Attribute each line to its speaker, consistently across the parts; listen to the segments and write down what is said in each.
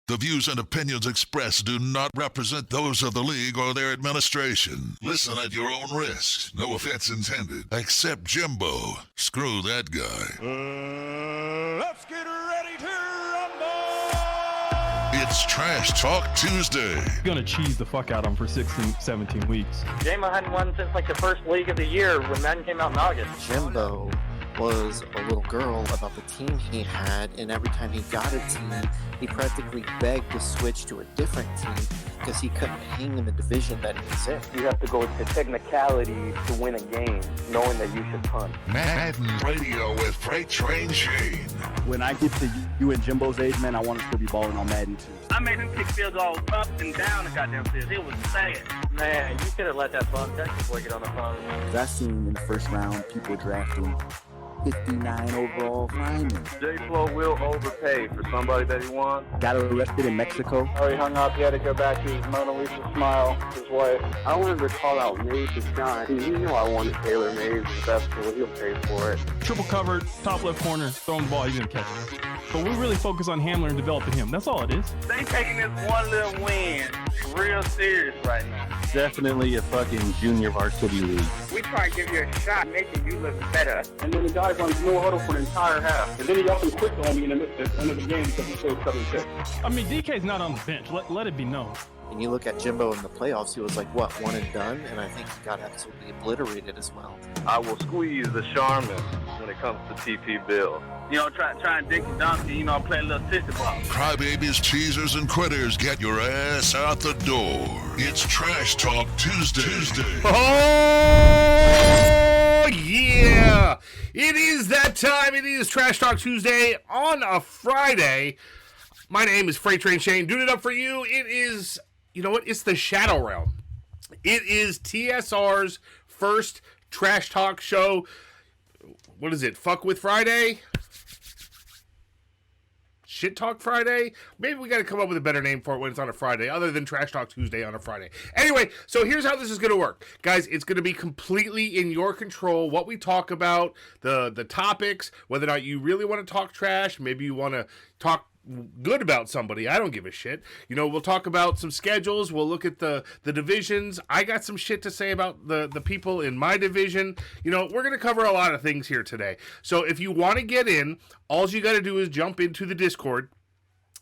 Speaker 1: The views and opinions expressed do not represent those of the league or their administration. Listen at your own risk. No offense intended. Except Jimbo. Screw that guy.
Speaker 2: Let's get ready to rumble!
Speaker 1: It's Trash Talk Tuesday.
Speaker 3: Gonna cheese the fuck out of him for 16, 17 weeks.
Speaker 4: J-Mo hadn't won since like the first league of the year when Madden came out in August.
Speaker 5: Jimbo was a little girl about the team he had, and every time he got a team, he practically begged to switch to a different team because he couldn't hang in the division that he was in.
Speaker 4: You have to go to technicality to win a game, knowing that you should punt.
Speaker 1: Madden Radio with Freight Train Shane.
Speaker 6: When I get to you and Jimbo's age, man, I want to still be balling on Madden too.
Speaker 7: I made him kick field goals up and down the goddamn field. It was sad.
Speaker 4: Man, you could have let that phone Texas boy get on the phone.
Speaker 6: I've seen in the first round people drafting 59 overall linemen.
Speaker 8: J-Flo will overpay for somebody that he wants.
Speaker 6: Got arrested in Mexico.
Speaker 4: Oh, he hung up. He had to go back to his Mona Lisa smile, his wife.
Speaker 8: I wanted to call out Mays and John. You know I wanted Taylor Mays. That's cool. He'll pay for it.
Speaker 3: Triple covered, top left corner, throwing the ball, he's gonna catch it. But we really focus on Hamler and developing him. That's all it is.
Speaker 7: They taking this one little win real serious right now.
Speaker 6: Definitely a fucking junior varsity league.
Speaker 7: We try to give you a shot, making you look better.
Speaker 8: And then the guy runs no huddle for an entire half. And then he up and quit on me in the end of the game because he showed 7-6.
Speaker 3: I mean, DK's not on the bench. Let it be known.
Speaker 5: And you look at Jimbo in the playoffs, he was like, what, one and done? And I think he got absolutely obliterated as well.
Speaker 8: I will squeeze the Charmin when it comes to TP Bill.
Speaker 7: You know, try and dink and dunk and, you know, play a little sissy ball.
Speaker 1: Crybabies, cheesers, and quitters, get your ass out the door. It's Trash Talk Tuesday.
Speaker 9: Oh, yeah. It is that time. It is Trash Talk Tuesday on a Friday. My name is Freight Train Shane. Doing it up for you. It is, you know what? It's the Shadow Realm. It is TSR's first Trash Talk show. What is it? Fuck with Friday? Shit Talk Friday? Maybe we got to come up with a better name for it when it's on a Friday, other than Trash Talk Tuesday on a Friday. Anyway, so here's how this is going to work. Guys, it's going to be completely in your control what we talk about, the topics, whether or not you really want to talk trash, maybe you want to talk good about somebody. I don't give a shit. You know, we'll talk about some schedules. We'll look at the divisions. I got some shit to say about the people in my division. You know, we're going to cover a lot of things here today. So if you want to get in, all you got to do is jump into the Discord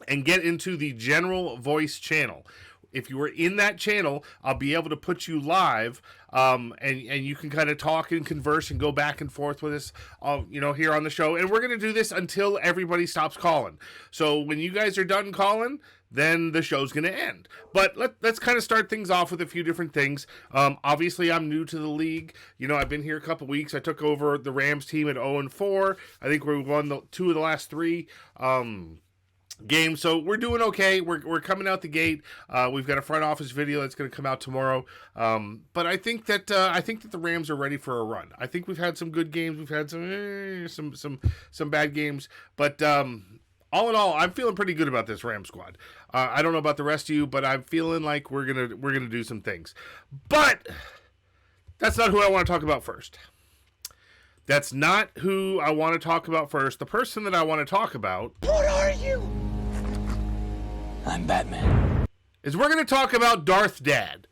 Speaker 9: and get into the general voice channel. If you were in that channel, I'll be able to put you live, and you can kind of talk and converse and go back and forth with us, you know, here on the show. And we're going to do this until everybody stops calling. So when you guys are done calling, then the show's going to end. But let's kind of start things off with a few different things. Obviously, I'm new to the league. You know, I've been here a couple weeks. I took over the Rams team at 0-4. I think we won 2 of the last 3. Game, so we're doing okay. We're coming out the gate. We've got a front office video that's going to come out tomorrow. But I think that the Rams are ready for a run. I think we've had some good games. We've had some bad games. But all in all, I'm feeling pretty good about this Ram squad. I don't know about the rest of you, but I'm feeling like we're gonna do some things. But that's not who I want to talk about first. That's not who I want to talk about first. The person that I want to talk about...
Speaker 2: What are you? I'm Batman.
Speaker 9: ...is we're going to talk about Darth Dad.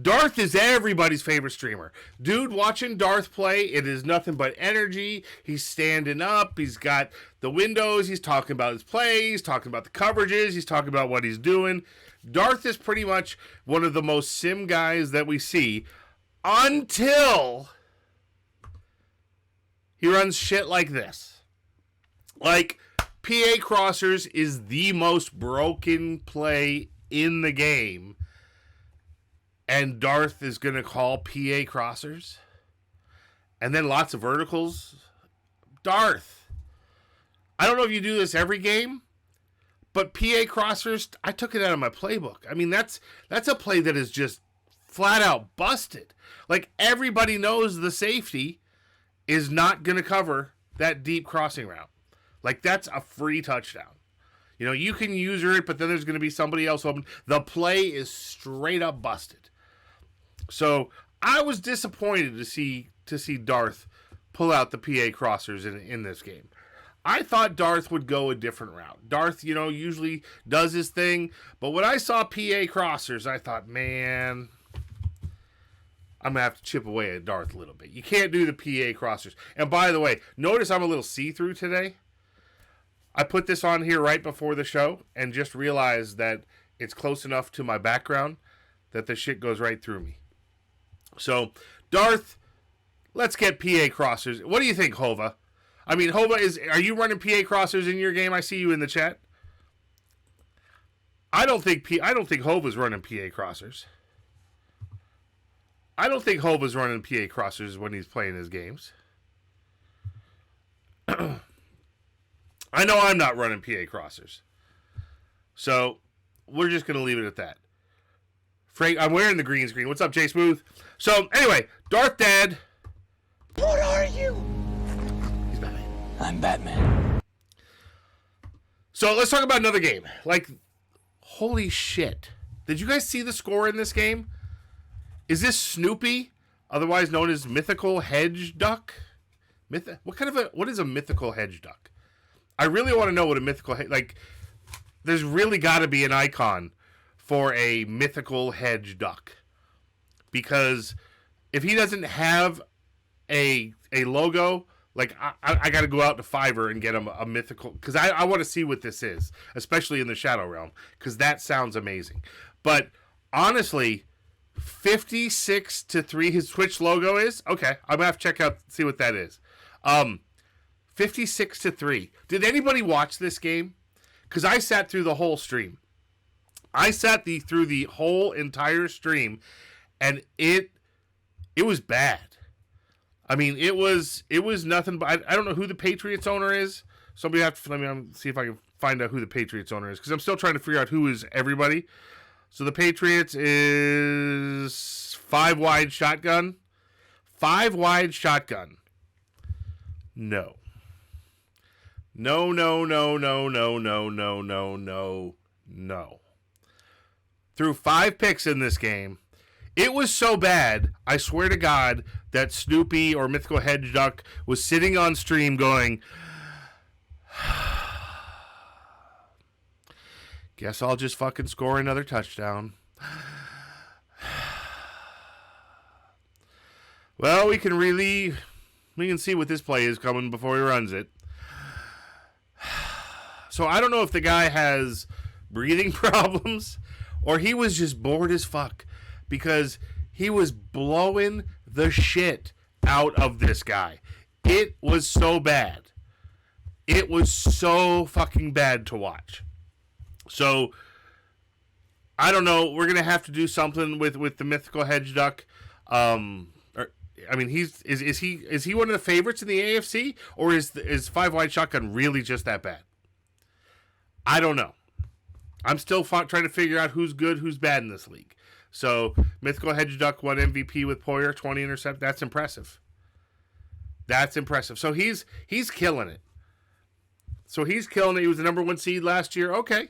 Speaker 9: Darth is everybody's favorite streamer. Dude, watching Darth play, it is nothing but energy. He's standing up. He's got the windows. He's talking about his plays. He's talking about the coverages. He's talking about what he's doing. Darth is pretty much one of the most sim guys that we see until... he runs shit like this. Like, PA crossers is the most broken play in the game. And Darth is going to call PA crossers. And then lots of verticals. Darth. I don't know if you do this every game. But PA crossers, I took it out of my playbook. I mean, that's a play that is just flat out busted. Like, everybody knows the safety is not going to cover that deep crossing route. Like, that's a free touchdown. You know, you can user it, but then there's going to be somebody else open. The play is straight up busted. So I was disappointed to see Darth pull out the PA crossers in this game. I thought Darth would go a different route. Darth, usually does his thing. But when I saw PA crossers, I thought, man, I'm going to have to chip away at Darth a little bit. You can't do the PA crossers. And by the way, notice I'm a little see-through today. I put this on here right before the show and just realized that it's close enough to my background that the shit goes right through me. So, Darth, let's get PA crossers. What do you think, Hova? I mean, Hova, are you running PA crossers in your game? I see you in the chat. I don't think Hova's running PA crossers. I don't think Hova's running PA crossers when he's playing his games. I know I'm not running PA crossers. So, we're just going to leave it at that. Frank, I'm wearing the green screen. What's up, Jay Smooth? So, anyway, Darth Dad.
Speaker 2: What are you?
Speaker 9: He's Batman.
Speaker 2: I'm Batman.
Speaker 9: So, let's talk about another game. Like, holy shit. Did you guys see the score in this game? Is this Snoopy, otherwise known as Mythical Hedge Duck? What is a mythical hedge duck? I really want to know what a mythical there's really got to be an icon for a mythical hedge duck, because if he doesn't have a logo, I got to go out to Fiverr and get him a mythical, because I want to see what this is, especially in the Shadow Realm, because that sounds amazing. But honestly, 56-3 his Twitch logo is okay. I'm gonna have to see what that is. 56-3. Did anybody watch this game? Because I sat through the whole stream. I sat through the whole entire stream, and it was bad. I mean, it was nothing but I don't know who the Patriots owner is. Somebody have to let me see if I can find out who the Patriots owner is, because I'm still trying to figure out who is everybody. So the Patriots is 5 wide shotgun. 5 wide shotgun. No. No. Threw 5 picks in this game. It was so bad, I swear to God, that Snoopy or Mythical Hedge Duck was sitting on stream going, guess I'll just fucking score another touchdown. Well, we can see what this play is coming before he runs it. So I don't know if the guy has breathing problems or he was just bored as fuck, because he was blowing the shit out of this guy. It was so bad. It was so fucking bad to watch. So, I don't know. We're gonna have to do something with the Mythical Hedge Duck. Is he one of the favorites in the AFC, or is 5 wide shotgun really just that bad? I don't know. I'm still trying to figure out who's good, who's bad in this league. So, Mythical Hedge Duck won MVP with Poyer, 20 intercept. That's impressive. That's impressive. So he's killing it. He was the number 1 seed last year. Okay.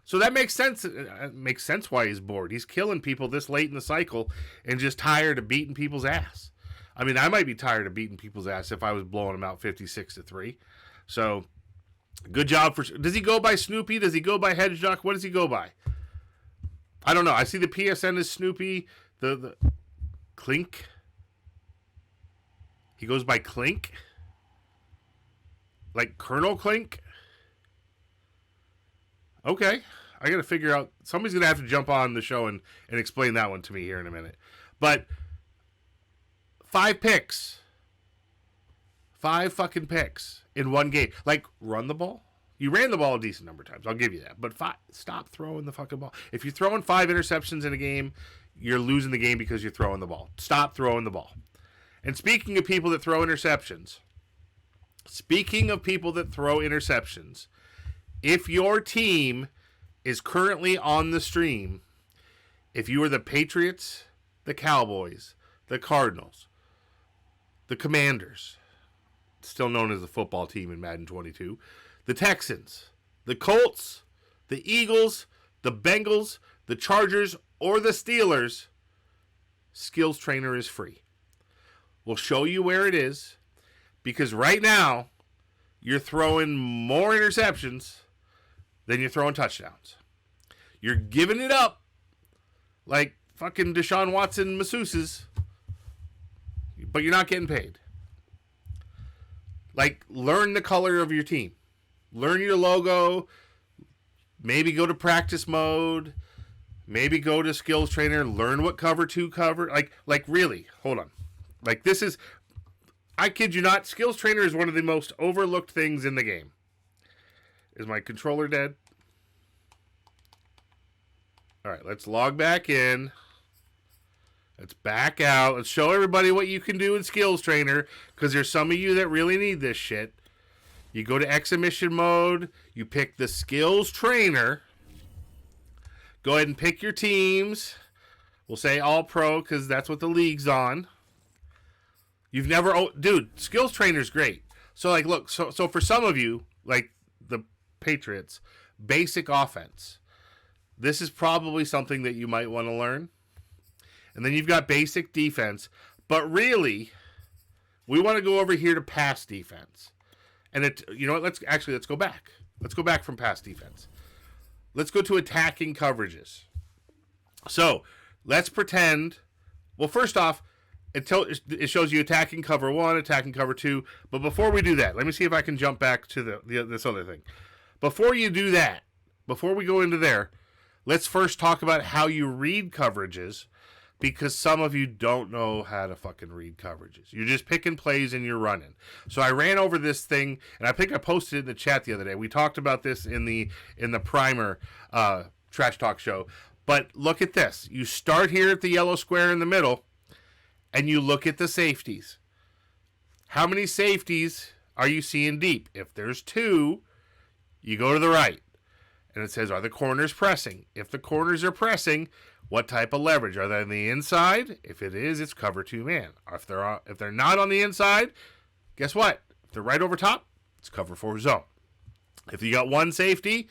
Speaker 9: So that makes sense. It makes sense why he's bored. He's killing people this late in the cycle and just tired of beating people's ass. I mean, I might be tired of beating people's ass if I was blowing them out 56-3. So, good job for... Does he go by Snoopy? Does he go by Hedge Duck? What does he go by? I don't know. I see the PSN is Snoopy. The Clink. He goes by Clink. Like Colonel Clink. Okay. I got to figure out... Somebody's going to have to jump on the show and explain that one to me here in a minute. But 5 picks. 5 fucking picks in one game. Like, run the ball. You ran the ball a decent number of times. I'll give you that. But stop throwing the fucking ball. If you're throwing 5 interceptions in a game, you're losing the game because you're throwing the ball. Stop throwing the ball. And speaking of people that throw interceptions, if your team is currently on the stream, if you are the Patriots, the Cowboys, the Cardinals, the Commanders, still known as the football team in Madden 22, the Texans, the Colts, the Eagles, the Bengals, the Chargers, or the Steelers, Skills Trainer is free. We'll show you where it is, because right now, you're throwing more interceptions than you're throwing touchdowns. You're giving it up like fucking Deshaun Watson masseuses, but you're not getting paid. Like, learn the color of your team. Learn your logo. Maybe go to practice mode. Maybe go to skills trainer. Learn what cover 2 cover. Like really, hold on. Like, this is, I kid you not, skills trainer is one of the most overlooked things in the game. Is my controller dead? All right, let's log back in. Let's back out. Let's show everybody what you can do in skills trainer, because there's some of you that really need this shit. You go to exhibition mode. You pick the skills trainer. Go ahead and pick your teams. We'll say all pro because that's what the league's on. You've never, dude, skills trainer's great. So like, look, so for some of you, like the Patriots, basic offense. This is probably something that you might want to learn. And then you've got basic defense. But really, we want to go over here to pass defense. And you know what? Let's go back. Let's go back from pass defense. Let's go to attacking coverages. So let's pretend. Well, first off, it shows you attacking cover 1, attacking cover 2. But before we do that, let me see if I can jump back to this other thing. Before you do that, before we go into there, let's first talk about how you read coverages, because some of you don't know how to fucking read coverages. You're just picking plays and you're running. So I ran over this thing, and I think I posted it in the chat the other day. We talked about this in the primer Trash Talk show. But look at this. You start here at the yellow square in the middle, and you look at the safeties. How many safeties are you seeing deep? If there's 2, you go to the right. And it says, are the corners pressing? If the corners are pressing, what type of leverage? Are they on the inside? If it is, it's cover 2 man. If they're not on the inside, guess what? If they're right over top, it's cover 4 zone. If you got one safety,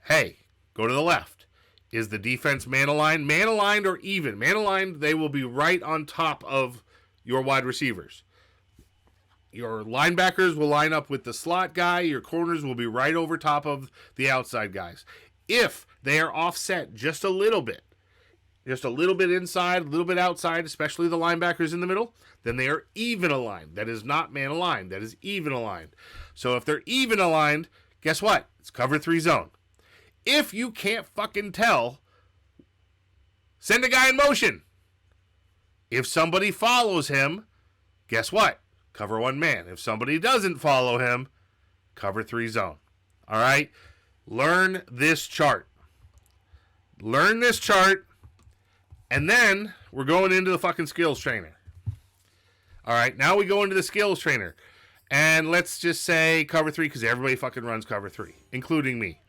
Speaker 9: hey, go to the left. Is the defense man aligned? Man aligned or even? Man aligned, they will be right on top of your wide receivers. Your linebackers will line up with the slot guy. Your corners will be right over top of the outside guys. If they are offset just a little bit inside, a little bit outside, especially the linebackers in the middle, then they are even aligned. That is not man aligned. That is even aligned. So if they're even aligned, guess what? It's cover 3 zone. If you can't fucking tell, send a guy in motion. If somebody follows him, guess what? Cover 1 man. If somebody doesn't follow him, cover 3 zone. All right? Learn this chart. Learn this chart, and then we're going into the fucking skills trainer. All right, now we go into the skills trainer. And let's just say cover 3, because everybody fucking runs cover 3, including me.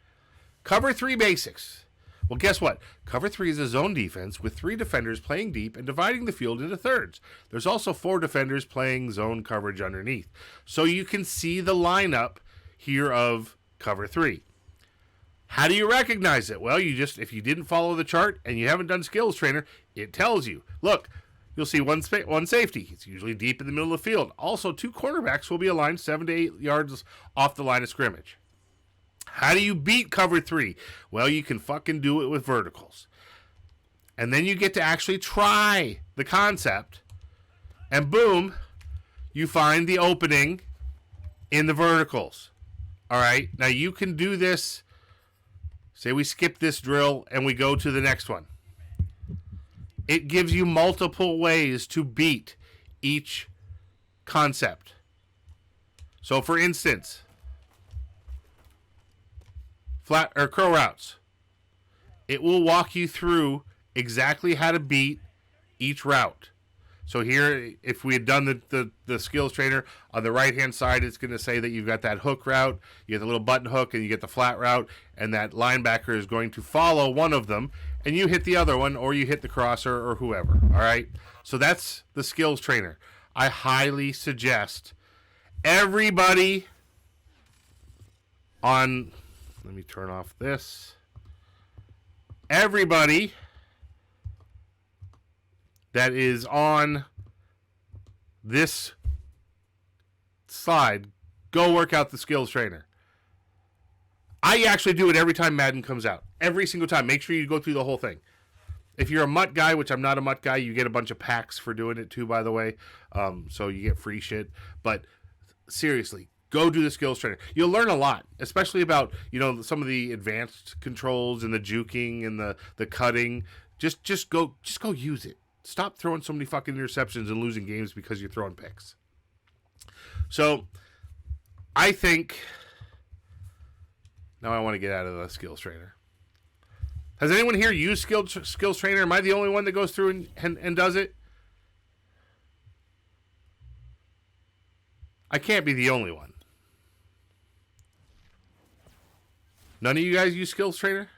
Speaker 9: Cover 3 basics. Well, guess what? Cover 3 is a zone defense with 3 defenders playing deep and dividing the field into thirds. There's also 4 defenders playing zone coverage underneath. So you can see the lineup here of cover 3. How do you recognize it? Well, if you didn't follow the chart and you haven't done skills trainer, it tells you. Look, you'll see one safety. It's usually deep in the middle of the field. Also, 2 cornerbacks will be aligned 7 to 8 yards off the line of scrimmage. How do you beat cover 3? Well, you can fucking do it with verticals. And then you get to actually try the concept. And boom, you find the opening in the verticals. All right, now you can do this. Say we skip this drill and we go to the next one. It gives you multiple ways to beat each concept. So for instance, flat or curl routes. It will walk you through exactly how to beat each route. So here, if we had done the skills trainer, on the right-hand side, it's going to say that you've got that hook route, you get the little button hook, and you get the flat route, and that linebacker is going to follow one of them, and you hit the other one, or you hit the crosser, or whoever, all right? So that's the skills trainer. I highly suggest everybody on... Let me turn off this. Everybody that is on this slide, Go work out the skills trainer. I actually do it every time Madden comes out. Every single time. Make sure you go through the whole thing. If you're a MUT guy, which I'm not a MUT guy, you get a bunch of packs for doing it too, by the way. So you get free shit. But seriously, go do the skills trainer. You'll learn a lot, especially about, some of the advanced controls and the juking and the cutting. Just go use it. Stop throwing so many fucking interceptions and losing games because you're throwing picks. So I think now I want to get out of the skills trainer. Has anyone here used skills trainer? Am I the only one that goes through and does it? I can't be the only one. None of you guys use skills trainer?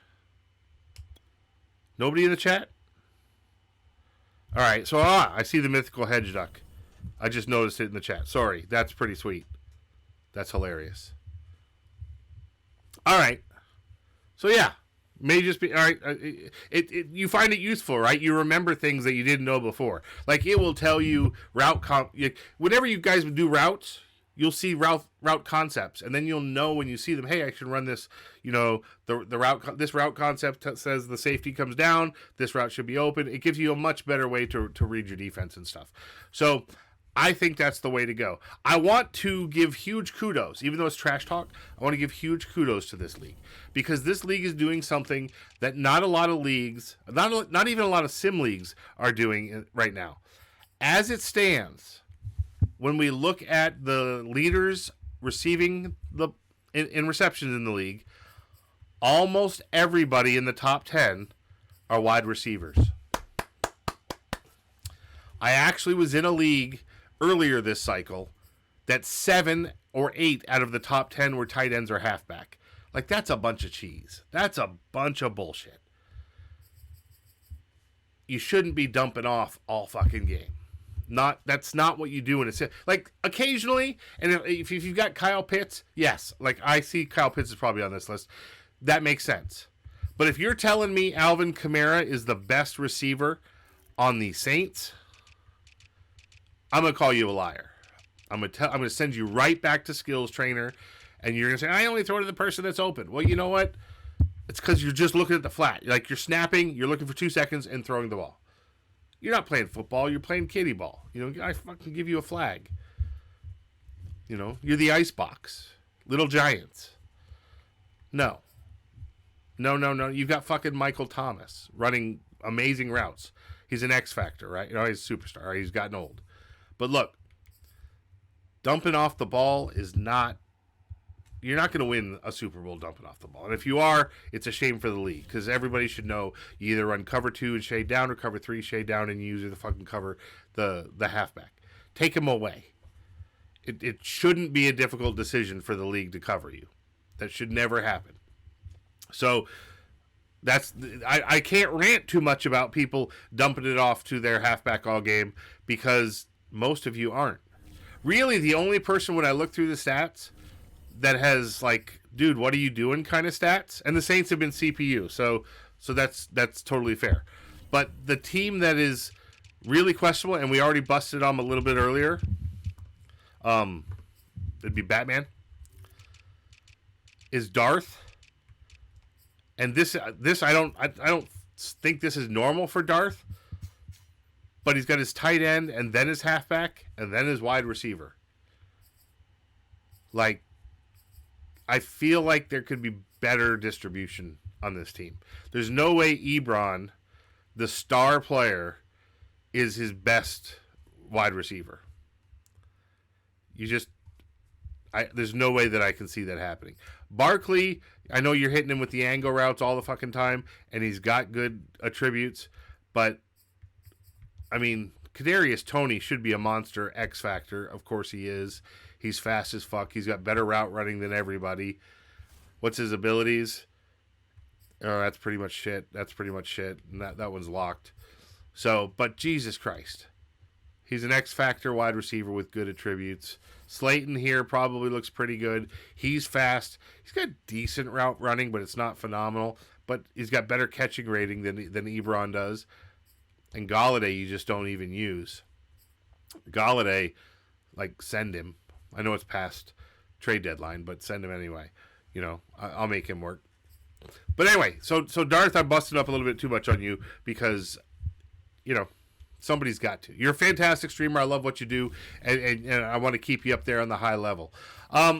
Speaker 9: Nobody in the chat? All right, so I see the mythical hedge duck. I just noticed it in the chat. Sorry, that's pretty sweet. That's hilarious. All right. So yeah, may just be all right. You find it useful, right? You remember things that you didn't know before. Like it will tell you whenever you guys do routes, you'll see route concepts, and then you'll know when you see them. Hey, I should run this. This route concept says the safety comes down. This route should be open. It gives you a much better way to read your defense and stuff. So I think that's the way to go. I want to give huge kudos, even though it's trash talk. I want to give huge kudos to this league because this league is doing something that not a lot of leagues, not even a lot of sim leagues are doing right now. As it stands, when we look at the leaders receiving in receptions in the league, almost everybody in the top 10 are wide receivers. I actually was in a league earlier this cycle that 7 or 8 out of the top 10 were tight ends or halfback. Like, that's a bunch of cheese. That's a bunch of bullshit. You shouldn't be dumping off all fucking game. That's not what you do in a sim. Like, occasionally, and if you've got Kyle Pitts, yes. Like, I see Kyle Pitts is probably on this list. That makes sense. But if you're telling me Alvin Kamara is the best receiver on the Saints, I'm going to call you a liar. I'm going to send you right back to skills trainer, and you're going to say, I only throw to the person that's open. Well, you know what? It's because you're just looking at the flat. Like, you're snapping, you're looking for 2 seconds, and throwing the ball. You're not playing football. You're playing kiddie ball. I fucking give you a flag. You're the ice box. Little Giants. No. You've got fucking Michael Thomas running amazing routes. He's an X factor, right? He's a superstar. Right? He's gotten old. But look, dumping off the ball is not... You're not going to win a Super Bowl dumping off the ball. And if you are, it's a shame for the league because everybody should know you either run cover 2 and shade down or cover 3, shade down, and you use the fucking cover the halfback. Take him away. It shouldn't be a difficult decision for the league to cover you. That should never happen. So I can't rant too much about people dumping it off to their halfback all game because most of you aren't. Really, the only person when I look through the stats that has like, dude, what are you doing kind of stats? And the Saints have been CPU, so that's totally fair. But the team that is really questionable, and we already busted on them a little bit earlier, it'd be Batman, is Darth. And this I don't think this is normal for Darth, but he's got his tight end and then his halfback and then his wide receiver. Like, I feel like there could be better distribution on this team. There's no way Ebron, the star player, is his best wide receiver. There's no way that I can see that happening. Barkley, I know you're hitting him with the angle routes all the fucking time, and he's got good attributes, but, I mean, Kadarius Toney should be a monster X factor. Of course he is. He's fast as fuck. He's got better route running than everybody. What's his abilities? Oh, that's pretty much shit. And that one's locked. So, but Jesus Christ. He's an X factor wide receiver with good attributes. Slayton here probably looks pretty good. He's fast. He's got decent route running, but it's not phenomenal. But he's got better catching rating than Ebron does. And Galladay you just don't even use. Galladay, like, send him. I know it's past trade deadline, but send him anyway. You know, I'll make him work. But anyway, so Darth, I'm busting up a little bit too much on you because, you know, somebody's got to. You're a fantastic streamer. I love what you do, and I want to keep you up there on the high level.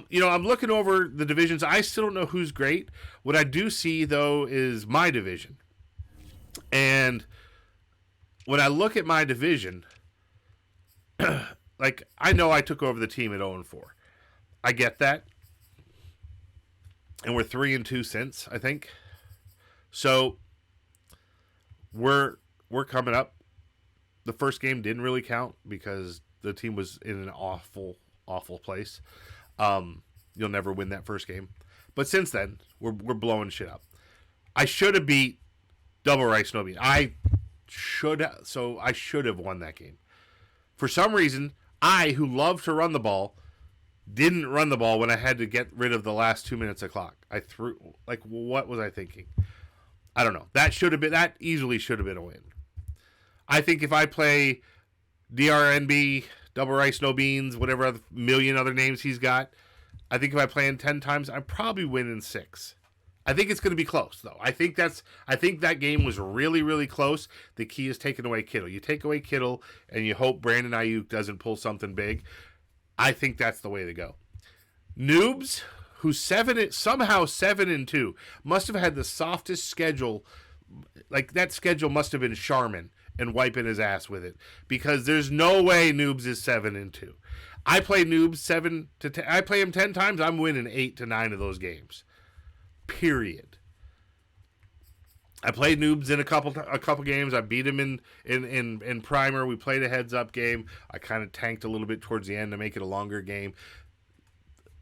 Speaker 9: You know, I'm looking over the divisions. I still don't know who's great. What I do see, though, is my division. And when I look at my division, like, I know I took over the team at 0-4. I get that. And we're 3-2 since, I think. So we're coming up. The first game didn't really count because the team was in an awful, awful place. You'll never win that first game. But since then, we're blowing shit up. I should have beat Double Rice No Bean. I should have won that game. For some reason, I, who love to run the ball, didn't run the ball when I had to get rid of the last 2 minutes of clock. I threw, like, what was I thinking? I don't know. That easily should have been a win. I think if I play DRNB, Double Rice No Beans, whatever other million other names he's got, I think if I play him 10 times, I probably win in 6. I think it's going to be close, though. I think that game was really, really close. The key is taking away Kittle. You take away Kittle, and you hope Brandon Ayuk doesn't pull something big. I think that's the way to go. Noobs, who's somehow 7-2, must have had the softest schedule. Like, that schedule must have been Charmin and wiping his ass with it, because there's no way Noobs is 7-2. I play Noobs I play him 10 times. I'm winning 8 to 9 of those games. Period. I played Noobs in a couple games. I beat him in Primer. We played a heads-up game. I kind of tanked a little bit towards the end to make it a longer game.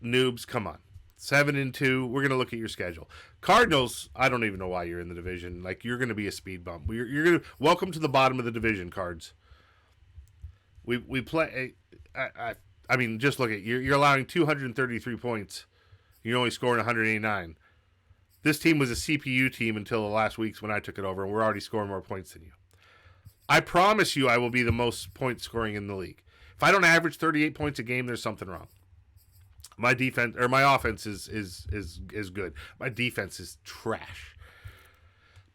Speaker 9: Noobs, come on. 7-2. We're going to look at your schedule. Cardinals, I don't even know why you're in the division. Like, you're going to be a speed bump. You're going to welcome to the bottom of the division, Cards. We play. I mean, just look at you're allowing 233 points. You're only scoring 189. This team was a CPU team until the last weeks when I took it over, and we're already scoring more points than you. I promise you I will be the most points scoring in the league. If I don't average 38 points a game, there's something wrong. My defense or my offense is good. My defense is trash.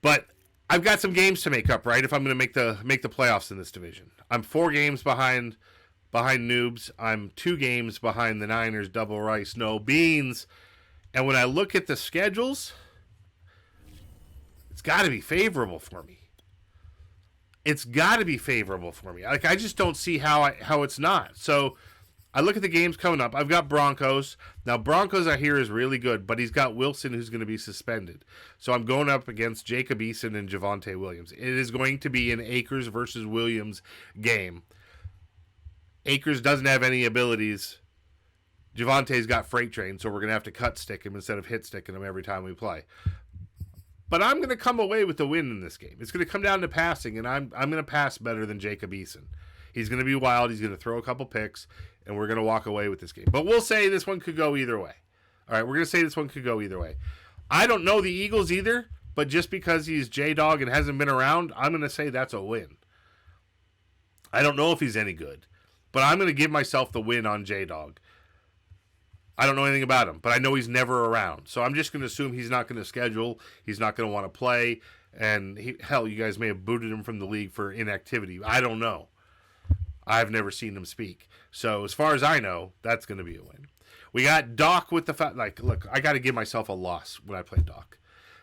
Speaker 9: But I've got some games to make up, right? If I'm going to make the playoffs in this division. I'm 4 games behind Noobs. I'm 2 games behind the Niners, Double Rice, No Beans. And when I look at the schedules, it's got to be favorable for me. It's got to be favorable for me. Like, I just don't see how it's not. So I look at the games coming up. I've got Broncos. Now, Broncos I hear is really good, but he's got Wilson who's going to be suspended. So I'm going up against Jacob Eason and Javonte Williams. It is going to be an Akers versus Williams game. Akers doesn't have any abilities. Javonte's got freight train, so we're going to have to cut stick him instead of hit sticking him every time we play. But I'm going to come away with the win in this game. It's going to come down to passing, and I'm going to pass better than Jacob Eason. He's going to be wild. He's going to throw a couple picks, and we're going to walk away with this game. But we'll say this one could go either way. All right, we're going to say this one could go either way. I don't know the Eagles either, but just because he's J-Dog and hasn't been around, I'm going to say that's a win. I don't know if he's any good, but I'm going to give myself the win on J-Dog. I don't know anything about him, but I know he's never around. So I'm just going to assume he's not going to schedule. He's not going to want to play. And hell, you guys may have booted him from the league for inactivity. I don't know. I've never seen him speak. So as far as I know, that's going to be a win. We got Doc with the look, I got to give myself a loss when I play Doc.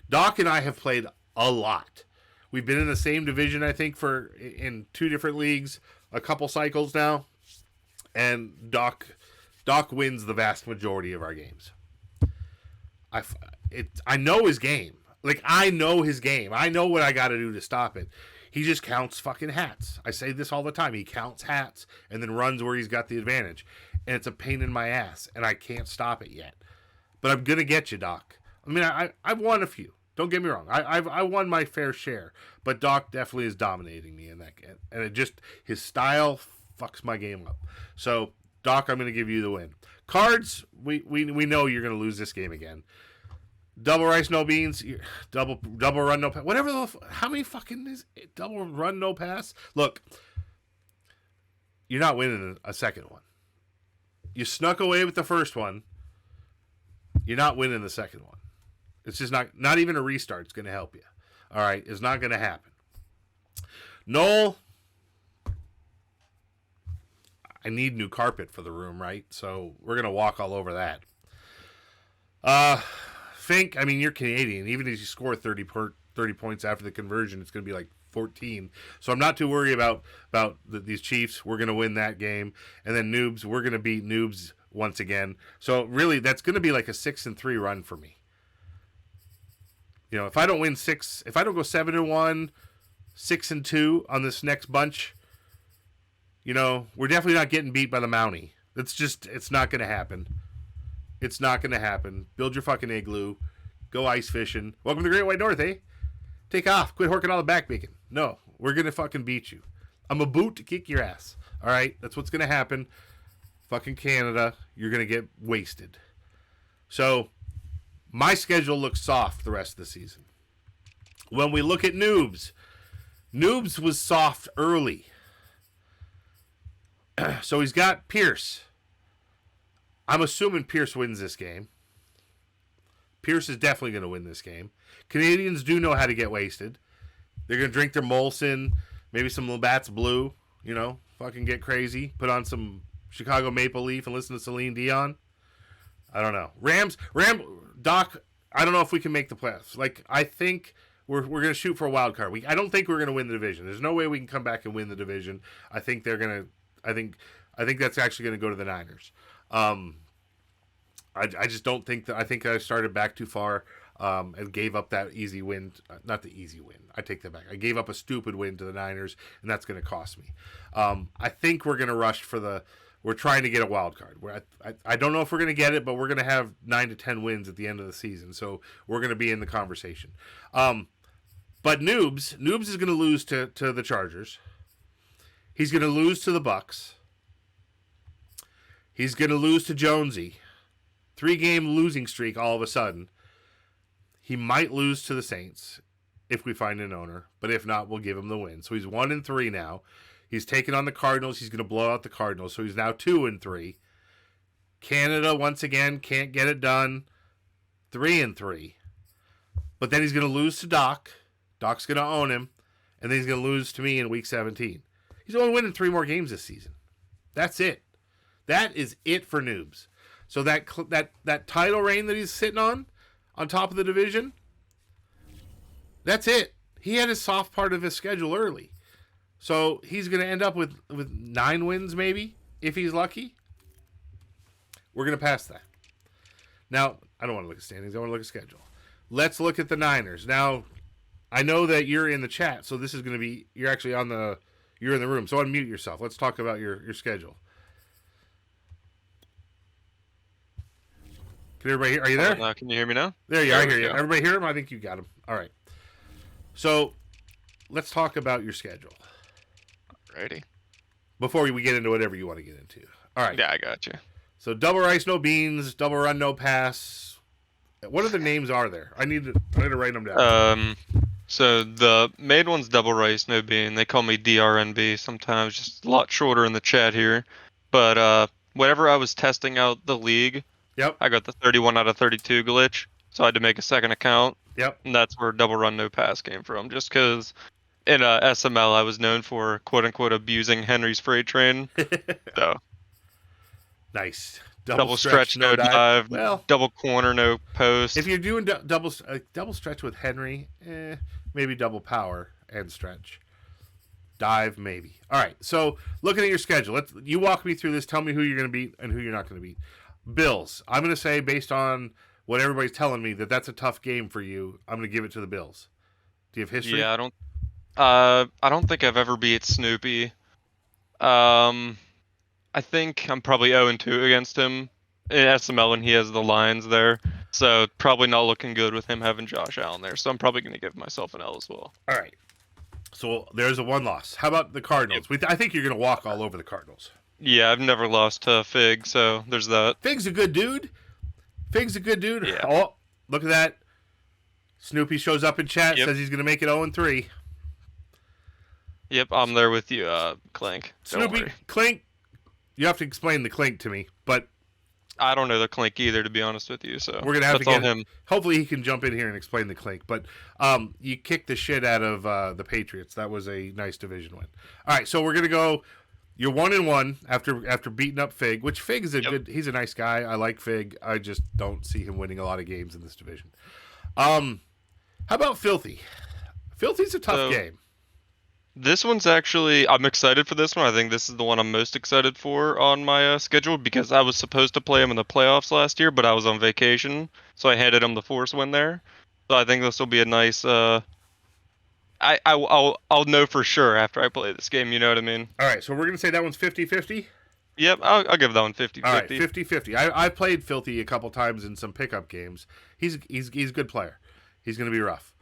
Speaker 9: Doc and I have played a lot. We've been in the same division, I think, in 2 different leagues, a couple cycles now. And Doc wins the vast majority of our games. I know his game. Like, I know his game. I know what I got to do to stop it. He just counts fucking hats. I say this all the time. He counts hats and then runs where he's got the advantage. And it's a pain in my ass, and I can't stop it yet. But I'm going to get you, Doc. I mean, I've won a few. Don't get me wrong. I won my fair share. But Doc definitely is dominating me in that game. And his style fucks my game up. So, Doc, I'm going to give you the win. Cards, we know you're going to lose this game again. Double Rice, No Beans, double run, no pass. Whatever how many fucking is it? Double run, no pass? Look, you're not winning a second one. You snuck away with the first one. You're not winning the second one. It's just not even a restart's going to help you. All right, it's not going to happen. Noel, I need new carpet for the room, right? So we're going to walk all over that. Fink, I mean, you're Canadian. Even if you score 30 points after the conversion, it's going to be like 14. So I'm not too worried about these Chiefs. We're going to win that game. And then Noobs, we're going to beat Noobs once again. So really, that's going to be like a 6-3 run for me. You know, if I don't win 6, if I don't go 7-1, 6-2 on this next bunch, you know, we're definitely not getting beat by the Mountie. It's not going to happen. It's not going to happen. Build your fucking igloo. Go ice fishing. Welcome to the Great White North, eh? Take off. Quit horking all the back bacon. No, we're going to fucking beat you. I'm a boot to kick your ass. All right? That's what's going to happen. Fucking Canada, you're going to get wasted. So, my schedule looks soft the rest of the season. When we look at Noobs was soft early. So he's got Pierce. I'm assuming Pierce wins this game. Pierce is definitely going to win this game. Canadians do know how to get wasted. They're going to drink their Molson, maybe some Labatt's Blue, you know, fucking get crazy, put on some Chicago Maple Leaf and listen to Celine Dion. I don't know. Doc, I don't know if we can make the playoffs. Like, I think we're going to shoot for a wild card. I don't think we're going to win the division. There's no way we can come back and win the division. I think they're going to. I think that's actually going to go to the Niners. I just don't think that. I think I started back too far and gave up that easy win. Not the easy win. I take that back. I gave up a stupid win to the Niners, and that's going to cost me. I think we're going to rush for the. We're trying to get a wild card. I don't know if we're going to get it, but we're going to have 9 to 10 wins at the end of the season, so we're going to be in the conversation. But Noobs is going to lose to the Chargers. He's going to lose to the Bucks. He's going to lose to Jonesy. 3-game losing streak all of a sudden. He might lose to the Saints if we find an owner, but if not, we'll give him the win. So he's 1-3 now. He's taking on the Cardinals. He's going to blow out the Cardinals. So he's now 2-3. Canada, once again, can't get it done. 3-3. But then he's going to lose to Doc. Doc's going to own him. And then he's going to lose to me in Week 17. He's only winning 3 more games this season. That's it. That is it for Noobs. So that title reign that he's sitting on top of the division, that's it. He had his soft part of his schedule early. So he's going to end up with 9 wins maybe, if he's lucky. We're going to pass that. Now, I don't want to look at standings. I want to look at schedule. Let's look at the Niners. Now, I know that you're in the chat, so this is going to be, you're actually you're in the room. So unmute yourself. Let's talk about your schedule. Can everybody hear? Are you there?
Speaker 10: Can you hear me now?
Speaker 9: There you are. I hear you. Everybody hear him? I think you got him. All right. So let's talk about your schedule.
Speaker 10: Alrighty.
Speaker 9: Before we get into whatever you want to get into. All right.
Speaker 10: Yeah, I got you.
Speaker 9: So double rice, no beans, double run, no pass. What other names are there? I need to write them down.
Speaker 10: So the main one's double rice, no bean. They call me DRNB sometimes, just a lot shorter in the chat here. But whenever I was testing out the league,
Speaker 9: yep,
Speaker 10: I got the 31 out of 32 glitch, so I had to make a second account.
Speaker 9: Yep.
Speaker 10: And that's where double run, no pass came from, just because in SML I was known for quote-unquote abusing Henry's freight train. So
Speaker 9: nice.
Speaker 10: Double stretch, no dive.
Speaker 9: Well,
Speaker 10: double corner, no post.
Speaker 9: If you're doing double stretch with Henry, maybe double power and stretch. Dive, maybe. All right, so looking at your schedule, you walk me through this. Tell me who you're going to beat and who you're not going to beat. Bills. I'm going to say, based on what everybody's telling me, that's a tough game for you. I'm going to give it to the Bills. Do you have history?
Speaker 10: Yeah, I don't think I've ever beat Snoopy. I think I'm probably 0-2 against him in SML when he has the Lions there. So probably not looking good with him having Josh Allen there. So I'm probably going to give myself an L as well.
Speaker 9: All right. So there's a 1 loss. How about the Cardinals? Yep. I think you're going to walk all over the Cardinals.
Speaker 10: Yeah, I've never lost to Fig, so there's that.
Speaker 9: Fig's a good dude.
Speaker 10: Yeah.
Speaker 9: Oh, look at that. Snoopy shows up in chat, says he's going to make it 0-3.
Speaker 10: Yep, I'm there with you, Clink.
Speaker 9: Snoopy, Clink. You have to explain the Clink to me, but
Speaker 10: I don't know the clink either, to be honest with you. So
Speaker 9: We're gonna have
Speaker 10: that's
Speaker 9: to
Speaker 10: on
Speaker 9: get
Speaker 10: him.
Speaker 9: Hopefully, he can jump in here and explain the clink. But you kicked the shit out of the Patriots. That was a nice division win. All right, so we're gonna go. You're 1-1 after beating up Fig, which Fig is he's a nice guy. I like Fig. I just don't see him winning a lot of games in this division. How about Filthy? Filthy's a tough game.
Speaker 10: This one's actually, I'm excited for this one. I think this is the one I'm most excited for on my schedule because I was supposed to play him in the playoffs last year, but I was on vacation, so I handed him the force win there. So I think this will be a nice. I'll know for sure after I play this game. You know what I mean?
Speaker 9: All right, so we're gonna say that one's 50-50.
Speaker 10: Yep, I'll give that one 50-50.
Speaker 9: All right, 50-50. I've played Filthy a couple times in some pickup games. He's a good player. He's gonna be rough.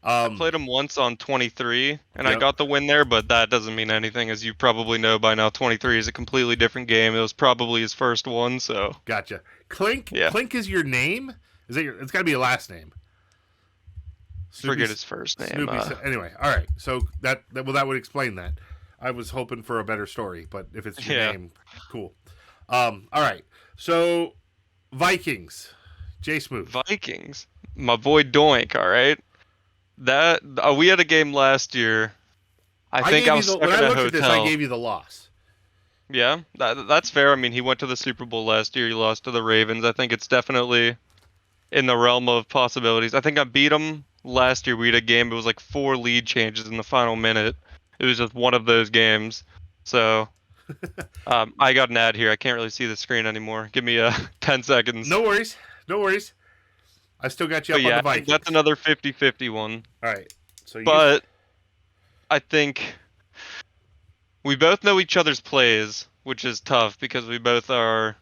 Speaker 10: I played him once on 23, and I got the win there, but that doesn't mean anything, as you probably know by now. 23 is a completely different game. It was probably his first one, so.
Speaker 9: Gotcha. Clink.
Speaker 10: Yeah.
Speaker 9: Clink is your name. Is that it's got to be a last name?
Speaker 10: Forget his first name.
Speaker 9: Anyway, all right. So that would explain that. I was hoping for a better story, but if it's your name, cool. All right. So Vikings, Jay Smooth.
Speaker 10: Vikings, my boy Doink. All right. That we had a game last year. I think I was stuck in a hotel.
Speaker 9: At this, I gave you the loss.
Speaker 10: Yeah, that's fair. I mean, he went to the Super Bowl last year. He lost to the Ravens. I think it's definitely in the realm of possibilities. I think I beat him last year. We had a game. It was like 4 lead changes in the final minute. It was just one of those games. So I got an ad here. I can't really see the screen anymore. Give me 10 seconds.
Speaker 9: No worries. No worries. I still got you up on the Vikings.
Speaker 10: That's another 50-50 one.
Speaker 9: All right. So
Speaker 10: but I think we both know each other's plays, which is tough because we both are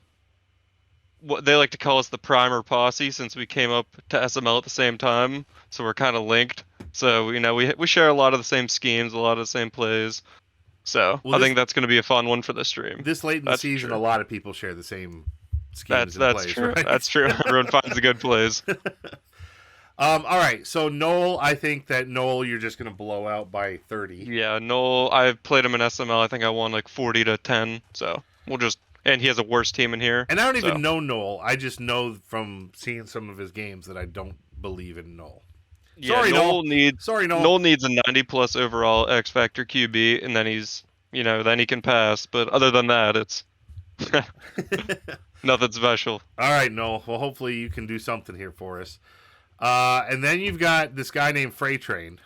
Speaker 10: what they like to call us the primer posse since we came up to SML at the same time. So we're kind of linked. So, you know, we share a lot of the same schemes, a lot of the same plays. So I think that's going to be a fun one for the stream.
Speaker 9: This late in the season, a lot of people share the same schemes and plays.
Speaker 10: True.
Speaker 9: Right?
Speaker 10: That's true. Everyone finds the good plays.
Speaker 9: All right. So Noel, I think that Noel, you're just going to blow out by 30.
Speaker 10: Yeah, Noel, I've played him in SML. I think I won like 40-10. So we'll just, and he has a worse team in here.
Speaker 9: And I don't even know Noel. I just know from seeing some of his games that I don't believe in Noel.
Speaker 10: Yeah,
Speaker 9: Sorry,
Speaker 10: Noel.
Speaker 9: Noel.
Speaker 10: Noel needs a 90+ overall X Factor QB, and then he's, you know, then he can pass. But other than that, it's nothing special.
Speaker 9: All right, Noel. Well, hopefully you can do something here for us. And then you've got this guy named Freight Train.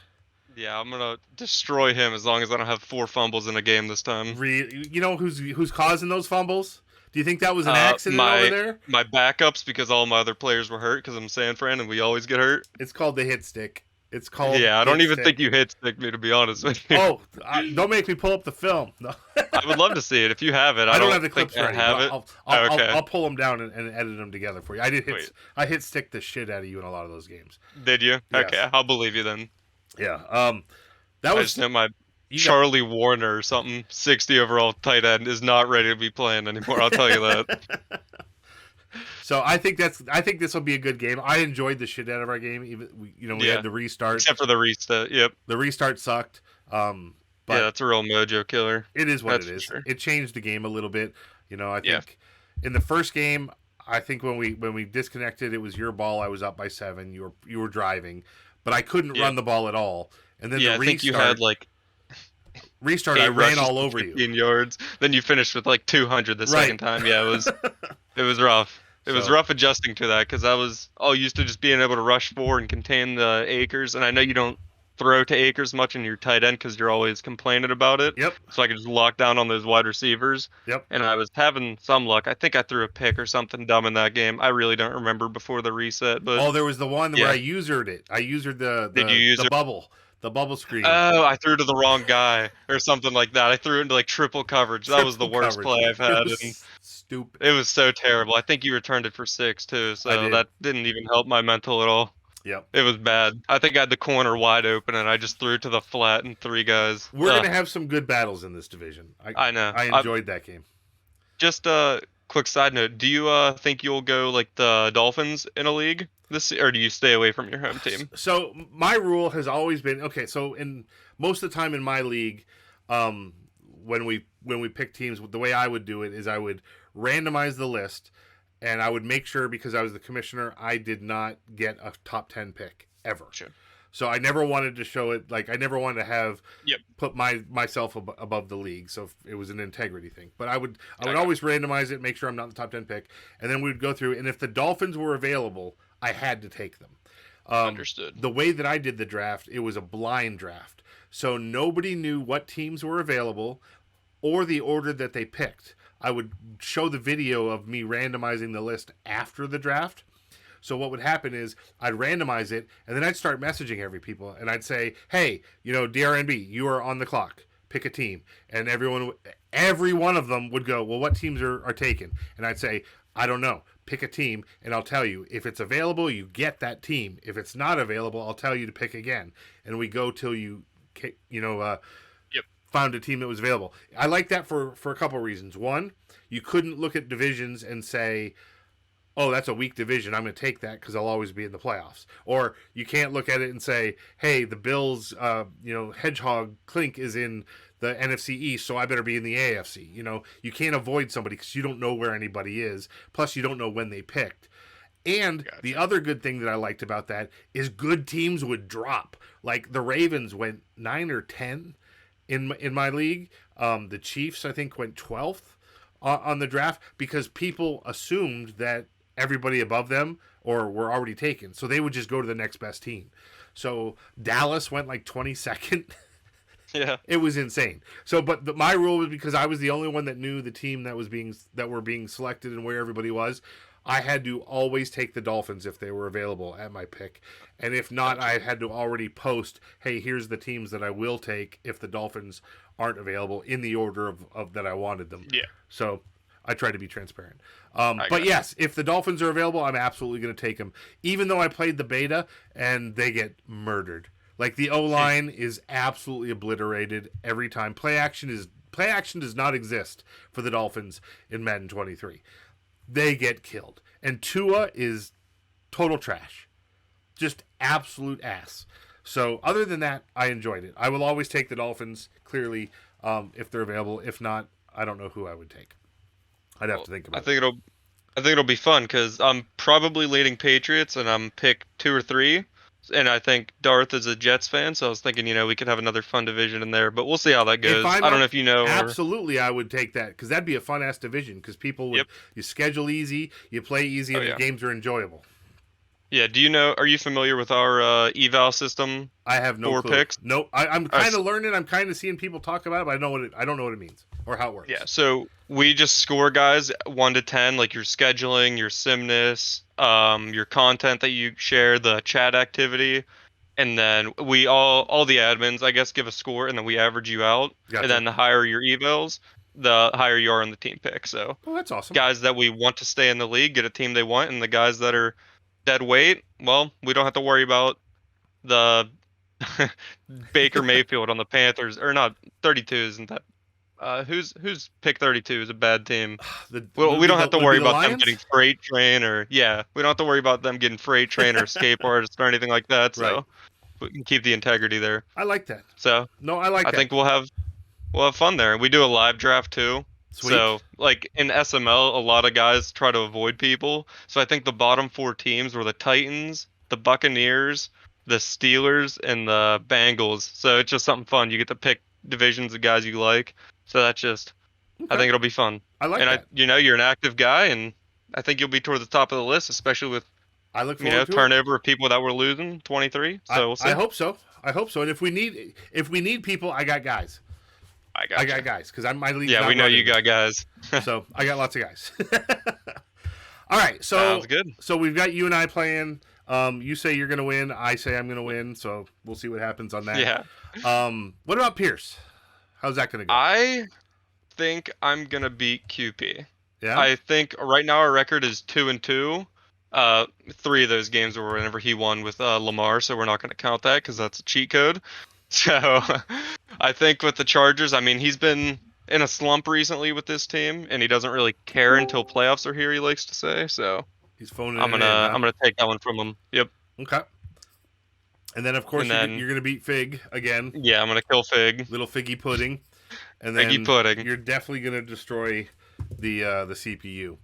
Speaker 10: Yeah, I'm gonna destroy him as long as I don't have 4 fumbles in a game this time.
Speaker 9: You know who's causing those fumbles? Do you think that was an accident over there?
Speaker 10: My backups, because all my other players were hurt because I'm San Fran and we always get hurt.
Speaker 9: It's called the hit stick. It's called.
Speaker 10: Yeah, I don't even think you hit stick me, to be honest with you.
Speaker 9: Oh, don't make me pull up the film. No.
Speaker 10: I would love to see it if you have it.
Speaker 9: I don't have the clips ready.
Speaker 10: Okay.
Speaker 9: I'll pull them down and edit them together for you. I hit stick the shit out of you in a lot of those games.
Speaker 10: Did you?
Speaker 9: Yes.
Speaker 10: Okay, I'll believe you then.
Speaker 9: Yeah. That was.
Speaker 10: I just know my Charlie Warner or something, 60 overall tight end, is not ready to be playing anymore. I'll tell you that.
Speaker 9: So I think this will be a good game. I enjoyed the shit out of our game. Even we had the restart.
Speaker 10: Except for the restart. Yep.
Speaker 9: The restart sucked. But
Speaker 10: yeah, that's a real mojo killer.
Speaker 9: It is what it is. Sure. It changed the game a little bit. I think in the first game, I think when we disconnected, it was your ball. I was up by 7. You were driving, but I couldn't run the ball at all. And then the restart,
Speaker 10: I think you had like
Speaker 9: restart. I ran all over
Speaker 10: 15 yards. Then you finished with like 200 the second time. Yeah, it was rough. It was rough adjusting to that because I was all used to just being able to rush forward and contain the Akers. And I know you don't throw to Akers much in your tight end because you're always complaining about it.
Speaker 9: Yep.
Speaker 10: So I could just lock down on those wide receivers.
Speaker 9: Yep.
Speaker 10: And I was having some luck. I think I threw a pick or something dumb in that game. I really don't remember before the reset. But
Speaker 9: there was the one where I usered it. I usered the bubble. The bubble screen.
Speaker 10: Oh, I threw to the wrong guy or something like that. I threw into like triple coverage. That was the worst play I've had.
Speaker 9: Stupid.
Speaker 10: It was so terrible. I think you returned it for 6 too, so that didn't even help my mental at all.
Speaker 9: Yep.
Speaker 10: It was bad. I think I had the corner wide open and I just threw it to the flat and 3 guys.
Speaker 9: We're going to have some good battles in this division.
Speaker 10: I know.
Speaker 9: I enjoyed that game.
Speaker 10: Just a quick side note. Do you think you'll go like the Dolphins in a league or do you stay away from your home team?
Speaker 9: So my rule has always been, okay, so in most of the time in my league, when we pick teams, the way I would do it is I would randomize the list And I would make sure, because I was the commissioner, I did not get a top 10 pick ever.
Speaker 10: Sure.
Speaker 9: So I never wanted to show it, like I never wanted to have
Speaker 10: Yep.
Speaker 9: put myself above the league. So it was an integrity thing. But I would always randomize it, make sure I'm not the top 10 pick, and then we'd go through. And if the Dolphins were available, I had to take them.
Speaker 10: Understood.
Speaker 9: The way that I did the draft, it was a blind draft, so nobody knew what teams were available or the order that they picked. I would show the video of me randomizing the list after the draft. So what would happen is I'd randomize it, and then I'd start messaging every people, and I'd say, hey, DRNB, you are on the clock. Pick a team. And every one of them would go, well, what teams are taken? And I'd say, I don't know. Pick a team, and I'll tell you. If it's available, you get that team. If it's not available, I'll tell you to pick again. And we go till you found a team that was available. I like that for a couple of reasons. One, you couldn't look at divisions and say, oh, that's a weak division, I'm going to take that because I'll always be in the playoffs. Or you can't look at it and say, hey, the Bills, Hedgehog Clink is in the NFC East, so I better be in the AFC. You can't avoid somebody because you don't know where anybody is. Plus, you don't know when they picked. And the other good thing that I liked about that is good teams would drop. Like the Ravens went 9 or 10 in my league. The Chiefs, I think, went 12th on the draft because people assumed that everybody above them or were already taken. So they would just go to the next best team. So Dallas went like 22nd.
Speaker 10: Yeah.
Speaker 9: It was insane. So, but my rule was, because I was the only one that knew the team that were being selected and where everybody was, I had to always take the Dolphins if they were available at my pick. And if not, I had to already post, hey, here's the teams that I will take if the Dolphins aren't available in the order of that I wanted them.
Speaker 10: Yeah.
Speaker 9: So I try to be transparent. But yes, if the Dolphins are available, I'm absolutely going to take them, even though I played the beta and they get murdered. Like the O-line is absolutely obliterated every time. Play action does not exist for the Dolphins in Madden 23. They get killed. And Tua is total trash. Just absolute ass. So other than that, I enjoyed it. I will always take the Dolphins, clearly, if they're available. If not, I don't know who I would take. I'd have to think about it.
Speaker 10: I think it'll be fun because I'm probably leading Patriots and I'm pick 2 or 3. And I think Darth is a Jets fan, so I was thinking, we could have another fun division in there, but we'll see how that goes. I don't know if you know.
Speaker 9: Absolutely, I would take that because that'd be a fun ass division because people would you schedule easy, you play easy, and the games are enjoyable.
Speaker 10: Yeah, are you familiar with our eval system?
Speaker 9: I have no clue.
Speaker 10: Picks?
Speaker 9: Nope. I'm kind of learning. I'm kind of seeing people talk about it, but I don't know what it means or how it works.
Speaker 10: Yeah, so we just score guys 1 to 10, like your scheduling, your simness, your content that you share, the chat activity, and then we all the admins, I guess, give a score, and then we average you out.
Speaker 9: Gotcha.
Speaker 10: And then the higher your evals, the higher you are in the team pick. So
Speaker 9: that's awesome.
Speaker 10: Guys that we want to stay in the league get a team they want, and the guys that are dead weight, well, we don't have to worry about the Baker Mayfield on the Panthers, or not. 32 isn't that? Who's pick 32 is a bad team. We don't have to worry about them getting freight train or we don't have to worry about them getting freight train or escape artists or anything like that. So we can keep the integrity there.
Speaker 9: I like that.
Speaker 10: So
Speaker 9: I
Speaker 10: think we'll have fun there. We do a live draft too.
Speaker 9: Sweet.
Speaker 10: So like in SML, a lot of guys try to avoid people. So I think the bottom 4 teams were the Titans, the Buccaneers, the Steelers, and the Bengals. So it's just something fun. You get to pick divisions of guys you like. So that's just, I think it'll be fun.
Speaker 9: I like that.
Speaker 10: You're an active guy, and I think you'll be toward the top of the list, especially with,
Speaker 9: I look forward to
Speaker 10: turnover of people that we're losing, 23. So we'll see.
Speaker 9: I hope so. And if we need people, I got guys. I got guys because my league's
Speaker 10: Yeah,
Speaker 9: not
Speaker 10: we know
Speaker 9: running.
Speaker 10: you got guys.
Speaker 9: So I got lots of guys. All right, so
Speaker 10: sounds good.
Speaker 9: So we've got you and I playing. You say you're gonna win. I say I'm gonna win. So we'll see what happens on that.
Speaker 10: Yeah.
Speaker 9: What about Pierce? How's that gonna go?
Speaker 10: I think I'm gonna beat QP.
Speaker 9: Yeah.
Speaker 10: I think right now our record is 2-2. 3 of those games were whenever he won with Lamar, so we're not gonna count that because that's a cheat code. So I think with the Chargers, I mean, he's been in a slump recently with this team, and he doesn't really care until playoffs are here, he likes to say. So
Speaker 9: he's phoning
Speaker 10: I'm gonna take that one from him. Yep.
Speaker 9: Okay. And then of course you're gonna beat Fig again.
Speaker 10: Yeah, I'm gonna kill Fig.
Speaker 9: Little Figgy Pudding. And then
Speaker 10: Figgy Pudding.
Speaker 9: You're definitely gonna destroy the CPU.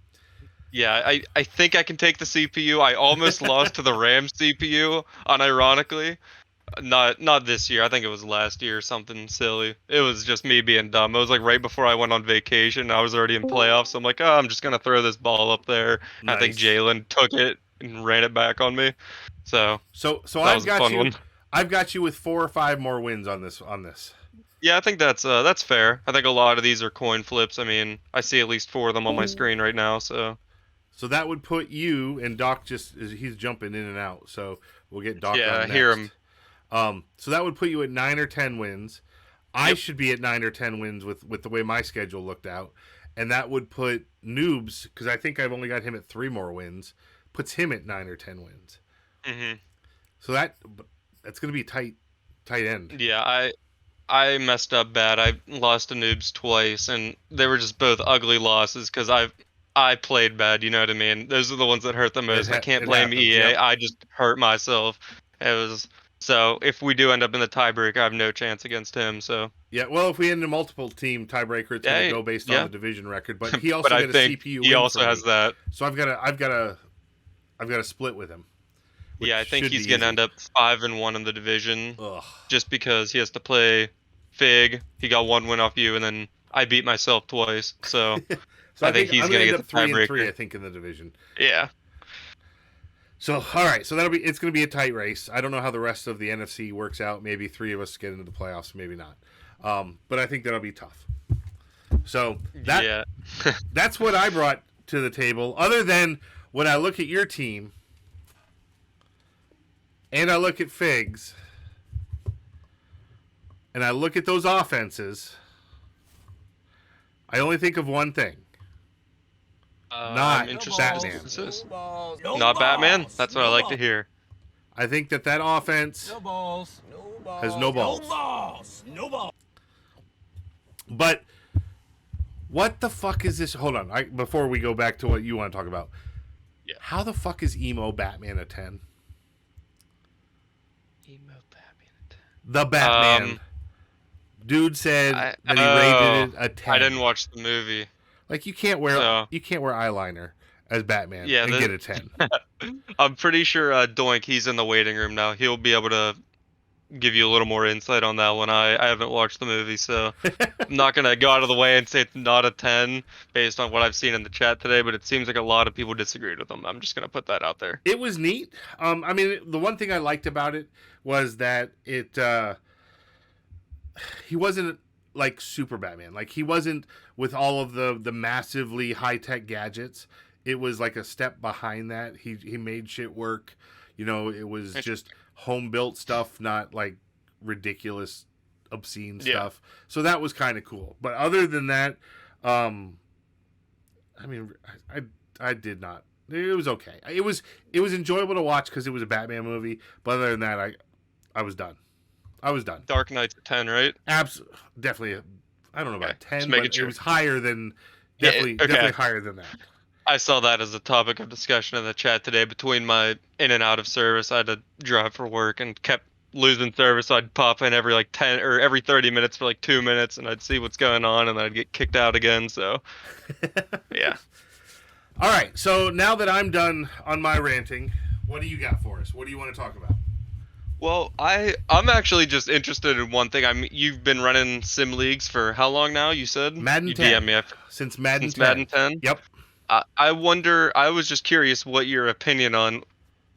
Speaker 10: Yeah, I think I can take the CPU. I almost lost to the Rams CPU, unironically. Not this year. I think it was last year or something silly. It was just me being dumb. It was like right before I went on vacation. I was already in playoffs. So I'm like, oh, I'm just gonna throw this ball up there. I think
Speaker 9: Nice.
Speaker 10: Jalen took it and ran it back on me. So
Speaker 9: So
Speaker 10: that
Speaker 9: I've
Speaker 10: was a
Speaker 9: got
Speaker 10: fun
Speaker 9: you.
Speaker 10: one.
Speaker 9: I've got you with 4 or 5 more wins on this.
Speaker 10: Yeah, I think that's fair. I think a lot of these are coin flips. I mean, I see at least 4 of them on my screen right now. So
Speaker 9: So that would put you and Doc he's jumping in and out. So we'll get Doc
Speaker 10: yeah,
Speaker 9: on
Speaker 10: I
Speaker 9: next.
Speaker 10: hear him.
Speaker 9: So that would put you at 9 or 10 wins. I
Speaker 10: Yep.
Speaker 9: should be at 9 or 10 wins with the way my schedule looked out, and that would put Noobs, because I think I've only got him at 3 more wins, puts him at 9 or 10 wins.
Speaker 10: Hmm.
Speaker 9: So that's going to be tight end.
Speaker 10: Yeah, I messed up bad. I lost to Noobs twice, and they were just both ugly losses because I played bad. You know what I mean? Those are the ones that hurt the most. I can't
Speaker 9: it
Speaker 10: blame
Speaker 9: happens,
Speaker 10: EA.
Speaker 9: yep.
Speaker 10: I just hurt myself. It was so if we do end up in the tiebreak, I have no chance against him. So
Speaker 9: Yeah, well, if we end a multiple team tiebreaker, it's going to go based on the division record. But he also
Speaker 10: but I
Speaker 9: got a
Speaker 10: think
Speaker 9: CPU
Speaker 10: he
Speaker 9: win
Speaker 10: also
Speaker 9: for
Speaker 10: has
Speaker 9: me.
Speaker 10: that.
Speaker 9: So I've got to split with him.
Speaker 10: Yeah, I think he's gonna end up 5-1 in the division.
Speaker 9: Ugh.
Speaker 10: Just because he has to play Fig. He got 1 win off you, and then I beat myself twice. So
Speaker 9: So
Speaker 10: I think he's
Speaker 9: I'm
Speaker 10: gonna
Speaker 9: end
Speaker 10: get
Speaker 9: up
Speaker 10: the
Speaker 9: 3 and 3,
Speaker 10: tiebreaker.
Speaker 9: I think, in the division.
Speaker 10: Yeah.
Speaker 9: So all right, so it's going to be a tight race. I don't know how the rest of the NFC works out. Maybe 3 of us get into the playoffs, maybe not. But I think that'll be tough. So that's what I brought to the table. Other than when I look at your team and I look at Figs and I look at those offenses, I only think of one thing. Not
Speaker 10: I'm interested.
Speaker 9: Batman.
Speaker 10: This is not Batman. That's what I like to hear.
Speaker 9: I think that offense has no balls. But what the fuck is this? Hold on. Before we go back to what you want to talk about.
Speaker 10: Yeah.
Speaker 9: How the fuck is Emo Batman a 10?
Speaker 10: Emo Batman.
Speaker 9: The Batman. Dude said that he rated it a 10.
Speaker 10: I didn't watch the movie.
Speaker 9: Like you can't wear eyeliner as Batman and get a 10.
Speaker 10: I'm pretty sure Doink, he's in the waiting room now. He'll be able to give you a little more insight on that one. I haven't watched the movie, so I'm not gonna go out of the way and say it's not a 10 based on what I've seen in the chat today. But it seems like a lot of people disagreed with him. I'm just gonna put that out there.
Speaker 9: It was neat. I mean, the one thing I liked about it was that he wasn't like Super Batman. Like he wasn't with all of the massively high tech gadgets. It was like a step behind that. He made shit work. You know, it was just home built stuff, not like ridiculous, obscene stuff. So that was kind of cool. But other than that, I mean, I did not. It was okay. It was enjoyable to watch because it was a Batman movie. But other than that, I was done. I was done.
Speaker 10: Dark Knight's a 10, right?
Speaker 9: Absolutely, definitely. I don't know about 10,
Speaker 10: but
Speaker 9: it was higher than definitely higher than that.
Speaker 10: I saw that as a topic of discussion in the chat today. Between my in and out of service, I had to drive for work and kept losing service. So I'd pop in every 10 or every 30 minutes for 2 minutes, and I'd see what's going on, and then I'd get kicked out again. So, yeah.
Speaker 9: All right. So now that I'm done on my ranting, what do you got for us? What do you want to talk about?
Speaker 10: Well, I'm actually just interested in one thing. You've been running sim leagues for how long now? You said
Speaker 9: Madden 10.
Speaker 10: DM me
Speaker 9: Since Madden 10.
Speaker 10: Madden 10.
Speaker 9: Yep.
Speaker 10: I wonder. I was just curious what your opinion on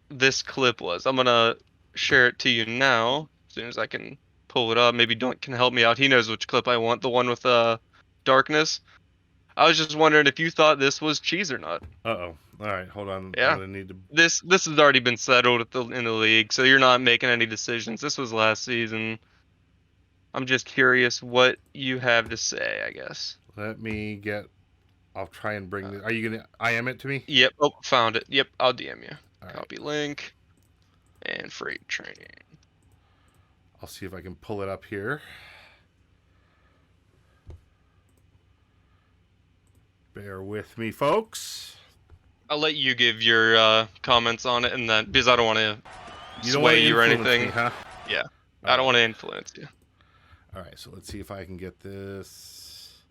Speaker 10: this clip was. I'm gonna share it to you now as soon as I can pull it up. Maybe Doink can help me out. He knows which clip I want. The one with darkness. I was just wondering if you thought this was cheese or not.
Speaker 9: Uh-oh. All right, hold on.
Speaker 10: Yeah.
Speaker 9: I'm gonna need to...
Speaker 10: This has already been settled in the league, so you're not making any decisions. This was last season. I'm just curious what you have to say, I guess.
Speaker 9: Let me get... I'll try and bring this... Are you gonna IM it to me?
Speaker 10: Yep. Oh, found it. Yep, I'll DM you.
Speaker 9: All right.
Speaker 10: Copy link. And freight training.
Speaker 9: I'll see if I can pull it up here. Bear with me, folks.
Speaker 10: I'll let you give your comments on it, and then because I don't want to sway you or anything.
Speaker 9: Me, huh?
Speaker 10: Yeah, I don't want to influence you.
Speaker 9: All right, so let's see if I can get this.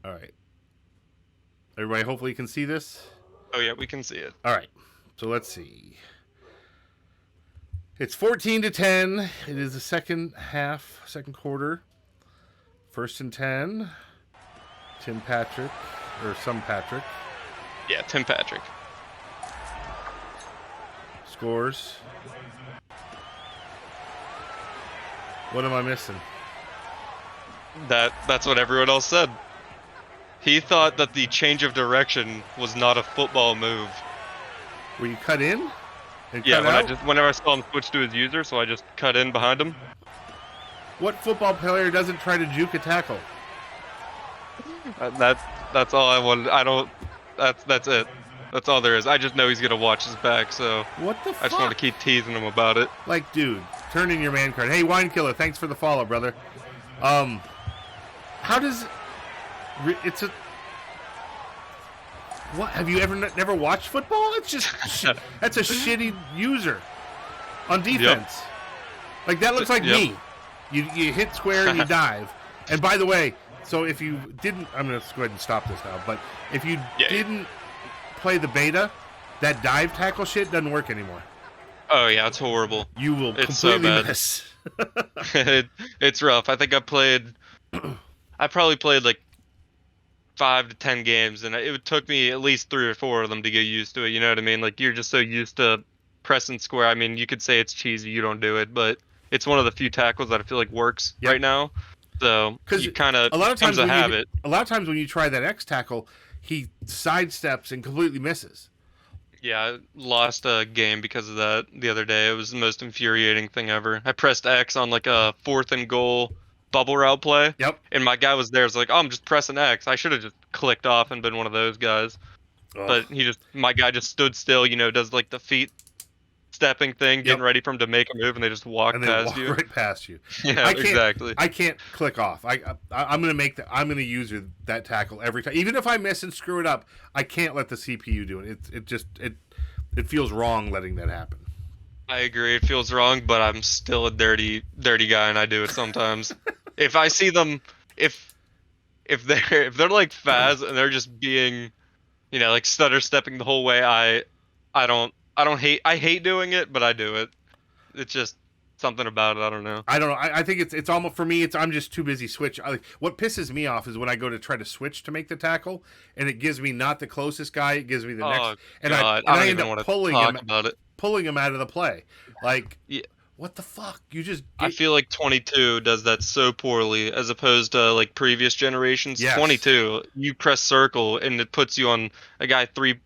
Speaker 9: All right. Everybody hopefully can see this.
Speaker 10: Oh yeah, we can see it.
Speaker 9: All right. So let's see. It's 14-10. It is the second quarter. 1st and 10. Tim Patrick, or some Patrick.
Speaker 10: Yeah, Tim Patrick.
Speaker 9: Scores. What am I missing?
Speaker 10: That's what everyone else said. He thought that the change of direction was not a football move.
Speaker 9: Were you cut in? And
Speaker 10: Yeah,
Speaker 9: cut out?
Speaker 10: whenever I saw him switch to his user, so I just cut in behind him.
Speaker 9: What football player doesn't try to juke a tackle?
Speaker 10: That's all I wanted. I don't. That's it. That's all there is. I just know he's gonna watch his back, so
Speaker 9: What the fuck?
Speaker 10: I just want to keep teasing him about it.
Speaker 9: Like, dude, turn in your man card. Hey, Wine Killer, thanks for the follow, brother. How does it's a what? Have you never watched football? It's just that's a shitty user on defense. Like that looks like me. You hit square and you dive. And by the way, so if you didn't, I'm gonna go ahead and stop this now. But if you didn't play the beta, that dive tackle shit doesn't work anymore.
Speaker 10: Oh yeah, it's horrible.
Speaker 9: You will
Speaker 10: It's
Speaker 9: completely
Speaker 10: so bad.
Speaker 9: miss.
Speaker 10: It's rough. I think I probably played like 5 to 10 games, and it took me at least 3 or 4 of them to get used to it. You know what I mean? Like you're just so used to pressing square. I mean, you could say it's cheesy, you don't do it, but it's one of the few tackles that I feel like works right now. So you kind of
Speaker 9: a lot of times
Speaker 10: becomes a habit.
Speaker 9: A lot of times when you try that X tackle, he sidesteps and completely misses.
Speaker 10: Yeah, I lost a game because of that the other day. It was the most infuriating thing ever. I pressed X on like a 4th and goal bubble route play.
Speaker 9: Yep.
Speaker 10: And my guy was there. I was like, oh, I'm just pressing X. I should have just clicked off and been one of those guys.
Speaker 9: Ugh.
Speaker 10: But my guy just stood still, does like the feet stepping thing, getting ready for him to make a move, and they just walk past you.
Speaker 9: Right past you.
Speaker 10: Yeah, exactly.
Speaker 9: I can't click off. I'm gonna use that tackle every time, even if I miss and screw it up. I can't let the CPU do it. It feels wrong letting that happen.
Speaker 10: I agree. It feels wrong, but I'm still a dirty guy, and I do it sometimes. If I see them, if they're like Faz and they're just being, like stutter stepping the whole way, I hate doing it, but I do it. It's just something about it. I don't know.
Speaker 9: I think it's almost, for me, I'm just too busy switch. What pisses me off is when I go to try to switch to make the tackle, and it gives me not the closest guy. It gives me the next, and
Speaker 10: God,
Speaker 9: I
Speaker 10: don't
Speaker 9: end
Speaker 10: even
Speaker 9: up
Speaker 10: pulling
Speaker 9: him out of the play. Like,
Speaker 10: yeah.
Speaker 9: What the fuck?
Speaker 10: I feel like 22 does that so poorly as opposed to like previous generations.
Speaker 9: Yes.
Speaker 10: 22, you press circle and it puts you on a guy three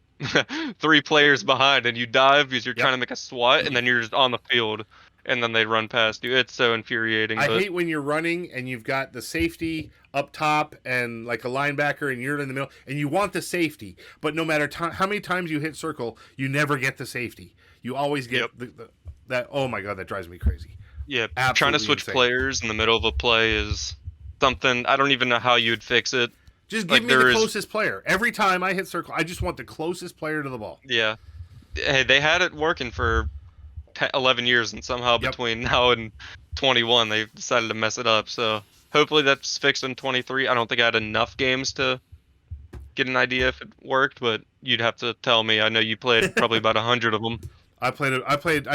Speaker 10: players behind, and you dive because you're trying to make a swat, and then you're just on the field, and then they run past you. It's so infuriating.
Speaker 9: I hate when you're running and you've got the safety up top and like a linebacker, and you're in the middle, and you want the safety, but no matter how many times you hit circle, you never get the safety. You always get that. Oh my god, that drives me crazy.
Speaker 10: Yeah,
Speaker 9: Absolutely
Speaker 10: trying to switch
Speaker 9: insane.
Speaker 10: players in the middle of a play is something I don't even know how you'd fix it.
Speaker 9: Just give me the closest player. Every time I hit circle, I just want the closest player to the ball.
Speaker 10: Yeah. Hey, they had it working for 11 years, and somehow between now and 21, they've decided to mess it up. So hopefully that's fixed in 23. I don't think I had enough games to get an idea if it worked, but you'd have to tell me. I know you played probably about 100 of them.
Speaker 9: I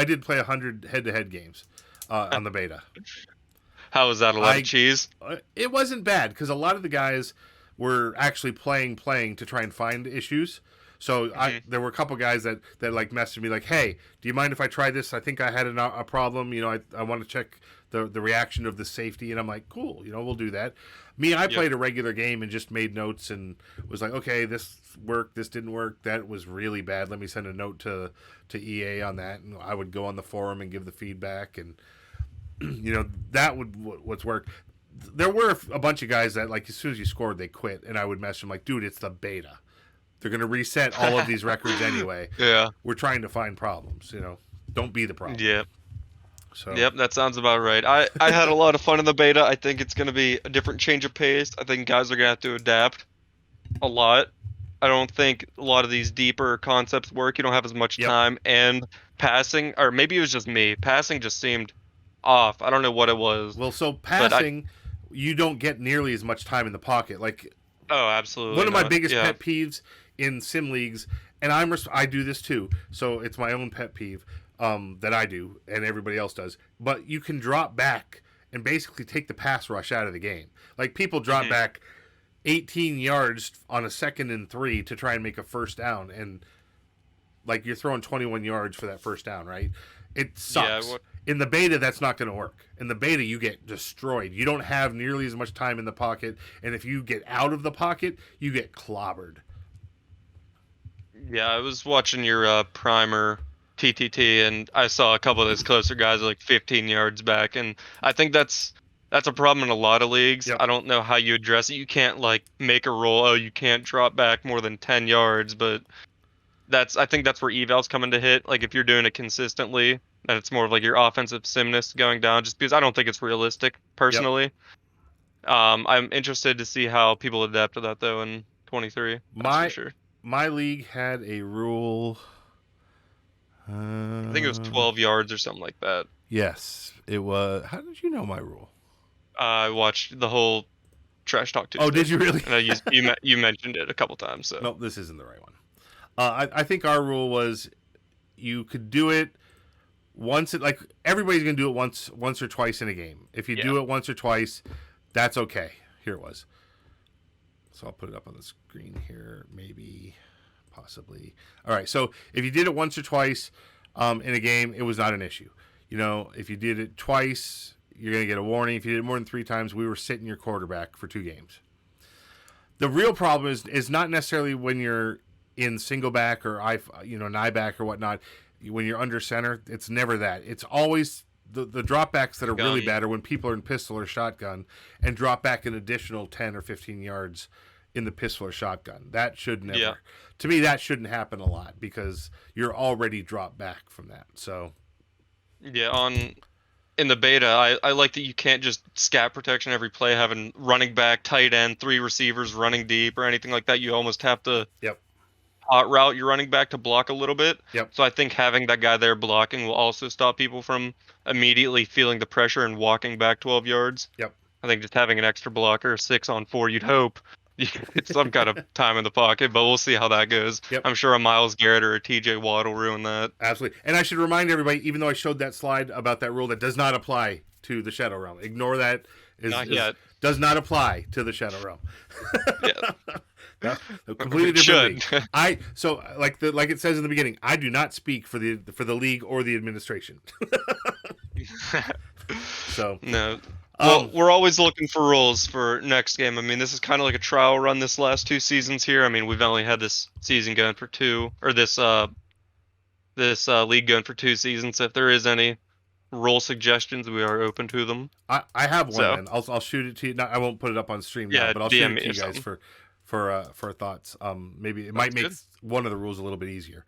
Speaker 9: did play 100 head-to-head games on the beta.
Speaker 10: How was that? A lot of cheese?
Speaker 9: It wasn't bad because a lot of the guys were actually playing to try and find issues. So there were a couple guys that like messaged me like, "Hey, do you mind if I try this? I think I had a problem. I want to check the reaction of the safety." And I'm like, "Cool, we'll do that." I played a regular game and just made notes and was like, "Okay, this worked. This didn't work. That was really bad. Let me send a note to EA on that." And I would go on the forum and give the feedback, and that what's worked. There were a bunch of guys that, like, as soon as you scored, they quit, and I would message them like, "Dude, it's the beta. They're going to reset all of these records anyway.
Speaker 10: Yeah.
Speaker 9: We're trying to find problems, Don't be the problem."
Speaker 10: Yep.
Speaker 9: So.
Speaker 10: Yep, that sounds about right. I had a lot of fun in the beta. I think it's going to be a different change of pace. I think guys are going to have to adapt a lot. I don't think a lot of these deeper concepts work. You don't have as much time, and passing, or maybe it was just me, passing just seemed off. I don't know what it was.
Speaker 9: Well, so passing, you don't get nearly as much time in the pocket. Like,
Speaker 10: Oh, absolutely.
Speaker 9: One of my
Speaker 10: not.
Speaker 9: biggest
Speaker 10: Yeah.
Speaker 9: pet peeves in sim leagues, and I do this too, so it's my own pet peeve that I do and everybody else does. But you can drop back and basically take the pass rush out of the game. Like people drop back 18 yards on a 2nd and 3 to try and make a first down, and like you're throwing 21 yards for that first down, right? It sucks.
Speaker 10: Yeah,
Speaker 9: In the beta, that's not going to work. In the beta, you get destroyed. You don't have nearly as much time in the pocket, and if you get out of the pocket, you get clobbered.
Speaker 10: Yeah, I was watching your primer TTT, and I saw a couple of those closer guys like 15 yards back, and I think that's a problem in a lot of leagues.
Speaker 9: Yep.
Speaker 10: I don't know how you address it. You can't like make a rule. Oh, you can't drop back more than 10 yards, but I think that's where evals come into hit. Like if you're doing it consistently, then it's more of like your offensive simness going down. Just because I don't think it's realistic personally. I'm interested to see how people adapt to that though in 23. That's for sure.
Speaker 9: My league had a rule.
Speaker 10: I think it was 12 yards or something like that.
Speaker 9: Yes, it was. How did you know my rule?
Speaker 10: I watched the whole Trash Talk Tuesday.
Speaker 9: Oh, did you really?
Speaker 10: And you mentioned it a couple times. So
Speaker 9: Nope, this isn't the right one. I think our rule was you could do it once. Like everybody's gonna do it once or twice in a game. If you do it once or twice, that's okay. Here it was. So I'll put it up on the screen here, maybe, possibly. All right. So if you did it once or twice in a game, it was not an issue. You know, if you did it twice, you're gonna get a warning. If you did it more than 3 times, we were sitting your quarterback for 2 games. The real problem is not necessarily when you're in single back or nigh back or whatnot. When you're under center, it's never that. It's always the dropbacks that are really bad are when people are in pistol or shotgun and drop back an additional 10 or 15 yards in the pistol or shotgun. That should never.
Speaker 10: Yeah.
Speaker 9: To me, that shouldn't happen a lot because you're already dropped back from that. So
Speaker 10: yeah, in the beta, I like that you can't just scat protection every play, having running back, tight end, 3 receivers running deep or anything like that. You almost have to hot route your running back to block a little bit. So I think having that guy there blocking will also stop people from immediately feeling the pressure and walking back 12 yards. I think just having an extra blocker, 6 on 4, you'd hope you get some kind of time in the pocket, but we'll see how that goes. I'm sure a Myles Garrett or a TJ Watt will ruin that.
Speaker 9: Absolutely. And I should remind everybody, even though I showed that slide about that rule, that does not apply to the Shadow Realm. Ignore that.
Speaker 10: Not yet.
Speaker 9: Does not apply to the Shadow Realm.
Speaker 10: Yeah.
Speaker 9: Completely different league. So like it says in the beginning, I do not speak for the league or the administration. So
Speaker 10: no. Well, we're always looking for rules for next game. I mean, this is kind of like a trial run this last 2 seasons here. I mean, we've only had this season going for 2, or this league going for 2 seasons. So if there is any rule suggestions, we are open to them.
Speaker 9: I have one. So, I'll shoot it to you. I won't put it up on stream now, but I'll shoot it to you guys for thoughts. Maybe it might make one of the rules a little bit easier.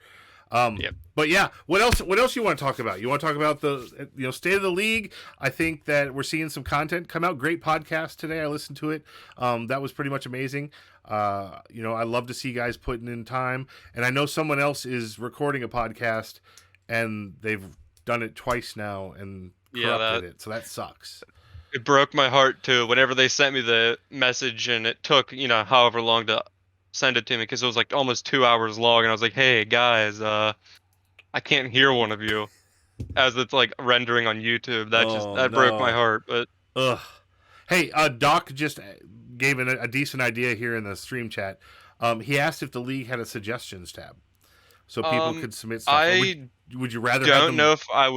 Speaker 9: But yeah, what else you want to talk about? You want to talk about the state of the league? I think that we're seeing some content come out. Great podcast today. I listened to it. That was pretty much amazing. I love to see guys putting in time, and I know someone else is recording a podcast, and they've done it twice now and corrupted it. So that sucks.
Speaker 10: It broke my heart too. Whenever they sent me the message, and it took however long to send it to me because it was like almost 2 hours long, and I was like, hey guys, I can't hear one of you as it's like rendering on YouTube. That broke my heart. But
Speaker 9: hey, Doc just gave a decent idea here in the stream chat. He asked if the league had a suggestions tab so people could submit stuff. Would you rather
Speaker 10: I don't know if I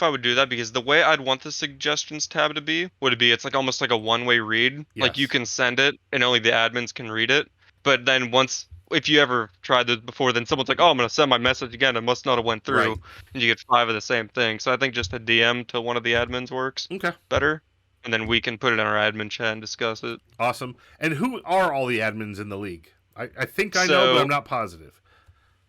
Speaker 10: would do that, because the way I'd want the suggestions tab to be would be it's like almost like a one-way read. Like you can send it and only the admins can read it. But then if you ever tried this before, then someone's like, oh, I'm going to send my message again. It must not have went through. Right. And you get 5 of the same thing. So I think just a DM to one of the admins works better. And then we can put it in our admin chat and discuss it.
Speaker 9: Awesome. And who are all the admins in the league? I think I know, but I'm not positive.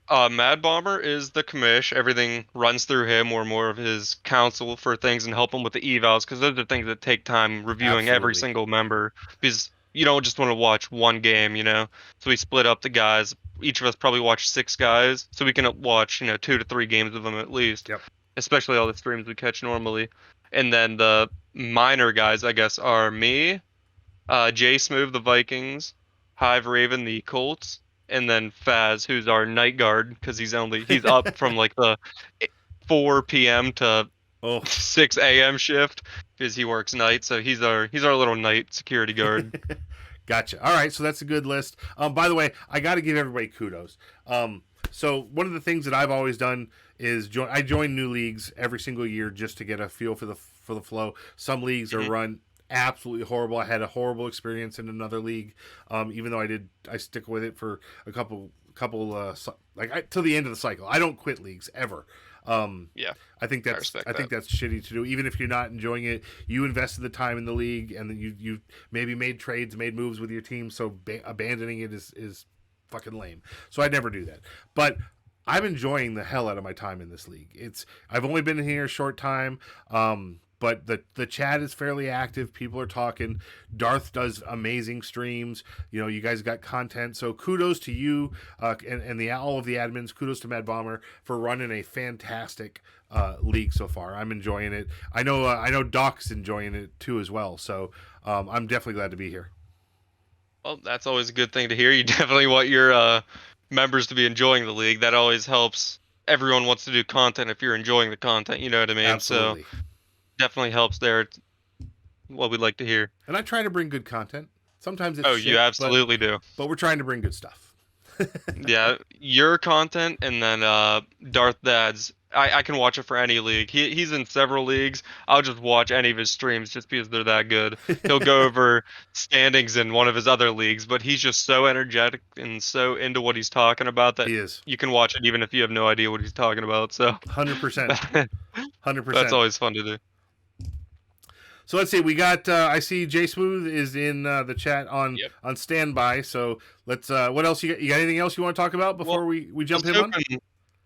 Speaker 10: Mad Bomber is the commish. Everything runs through him, or more of his counsel for things, and help him with the evals, because those are things that take time reviewing every single member, because you don't just want to watch one game, So we split up the guys. Each of us probably watch 6 guys, so we can watch 2 to 3 games of them at least. Especially all the streams we catch normally. And then the minor guys, I guess, are me, Jay Smooth, the Vikings, Hive Raven, the Colts, and then Faz, who's our night guard, because he's up from like the 4 p.m. to
Speaker 9: Oh,
Speaker 10: 6 a.m. shift because he works nights. So he's our little night security guard.
Speaker 9: gotcha. All right, so that's a good list. By the way, I got to give everybody kudos. So one of the things that I've always done is I join new leagues every single year just to get a feel for the flow. Some leagues are run absolutely horrible. I had a horrible experience in another league, even though I stick with it for a couple till the end of the cycle. I don't quit leagues ever.
Speaker 10: Yeah,
Speaker 9: I think that's shitty to do. Even if you're not enjoying it, you invested the time in the league, and then you maybe made trades, made moves with your team. So abandoning it is fucking lame. So I'd never do that. But I'm enjoying the hell out of my time in this league. I've only been here a short time. But the chat is fairly active. People are talking. Darth does amazing streams. You guys got content. So kudos to you and all of the admins. Kudos to Mad Bomber for running a fantastic league so far. I'm enjoying it. I know Doc's enjoying it too as well. So I'm definitely glad to be here.
Speaker 10: Well, that's always a good thing to hear. You definitely want your members to be enjoying the league. That always helps. Everyone wants to do content if you're enjoying the content. You know what I mean?
Speaker 9: Absolutely.
Speaker 10: So definitely helps there. It's what we'd like to hear.
Speaker 9: And I try to bring good content. Sometimes it's shit,
Speaker 10: you absolutely do.
Speaker 9: But we're trying to bring good stuff.
Speaker 10: Yeah, your content and then Darth Dad's. I can watch it for any league. He's in several leagues. I'll just watch any of his streams just because they're that good. He'll go over standings in one of his other leagues, but he's just so energetic and so into what he's talking about that
Speaker 9: He is.
Speaker 10: You can watch it even if you have no idea what he's talking about. So
Speaker 9: 100%. 100%.
Speaker 10: That's always fun to do.
Speaker 9: So let's see. We got. I see Jay Smooth is in the chat on standby. So let's. What else you got? You got anything else you want to talk about before we jump in on?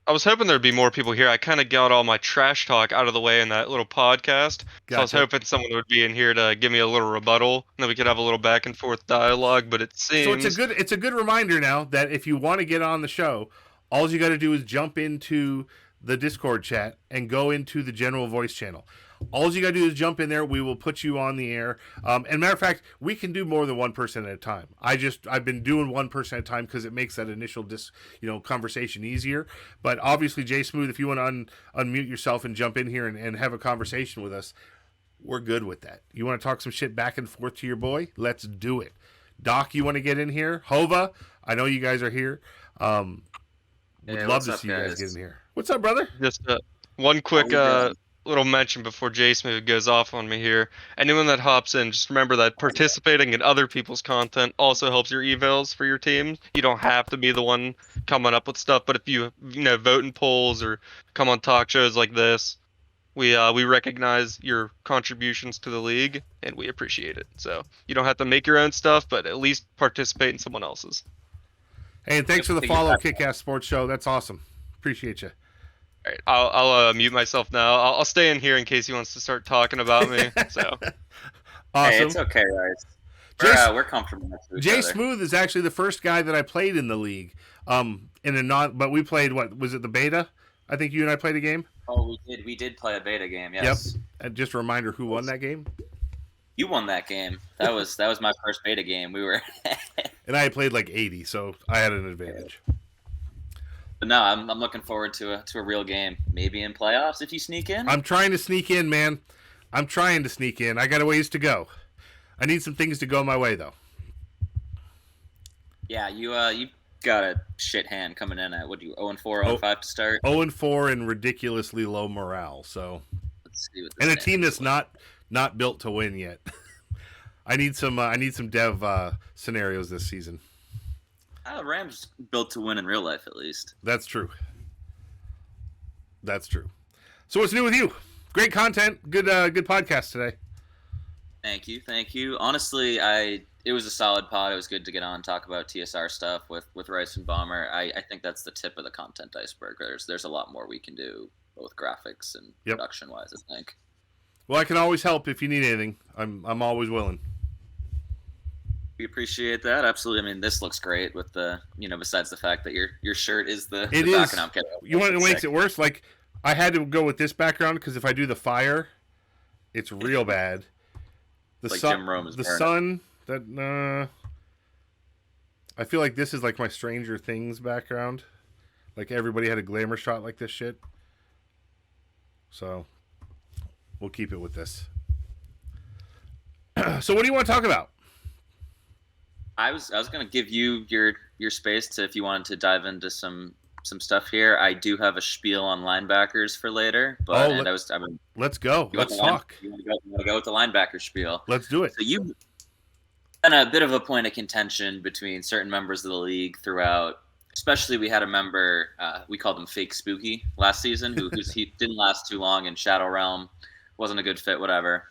Speaker 10: I was hoping there'd be more people here. I kind of got all my trash talk out of the way in that little podcast.
Speaker 9: Gotcha.
Speaker 10: So I was hoping someone would be in here to give me a little rebuttal, and then we could have a little back and forth dialogue. But it seems
Speaker 9: so. It's a good reminder now that if you want to get on the show, all you got to do is jump into the Discord chat and go into the general voice channel. All you got to do is jump in there. We will put you on the air. And matter of fact, we can do more than one person at a time. I've been doing one person at a time because it makes that initial conversation easier. But obviously, Jay Smooth, if you want to unmute yourself and jump in here and have a conversation with us, we're good with that. You want to talk some shit back and forth to your boy? Let's do it. Doc, you want to get in here? Hova, I know you guys are here. Would love to see you guys get in here. What's up, brother?
Speaker 10: Just one quick little mention before Jay Smooth goes off on me here. Anyone that hops in, just remember that participating in other people's content also helps your evals for your team. You don't have to be the one coming up with stuff, but if you vote in polls or come on talk shows like this, we recognize your contributions to the league and we appreciate it. So you don't have to make your own stuff, but at least participate in someone else's.
Speaker 9: Hey, and thanks for the follow, Kick-Ass Sports Show. That's awesome. Appreciate you.
Speaker 10: All right, I'll mute myself now. I'll stay in here in case he wants to start talking about me. So,
Speaker 9: awesome.
Speaker 7: Hey, it's okay, guys. We're comfortable next to each
Speaker 9: Jay
Speaker 7: other.
Speaker 9: Smooth is actually the first guy that I played in the league. But we played what was it, the beta? I think you and I played a game.
Speaker 7: Oh, we did play a beta game. Yes.
Speaker 9: Yep. And just a reminder, who won that game?
Speaker 7: You won that game. That was my first beta game. We were.
Speaker 9: And I had played like 80, so I had an advantage.
Speaker 7: But no, I'm looking forward to a real game. Maybe in playoffs if you sneak in.
Speaker 9: I'm trying to sneak in, man. I'm trying to sneak in. I got a ways to go. I need some things to go my way, though.
Speaker 7: Yeah, you got a shit hand coming in at 0-4, 0-5 to start.
Speaker 9: 0-4 and ridiculously low morale. So,
Speaker 7: let's see what
Speaker 9: and a team that's not built to win yet. I need some dev scenarios this season.
Speaker 7: Rams built to win in real life, at least.
Speaker 9: That's true. So what's new with you? Great content. Good podcast today.
Speaker 7: Thank you. Honestly, it was a solid pod. It was good to get on and talk about TSR stuff with Rice and Bomber. I think that's the tip of the content iceberg. There's a lot more we can do, both graphics and production wise, I think.
Speaker 9: Well, I can always help if you need anything. I'm always willing.
Speaker 7: We appreciate that. Absolutely. I mean, this looks great with the, besides the fact that your shirt is the background.
Speaker 9: You want what makes it worse? Like, I had to go with this background because if I do the fire, it's real bad. The
Speaker 7: like
Speaker 9: sun,
Speaker 7: Jim Rome is
Speaker 9: the
Speaker 7: burning.
Speaker 9: sun, I feel like this is like my Stranger Things background. Like everybody had a glamour shot like this shit. So we'll keep it with this. So what do you want to talk about?
Speaker 7: I was going to give you your space to if you wanted to dive into some stuff here. I do have a spiel on linebackers for later, but
Speaker 9: let's go. Let's talk.
Speaker 7: You want to go with the linebacker spiel?
Speaker 9: Let's do it.
Speaker 7: So you've been a bit of a point of contention between certain members of the league throughout. Especially, we had a member, we called him Fake Spooky last season, he didn't last too long in Shadow Realm, wasn't a good fit, whatever.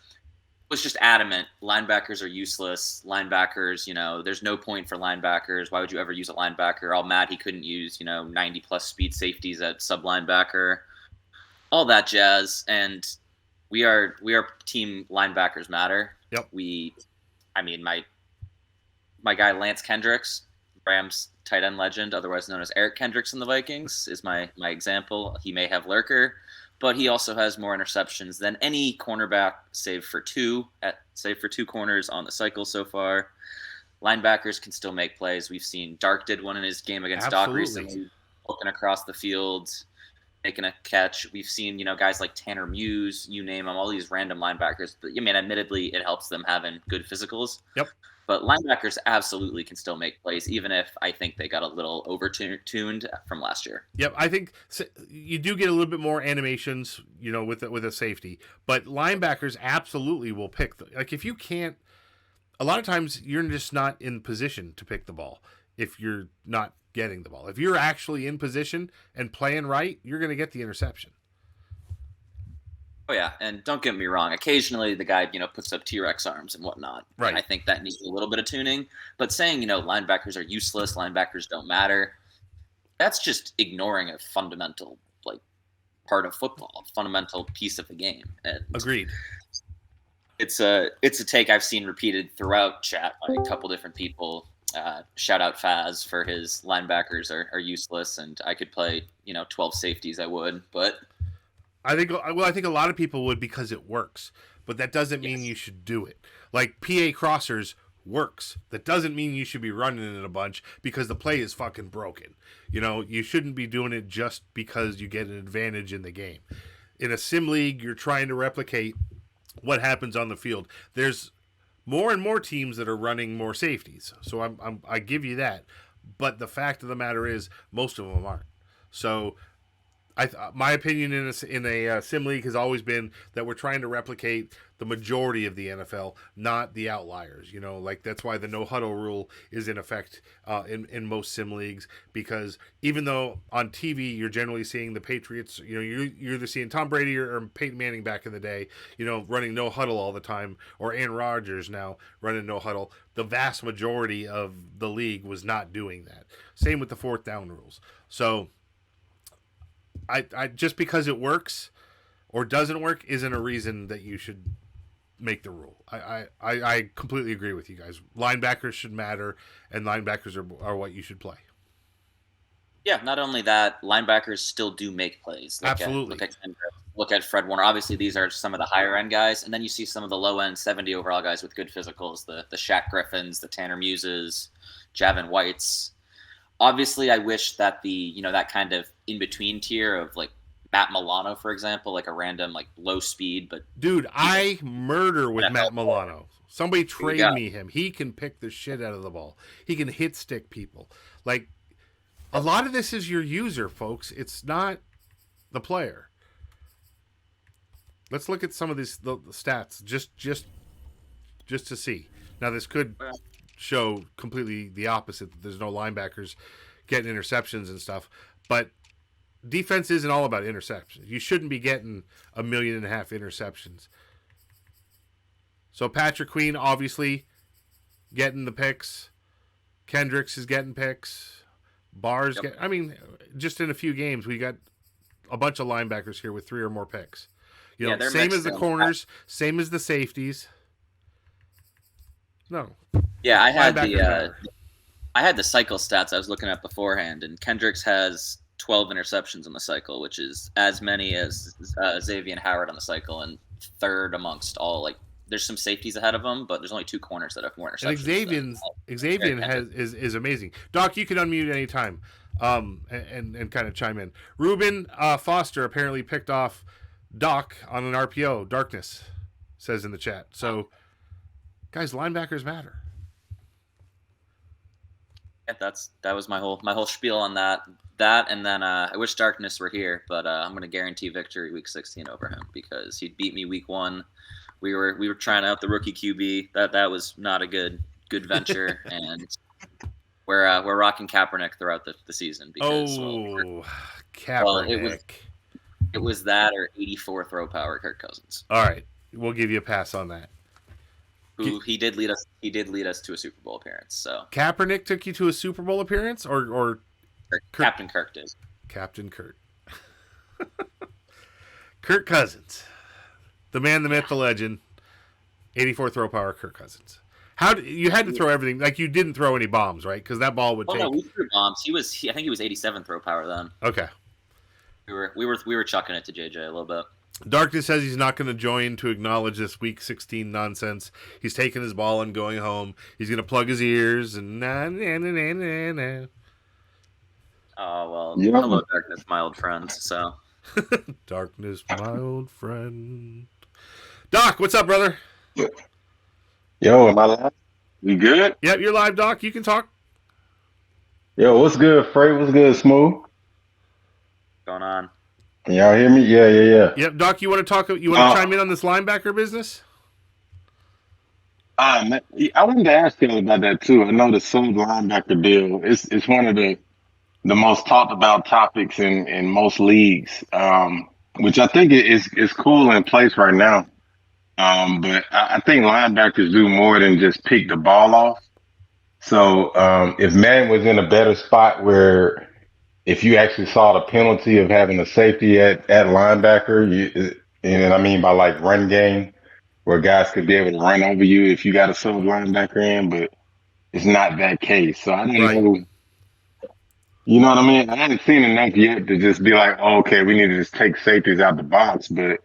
Speaker 7: Was just adamant, linebackers are useless. Linebackers, there's no point for linebackers. Why would you ever use a linebacker? All mad he couldn't use, 90-plus speed safeties at sub-linebacker. All that jazz. And we are team linebackers matter.
Speaker 9: Yep.
Speaker 7: My guy Lance Kendricks, Rams tight end legend, otherwise known as Eric Kendricks in the Vikings, is my example. He may have lurker, but he also has more interceptions than any cornerback, save for two corners on the cycle so far. Linebackers can still make plays. We've seen Dark did one in his game against Doc recently, looking across the field, making a catch. We've seen, guys like Tanner Muse, you name them, all these random linebackers. But admittedly, it helps them having good physicals.
Speaker 9: Yep.
Speaker 7: But linebackers absolutely can still make plays, even if I think they got a little over-tuned from last year.
Speaker 9: Yep, I think you do get a little bit more animations, with a safety. But linebackers absolutely will pick. Like, if you can't... A lot of times, you're just not in position to pick the ball if you're not getting the ball. If you're actually in position and playing right, you're going to get the interception.
Speaker 7: Oh, yeah, and don't get me wrong. Occasionally, the guy, puts up T-Rex arms and whatnot.
Speaker 9: Right.
Speaker 7: And I think that needs a little bit of tuning. But saying, linebackers are useless, linebackers don't matter, that's just ignoring a fundamental, part of football, a fundamental piece of the game. And
Speaker 9: agreed.
Speaker 7: It's a take I've seen repeated throughout chat by a couple different people. Shout out Faz for his linebackers are useless, and I could play, 12 safeties, I would, but...
Speaker 9: I think a lot of people would because it works, but that doesn't mean you should do it. Like PA crossers works. That doesn't mean you should be running it a bunch because the play is fucking broken. You shouldn't be doing it just because you get an advantage in the game. In a sim league, you're trying to replicate what happens on the field. There's more and more teams that are running more safeties, so I give you that. But the fact of the matter is, most of them aren't. So. My opinion in a sim league has always been that we're trying to replicate the majority of the NFL, not the outliers. That's why the no huddle rule is in effect in most sim leagues, because even though on TV you're generally seeing the Patriots, you're either seeing Tom Brady or Peyton Manning back in the day, running no huddle all the time, or Aaron Rodgers now running no huddle. The vast majority of the league was not doing that. Same with the fourth down rules. So. I just because it works or doesn't work isn't a reason that you should make the rule. I completely agree with you guys. Linebackers should matter, and linebackers are what you should play.
Speaker 7: Yeah, not only that, linebackers still do make plays.
Speaker 9: Absolutely.
Speaker 7: Look at Fred Warner. Obviously, these are some of the higher-end guys, and then you see some of the low-end 70 overall guys with good physicals, the Shaq Griffins, the Tanner Muses, Javin Whites. Obviously, I wish that the, that kind of in-between tier of, Matt Milano, for example, a random, low speed, but...
Speaker 9: Dude, I murder with Matt Milano. Somebody trade me him. He can pick the shit out of the ball. He can hit stick people. A lot of this is your user, folks. It's not the player. Let's look at some of these the stats just to see. Now, this could... show completely the opposite, that there's no linebackers getting interceptions and stuff, but defense isn't all about interceptions. You shouldn't be getting 1.5 million interceptions. So Patrick Queen obviously getting the picks. Kendricks is getting picks. Barrs just in a few games we got a bunch of linebackers here with 3 or more picks. Same as the corners, same as the safeties. No.
Speaker 7: Yeah, I had the cycle stats I was looking at beforehand, and Kendricks has 12 interceptions on the cycle, which is as many as Xavier Howard on the cycle, and third amongst all there's some safeties ahead of him, but there's only 2 corners that have more interceptions.
Speaker 9: And Xavier is amazing. Doc, you can unmute anytime, and kind of chime in. Ruben Foster apparently picked off Doc on an RPO. Darkness says in the chat. So, guys, linebackers matter.
Speaker 7: Yeah, that was my whole spiel on that. That, and then I wish Darkness were here, but I'm going to guarantee victory week 16 over him because he beat me week 1. We were trying out the rookie QB. That was not a good venture, and we're rocking Kaepernick throughout the season because
Speaker 9: Kaepernick.
Speaker 7: It was that or 84 throw power Kirk Cousins.
Speaker 9: All right, we'll give you a pass on that.
Speaker 7: Who he did lead us to a Super Bowl appearance. So
Speaker 9: Kaepernick took you to a Super Bowl appearance, or
Speaker 7: Captain Kirk did.
Speaker 9: Captain Kirk. Kirk Cousins, the man, the myth, the legend. 84 throw power, Kirk Cousins. You had to throw everything? Like you didn't throw any bombs, right? Because that ball would take.
Speaker 7: No, we threw bombs. I think he was 87 throw power then.
Speaker 9: Okay.
Speaker 7: We were chucking it to JJ a little bit.
Speaker 9: Darkness says he's not going to join to acknowledge this week 16 nonsense. He's taking his ball and going home. He's going to plug his ears and na.
Speaker 7: Oh, well, hello, Darkness, my old friend. So,
Speaker 9: Darkness, my old friend. Doc, what's up, brother?
Speaker 11: Yo, am I live? You good?
Speaker 9: Yep, you're live, Doc. You can talk.
Speaker 11: Yo, what's good, Freight? What's good, Smooth?
Speaker 7: Going on?
Speaker 11: Can y'all hear me? Yeah.
Speaker 9: Yep, Doc, you want to talk? You want to chime in on this linebacker business?
Speaker 11: I wanted to ask you about that too. I know the sub linebacker deal. It's one of the most talked about topics in most leagues, which I think is cool in place right now. But I think linebackers do more than just pick the ball off. So if Madden was in a better spot where if you actually saw the penalty of having a safety at linebacker, and I mean by like run game, where guys could be able to run over you if you got a sub linebacker in, but it's not that case. So I don't know. You know what I mean? I haven't seen enough yet to just be like, oh, okay, we need to just take safeties out the box. But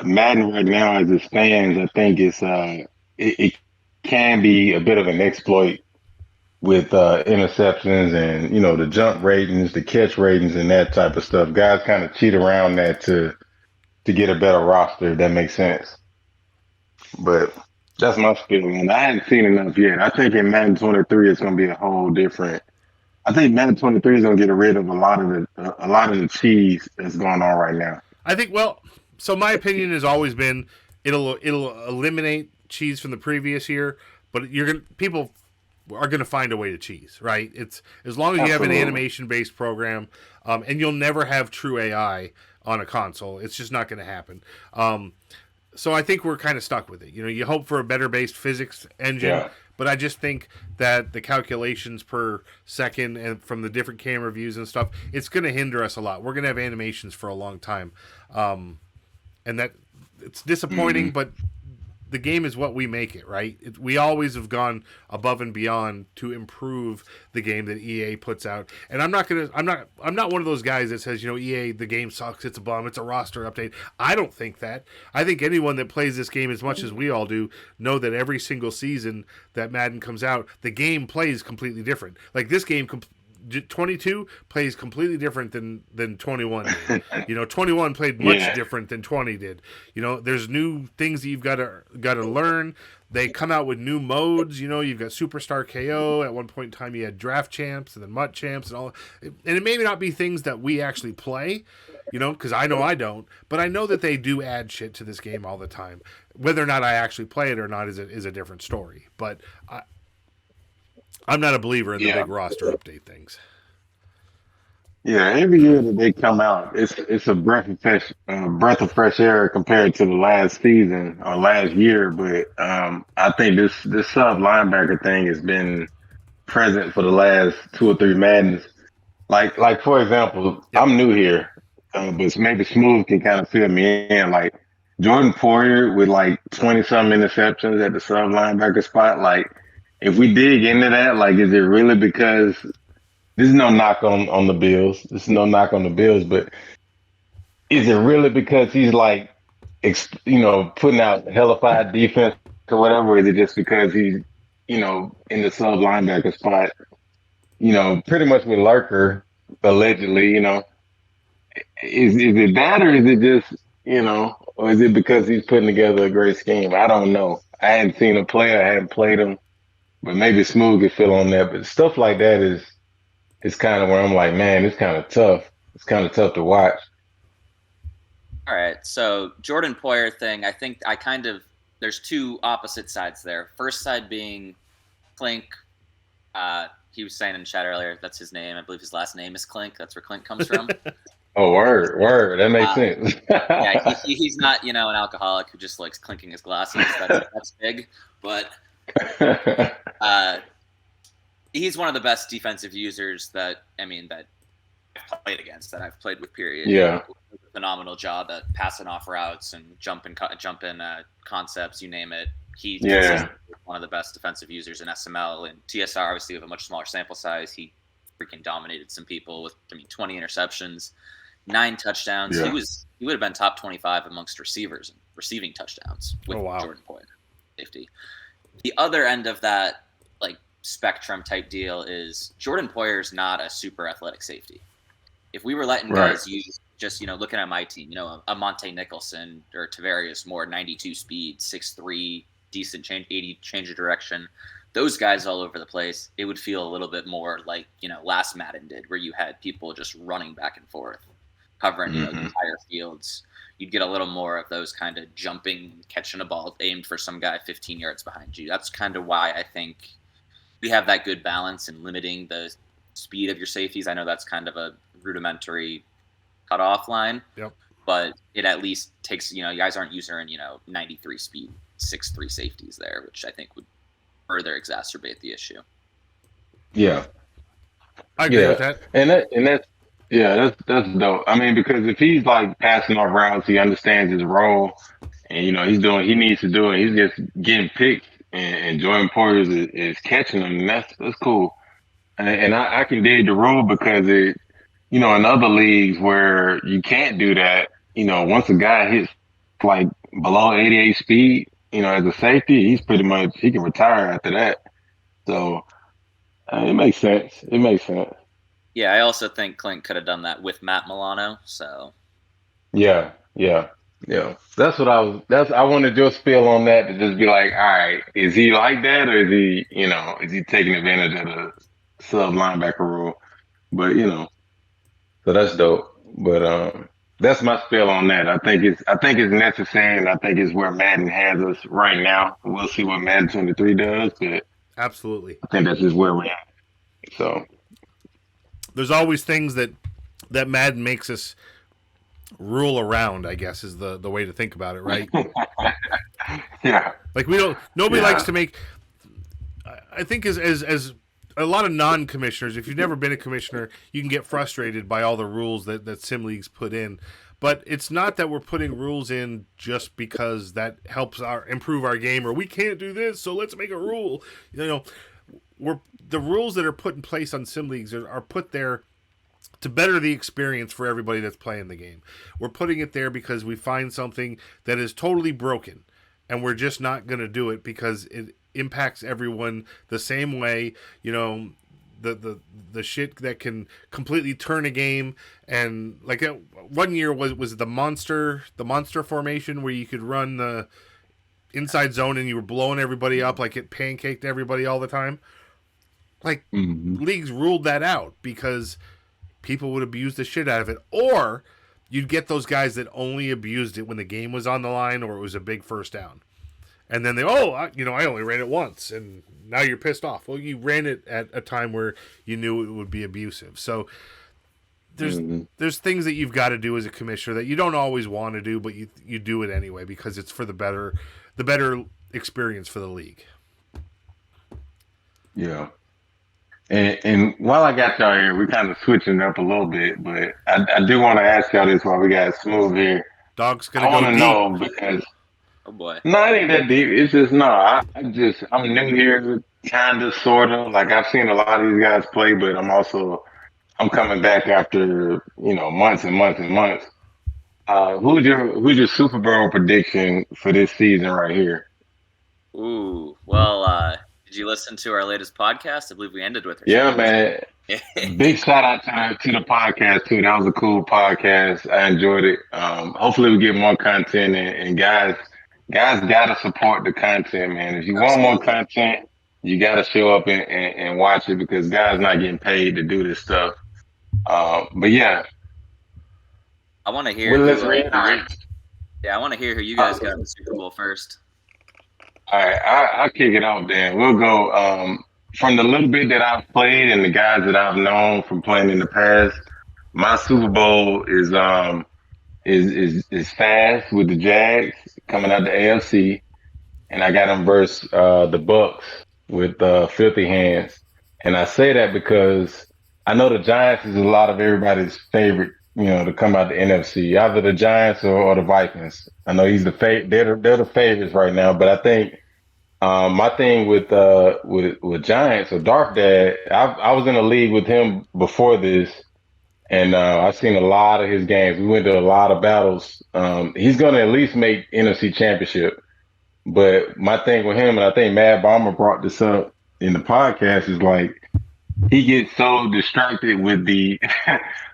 Speaker 11: Madden right now, as it stands, I think it can be a bit of an exploit with interceptions and, you know, the jump ratings, the catch ratings, and that type of stuff. Guys kind of cheat around that to get a better roster, if that makes sense. But that's my feeling. I haven't seen enough yet. I think in Madden 23, it's going to be a whole different. I think Madden 23 is going to get rid of a lot of the cheese that's going on right now.
Speaker 9: I think. Well, so my opinion has always been it'll eliminate cheese from the previous year, but people are going to find a way to cheese, right? It's as long as you have an animation-based program, and you'll never have true AI on a console. It's just not going to happen. So I think we're kind of stuck with it. You know, you hope for a better-based physics engine, but I just think that the calculations per second and from the different camera views and stuff, it's going to hinder us a lot. We're going to have animations for a long time, and that it's disappointing, but the game is what we make it, right? We always have gone above and beyond to improve the game that EA puts out. And I'm not one of those guys that says, you know, EA, the game sucks, it's a bum, it's a roster update. I don't think that. I think anyone that plays this game as much as we all do know that every single season that Madden comes out, the game plays completely different. Like this game 22 plays completely different than 21 did. You know, 21 played much different than 20 did. You know, there's new things that you've got to learn. They come out with new modes. You know, you've got Superstar KO. At one point in time, you had Draft Champs and then Mutt Champs and all. And it may not be things that we actually play, you know, because I know I don't. But I know that they do add shit to this game all the time. Whether or not I actually play it or not is a different story. But I'm not a believer in the big roster update things.
Speaker 11: Yeah, every year that they come out, it's a breath of fresh air compared to the last season or last year. But I think this sub linebacker thing has been present for the last 2 or 3 Maddens. Like for example, I'm new here, but maybe Smooth can kind of fill me in. Like Jordan Poyer with like 20-something interceptions at the sub linebacker spot, like. If we dig into that, like, is it really because there's no knock on the Bills? There's no knock on the Bills, but is it really because he's like putting out hellified defense or whatever? Or is it just because he's, in the sub linebacker spot, pretty much with Lurker, allegedly, is it that or is it just, or is it because he's putting together a great scheme? I don't know. I hadn't seen a player, I hadn't played him, but maybe Smooth could fill on that. But stuff like that is kind of where I'm like, man, it's kind of tough. It's kind of tough to watch.
Speaker 7: All right, so Jordan Poyer thing, I think there's two opposite sides there. First side being Clink. He was saying in chat earlier, that's his name. I believe his last name is Clink. That's where Clink comes from.
Speaker 11: Oh, word. That makes sense.
Speaker 7: Yeah, he's not, an alcoholic who just likes clinking his glasses. That's big. But he's one of the best defensive users that I've played against, that I've played with, period.
Speaker 11: Yeah.
Speaker 7: He does a phenomenal job at passing off routes and jump in concepts, you name it. He's one of the best defensive users in SML. And TSR, obviously, with a much smaller sample size, he freaking dominated some people with 20 interceptions, 9 touchdowns.
Speaker 11: Yeah.
Speaker 7: He would have been top 25 amongst receivers and receiving touchdowns with Jordan Poyer, safety. The other end of that spectrum type deal is Jordan Poyer is not a super athletic safety. If we were letting guys use just looking at my team, a Monte Nicholson or Tavarius Moore, 92 speed, 6'3", decent change of direction, those guys all over the place, it would feel a little bit more like, last Madden did, where you had people just running back and forth, covering, the entire fields. You'd get a little more of those kind of jumping, catching a ball aimed for some guy 15 yards behind you. That's kind of why I think we have that good balance in limiting the speed of your safeties. I know that's kind of a rudimentary cutoff line, but it at least takes, you guys aren't using, 93 speed, 6'3" safeties there, which I think would further exacerbate the issue.
Speaker 11: Yeah,
Speaker 9: I agree with that.
Speaker 11: And that's dope. I mean, because if he's passing off routes, he understands his role, and he needs to do it. He's just getting picked, and Jordan Poyer is catching them, and that's cool. And I can dig the rule because it, in other leagues where you can't do that, once a guy hits below 88 speed, as a safety, he can retire after that. So it makes sense.
Speaker 7: Yeah, I also think Clint could have done that with Matt Milano. So
Speaker 11: yeah. That's what I wanted your spill on that, to just be like, all right, is he like that, or is he taking advantage of the sub linebacker rule? But so that's dope. But that's my spill on that. I think it's necessary, and I think it's where Madden has us right now. We'll see what Madden 23 does, but
Speaker 9: absolutely,
Speaker 11: I think that's just where we're at. So
Speaker 9: there's always things that Madden makes us rule around, I guess, is the way to think about it, right?
Speaker 11: Yeah.
Speaker 9: Nobody likes to make, I think as a lot of non-commissioners, if you've never been a commissioner, you can get frustrated by all the rules that sim leagues put in. But it's not that we're putting rules in just because that helps improve our game, or we can't do this, so let's make a rule. The rules that are put in place on sim leagues are put there to better the experience for everybody that's playing the game. We're putting it there because we find something that is totally broken, and we're just not going to do it because it impacts everyone the same way. The shit that can completely turn a game, and one year was the monster formation where you could run the inside zone and you were blowing everybody up, it pancaked everybody all the time. Leagues ruled that out because people would abuse the shit out of it, or you'd get those guys that only abused it when the game was on the line or it was a big first down. And then I only ran it once, and now you're pissed off. Well, you ran it at a time where you knew it would be abusive. So there's things that you've got to do as a commissioner that you don't always want to do, but you do it anyway because it's for the better experience for the league.
Speaker 11: Yeah. And while I got y'all here, we're kind of switching up a little bit, but I do want to ask y'all this while we got Smooth here.
Speaker 9: Dog's gonna go
Speaker 11: deep. I want to know because
Speaker 7: oh boy,
Speaker 11: no, it ain't that deep. It's just I'm new here, kind of, sort of. I've seen a lot of these guys play, but I'm coming back after months and months and months. Who's your Super Bowl prediction for this season right here?
Speaker 7: Ooh, well, did you listen to our latest podcast? I believe we ended with our
Speaker 11: Yeah, man. Big shout out to the podcast too. That was a cool podcast. I enjoyed it. Hopefully we get more content and guys gotta support the content, man. If you want more content, you gotta show up and watch it because guys not getting paid to do this stuff. But yeah.
Speaker 7: I want to hear. I want to hear who you guys got in the Super Bowl first.
Speaker 11: All right, I'll kick it off then. We'll go from the little bit that I've played and the guys that I've known from playing in the past. My Super Bowl is fast with the Jags coming out the AFC, and I got them versus the Bucks with filthy hands. And I say that because I know the Giants is a lot of everybody's favorite, to come out the NFC, either the Giants or the Vikings. I know he's they're the favorites right now, but I think my thing with Giants or Dark Dad, I was in a league with him before this, and I've seen a lot of his games. We went to a lot of battles. He's going to at least make NFC Championship. But my thing with him, and I think Mad Bomber brought this up in the podcast, is like he gets so distracted with the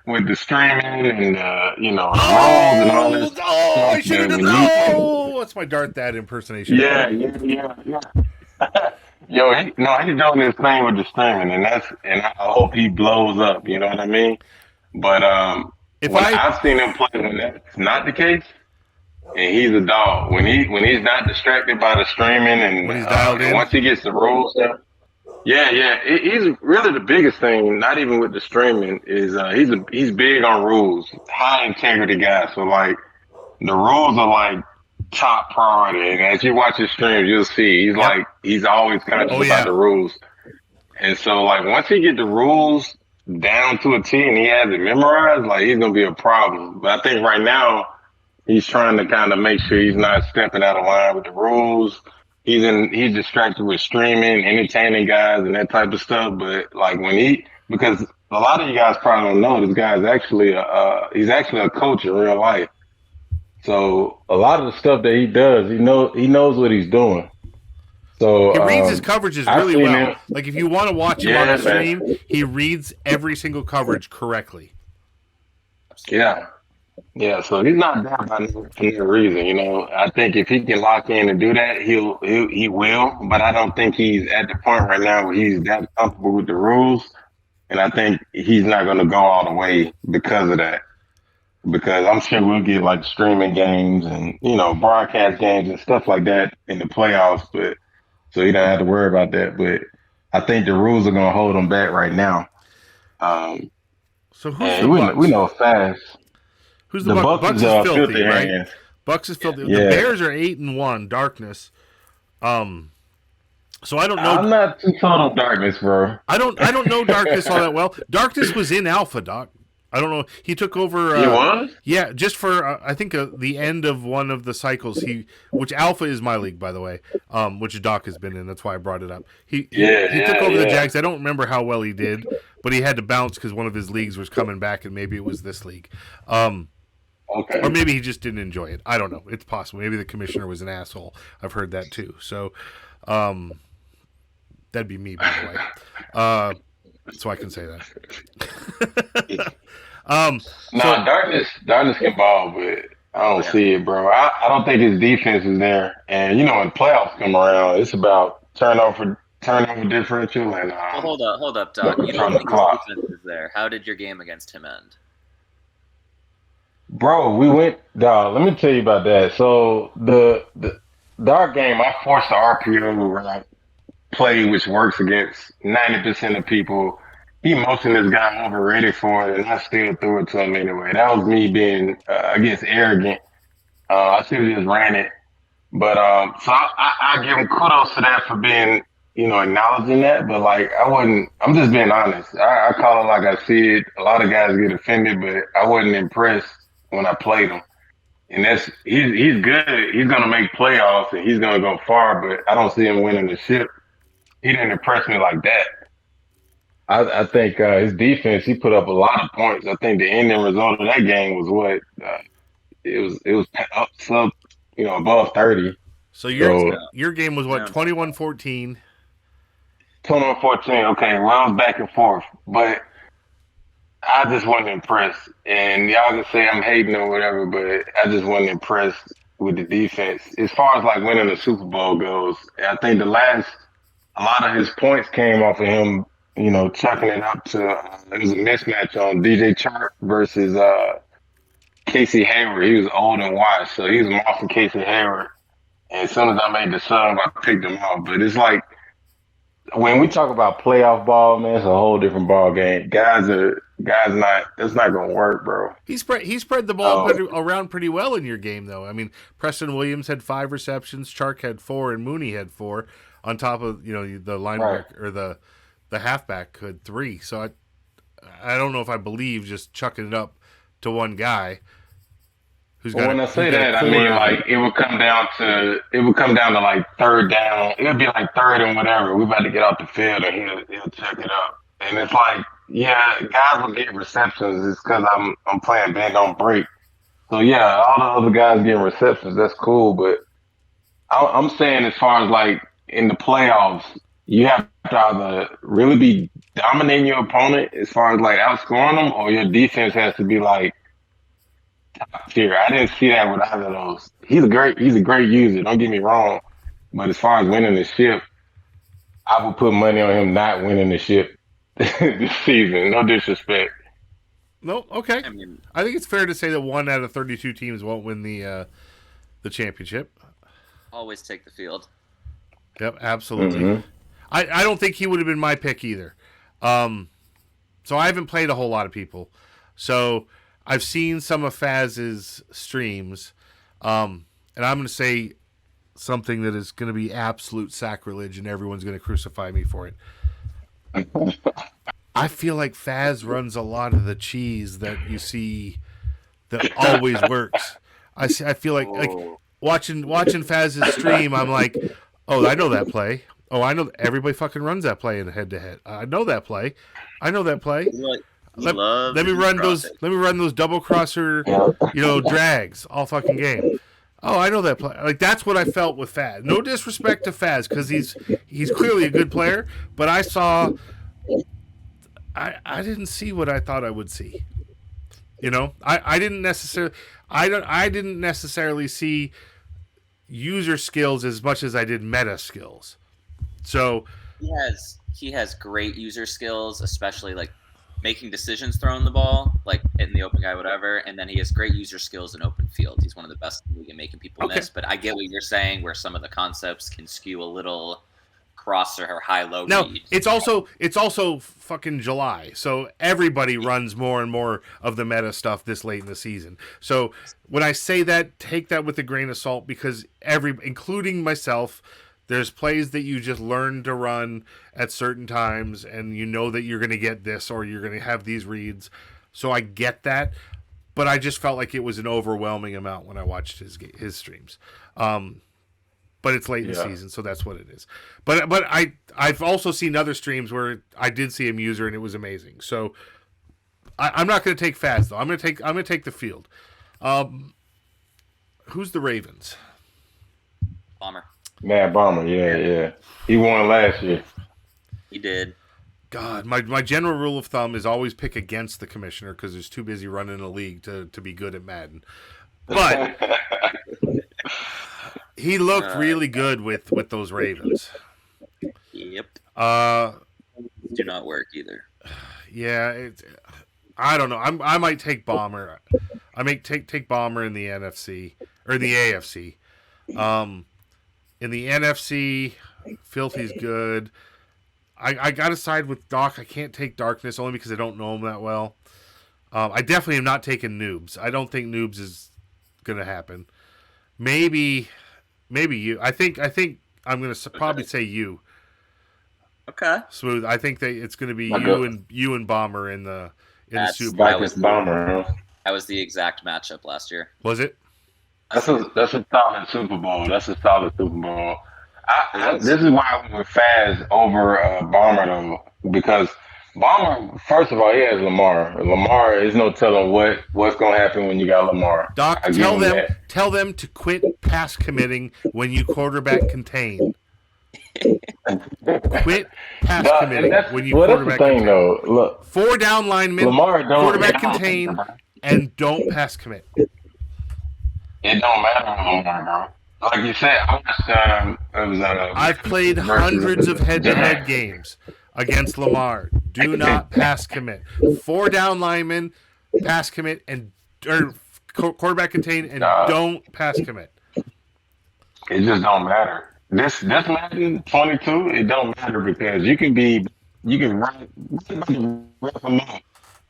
Speaker 11: with the streaming and the roles and all this.
Speaker 9: Oh, I should have done that. Oh, what's my Darth Dad impersonation?
Speaker 11: Yeah. Yo, he's doing this thing with the streaming, and I hope he blows up. You know what I mean? But I've seen him play when that's not the case, and he's a dog. When he's not distracted by the streaming and
Speaker 9: when he's dialed in,
Speaker 11: once he gets the rules down. Yeah. He's really the biggest thing. Not even with the streaming is he's big on rules, high integrity guy. So like the rules are like top priority. And as you watch his streams, you'll see he's always conscious about the rules. And so like once he get the rules down to a T and he has it memorized, like he's gonna be a problem. But I think right now he's trying to kind of make sure he's not stepping out of line with the rules. He's distracted with streaming, entertaining guys, and that type of stuff. But like because a lot of you guys probably don't know, this guy's actually he's actually a coach in real life. So a lot of the stuff that he does, he knows what he's doing. So
Speaker 9: he reads his coverages really well. Like if you want to watch him on the stream, he reads every single coverage correctly.
Speaker 11: Yeah, so he's not there by no reason, I think if he can lock in and do that, he will. But I don't think he's at the point right now where he's that comfortable with the rules, and I think he's not going to go all the way because of that. Because I'm sure we'll get like streaming games and broadcast games and stuff like that in the playoffs, but so he don't have to worry about that. But I think the rules are going to hold him back right now.
Speaker 9: So who's the Bucks?
Speaker 11: We know fast.
Speaker 9: Who's the Bucks? Bucks is filthy, right?
Speaker 11: Hands.
Speaker 9: Bucks is filthy. Yeah. The Bears are 8-1, darkness. So I don't know.
Speaker 11: I'm not too total darkness, bro.
Speaker 9: I don't know darkness all that well. Darkness was in Alpha, Doc. I don't know. He took over.
Speaker 11: He was?
Speaker 9: Yeah, just for I think the end of one of the cycles. Which Alpha is my league, by the way. Which Doc has been in. That's why I brought it up. He took over the Jags. I don't remember how well he did, but he had to bounce because one of his leagues was coming back, and maybe it was this league.
Speaker 11: Okay.
Speaker 9: Or maybe he just didn't enjoy it. I don't know. It's possible. Maybe the commissioner was an asshole. I've heard that too. So, that'd be me, by the way. So I can say that.
Speaker 11: Darkness can ball, but I don't see it, bro. I don't think his defense is there. And when playoffs come around, it's about turnover differential and
Speaker 7: hold up, Doc. You don't think his defense is there. How did your game against him end?
Speaker 11: Bro, we went, dog, let me tell you about that. So the our game, I forced the RPO play, which works against 90% of people. He motioned this guy overrated for it, and I still threw it to him anyway. That was me being, I guess, arrogant. I should have just ran it. But so I give him kudos to that for being, acknowledging that. But I'm just being honest. I call it like I see it. A lot of guys get offended, but I wasn't impressed when I played him. And he's good. He's gonna make playoffs and he's gonna go far, but I don't see him winning the ship. He didn't impress me like that. I think his defense, he put up a lot of points. I think the ending result of that game was it was up sub, above 30.
Speaker 9: So your game was what, 21-14?
Speaker 11: 21-14. Okay, well, I was back and forth, but I just wasn't impressed. And y'all can say I'm hating or whatever, but I just wasn't impressed with the defense. As far as like winning the Super Bowl goes, I think a lot of his points came off of him, chucking it up to, it was a mismatch on DJ Chark versus Casey Hayward. He was old and washed, so he was off of Casey Hayward. And as soon as I made the sub, I picked him up. But it's like, when we talk about playoff ball, man, it's a whole different ball game. That's not gonna work, bro.
Speaker 9: He spread the ball around pretty well in your game, though. I mean, Preston Williams had 5 receptions, Chark had 4, and Mooney had 4. On top of the linebacker or the halfback had 3. So I don't know if I believe just chucking it up to one guy.
Speaker 11: When I say that, I mean like it would come down to like third down. It would be like third and whatever. We about to get off the field, and he'll check it up. And it's like, yeah, guys will get receptions. It's because I'm playing bend don't break. So yeah, all the other guys getting receptions. That's cool, but I'm saying as far as like in the playoffs, you have to either really be dominating your opponent as far as like outscoring them, or your defense has to be like top tier. I didn't see that with either of those. He's a great user. Don't get me wrong, but as far as winning the ship, I would put money on him not winning the ship this season. No disrespect.
Speaker 9: No, okay. I think it's fair to say that 1 out of 32 teams won't win the championship.
Speaker 7: Always take the field.
Speaker 9: Yep, absolutely. Mm-hmm. I don't think he would have been my pick either. So I haven't played a whole lot of people. So I've seen some of Faz's streams, and I'm going to say something that is going to be absolute sacrilege, and everyone's going to crucify me for it. I feel like Faz runs a lot of the cheese that you see that always works. I feel like watching Faz's stream, I'm like, oh, I know that play. Oh, I know everybody fucking runs that play in head-to-head. I know that play. Let me run those double crosser, drags all fucking game. Oh, I know that play. Like that's what I felt with Faz. No disrespect to Faz because he's clearly a good player, but I didn't see what I thought I would see. I didn't necessarily see user skills as much as I did meta skills. So
Speaker 7: he has great user skills, especially like making decisions throwing the ball, like in the open guy, whatever. And then he has great user skills in open field. He's one of the best in the league at making people miss. But I get what you're saying, where some of the concepts can skew a little crosser or high-low read.
Speaker 9: It's also fucking July, so everybody runs more and more of the meta stuff this late in the season. So when I say that, take that with a grain of salt because including myself, there's plays that you just learn to run at certain times, and you know that you're going to get this or you're going to have these reads. So I get that, but I just felt like it was an overwhelming amount when I watched his streams. But it's late in the season, so that's what it is. But I've also seen other streams where I did see him user and it was amazing. So I'm not going to take Faz though. I'm going to take the field. Who's the Ravens?
Speaker 7: Bomber.
Speaker 11: Matt Bomber, yeah. He won last year.
Speaker 7: He did.
Speaker 9: God, my general rule of thumb is always pick against the commissioner because he's too busy running a league to be good at Madden. But he looked really good with those Ravens.
Speaker 7: Yep. Do not work either.
Speaker 9: Yeah, I don't know. I might take Bomber. I may take Bomber in the NFC or in the AFC. In the NFC, Filthy's good. I got to side with Doc. I can't take Darkness only because I don't know him that well. I definitely am not taking Noobs. I don't think Noobs is going to happen. Maybe you. I think I'm going to probably say you.
Speaker 7: Okay.
Speaker 9: Smooth. I think that it's going to be you and Bomber in the Super
Speaker 11: Bowl. Bomber.
Speaker 7: That was the exact matchup last year.
Speaker 9: Was it?
Speaker 11: That's a solid Super Bowl. This is why I went with Faz over Bomber though, because Bomber, first of all, he has Lamar. Lamar is no telling what's gonna happen when you got Lamar.
Speaker 9: Doc,
Speaker 11: I give him that.
Speaker 9: tell them to quit pass committing when you quarterback contain. Quit pass committing when you quarterback
Speaker 11: that's the thing,
Speaker 9: contain.
Speaker 11: though. Look,
Speaker 9: 4 down linemen,
Speaker 11: Lamar don't
Speaker 9: quarterback contain, and don't pass commit.
Speaker 11: It don't matter with Lamar, bro. Like you said, I watched. It was
Speaker 9: I've played hundreds of head-to-head games against Lamar. Do not pass commit. 4 down linemen, pass commit, or quarterback contain, and don't pass commit.
Speaker 11: It just don't matter. This Madden 22, it don't matter because you can run him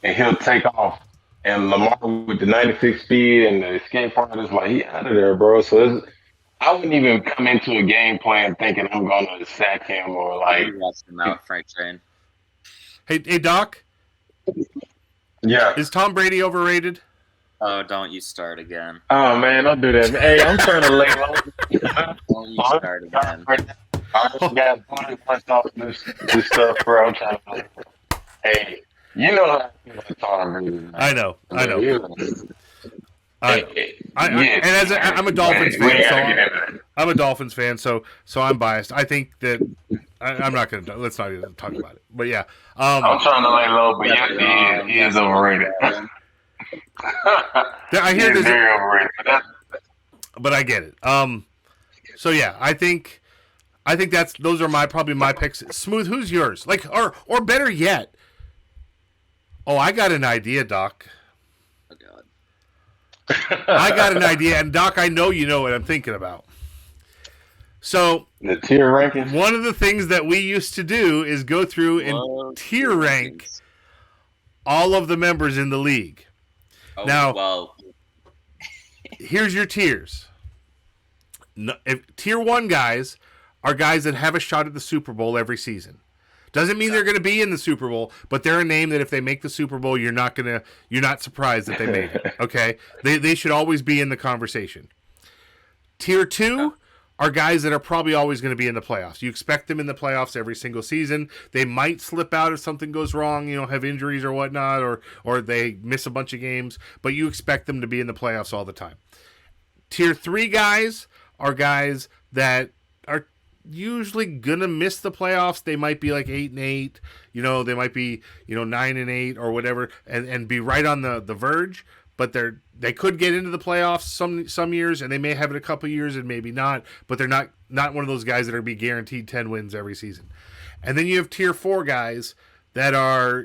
Speaker 11: and he'll take off. And Lamar with the 96 speed and the escape part is like he out of there, bro. So I wouldn't even come into a game plan thinking I'm gonna sack him or like
Speaker 7: him out, Frank Train.
Speaker 9: Hey, Doc.
Speaker 11: Yeah.
Speaker 9: Is Tom Brady overrated?
Speaker 7: Oh, don't you start again.
Speaker 11: Oh, man, don't do that. Hey, I'm trying to lay low.
Speaker 7: Don't you start again.
Speaker 11: I just got 20 points off this stuff, bro. I'm trying to hey, you know how I feel about Tom Brady.
Speaker 9: I know.
Speaker 11: And
Speaker 9: I'm a Dolphins fan, I'm a Dolphins fan, so I'm biased. I think that I'm not going to. Let's not even talk about it. But yeah,
Speaker 11: I'm trying to lay low, but yeah, he is overrated.
Speaker 9: I hear this,
Speaker 11: very overrated,
Speaker 9: but I get it. So yeah, I think those are probably my picks. Smooth, who's yours? Like, or better yet, I got an idea, Doc.
Speaker 7: Oh God.
Speaker 9: I got an idea, and Doc, I know you know what I'm thinking about. So
Speaker 11: the tier rankings.
Speaker 9: One of the things that we used to do is go through and tier rank all of the members in the league.
Speaker 7: Oh,
Speaker 9: now,
Speaker 7: well.
Speaker 9: Here's your tiers. Tier 1 guys are guys that have a shot at the Super Bowl every season. Doesn't mean they're going to be in the Super Bowl, but they're a name that if they make the Super Bowl, you're not surprised that they made it. Okay, they should always be in the conversation. Tier 2 are guys that are probably always going to be in the playoffs. You expect them in the playoffs every single season. They might slip out if something goes wrong, have injuries or whatnot, or they miss a bunch of games, but you expect them to be in the playoffs all the time. Tier 3 guys are guys that are usually going to miss the playoffs. They might be like 8-8, they might be, 9-8 or whatever, and be right on the verge, but they could get into the playoffs some years, and they may have it a couple years and maybe not, but they're not one of those guys that are be guaranteed 10 wins every season. And then you have tier 4 guys that are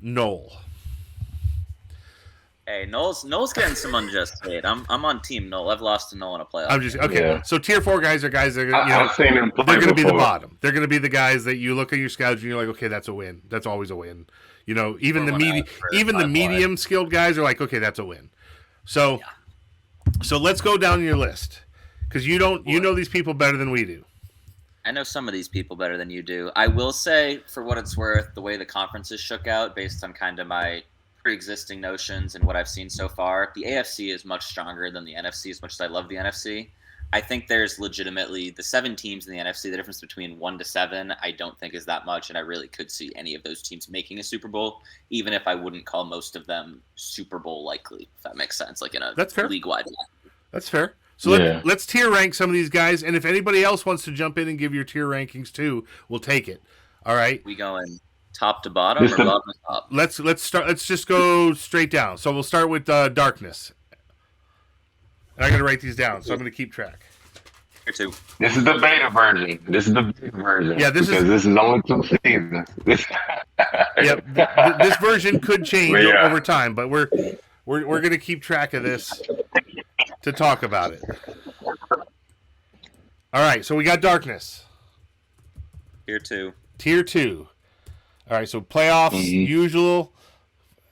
Speaker 9: Noel.
Speaker 7: Hey, Noel's getting some unjust hate. I'm on team Noel. I've lost to Noel in a playoff.
Speaker 9: I'm just okay. Yeah. So tier 4 guys are guys that are
Speaker 11: I've seen them play
Speaker 9: they're going to be the
Speaker 11: before.
Speaker 9: bottom. They're going to be the guys that you look at your schedule and you're like, okay, that's a win. That's always a win. Even the medium skilled guys are like, okay, that's a win. So let's go down your list because you know these people better than we do.
Speaker 7: I know some of these people better than you do. I will say, for what it's worth, the way the conferences shook out based on kind of my pre-existing notions and what I've seen so far, the AFC is much stronger than the NFC, as much as I love the NFC. I think there's legitimately the 7 teams in the NFC, the difference between 1 to 7, I don't think is that much, and I really could see any of those teams making a Super Bowl, even if I wouldn't call most of them Super Bowl likely, if that makes sense, like in a league-wide.
Speaker 9: That's fair. So let's tier rank some of these guys, and if anybody else wants to jump in and give your tier rankings too, we'll take it. All right?
Speaker 7: We going top to bottom or bottom to top?
Speaker 9: Let's start. Let's just go straight down. So we'll start with darkness. And I'm going to write these down, so I'm going to keep track.
Speaker 7: Here too.
Speaker 11: This is the beta version.
Speaker 9: Yeah, this
Speaker 11: is only 2 seasons.
Speaker 9: Yep, this version could change over time, but we're going to keep track of this to talk about it. All right, so we got darkness.
Speaker 7: Tier 2.
Speaker 9: Tier 2. All right, so playoffs, usual.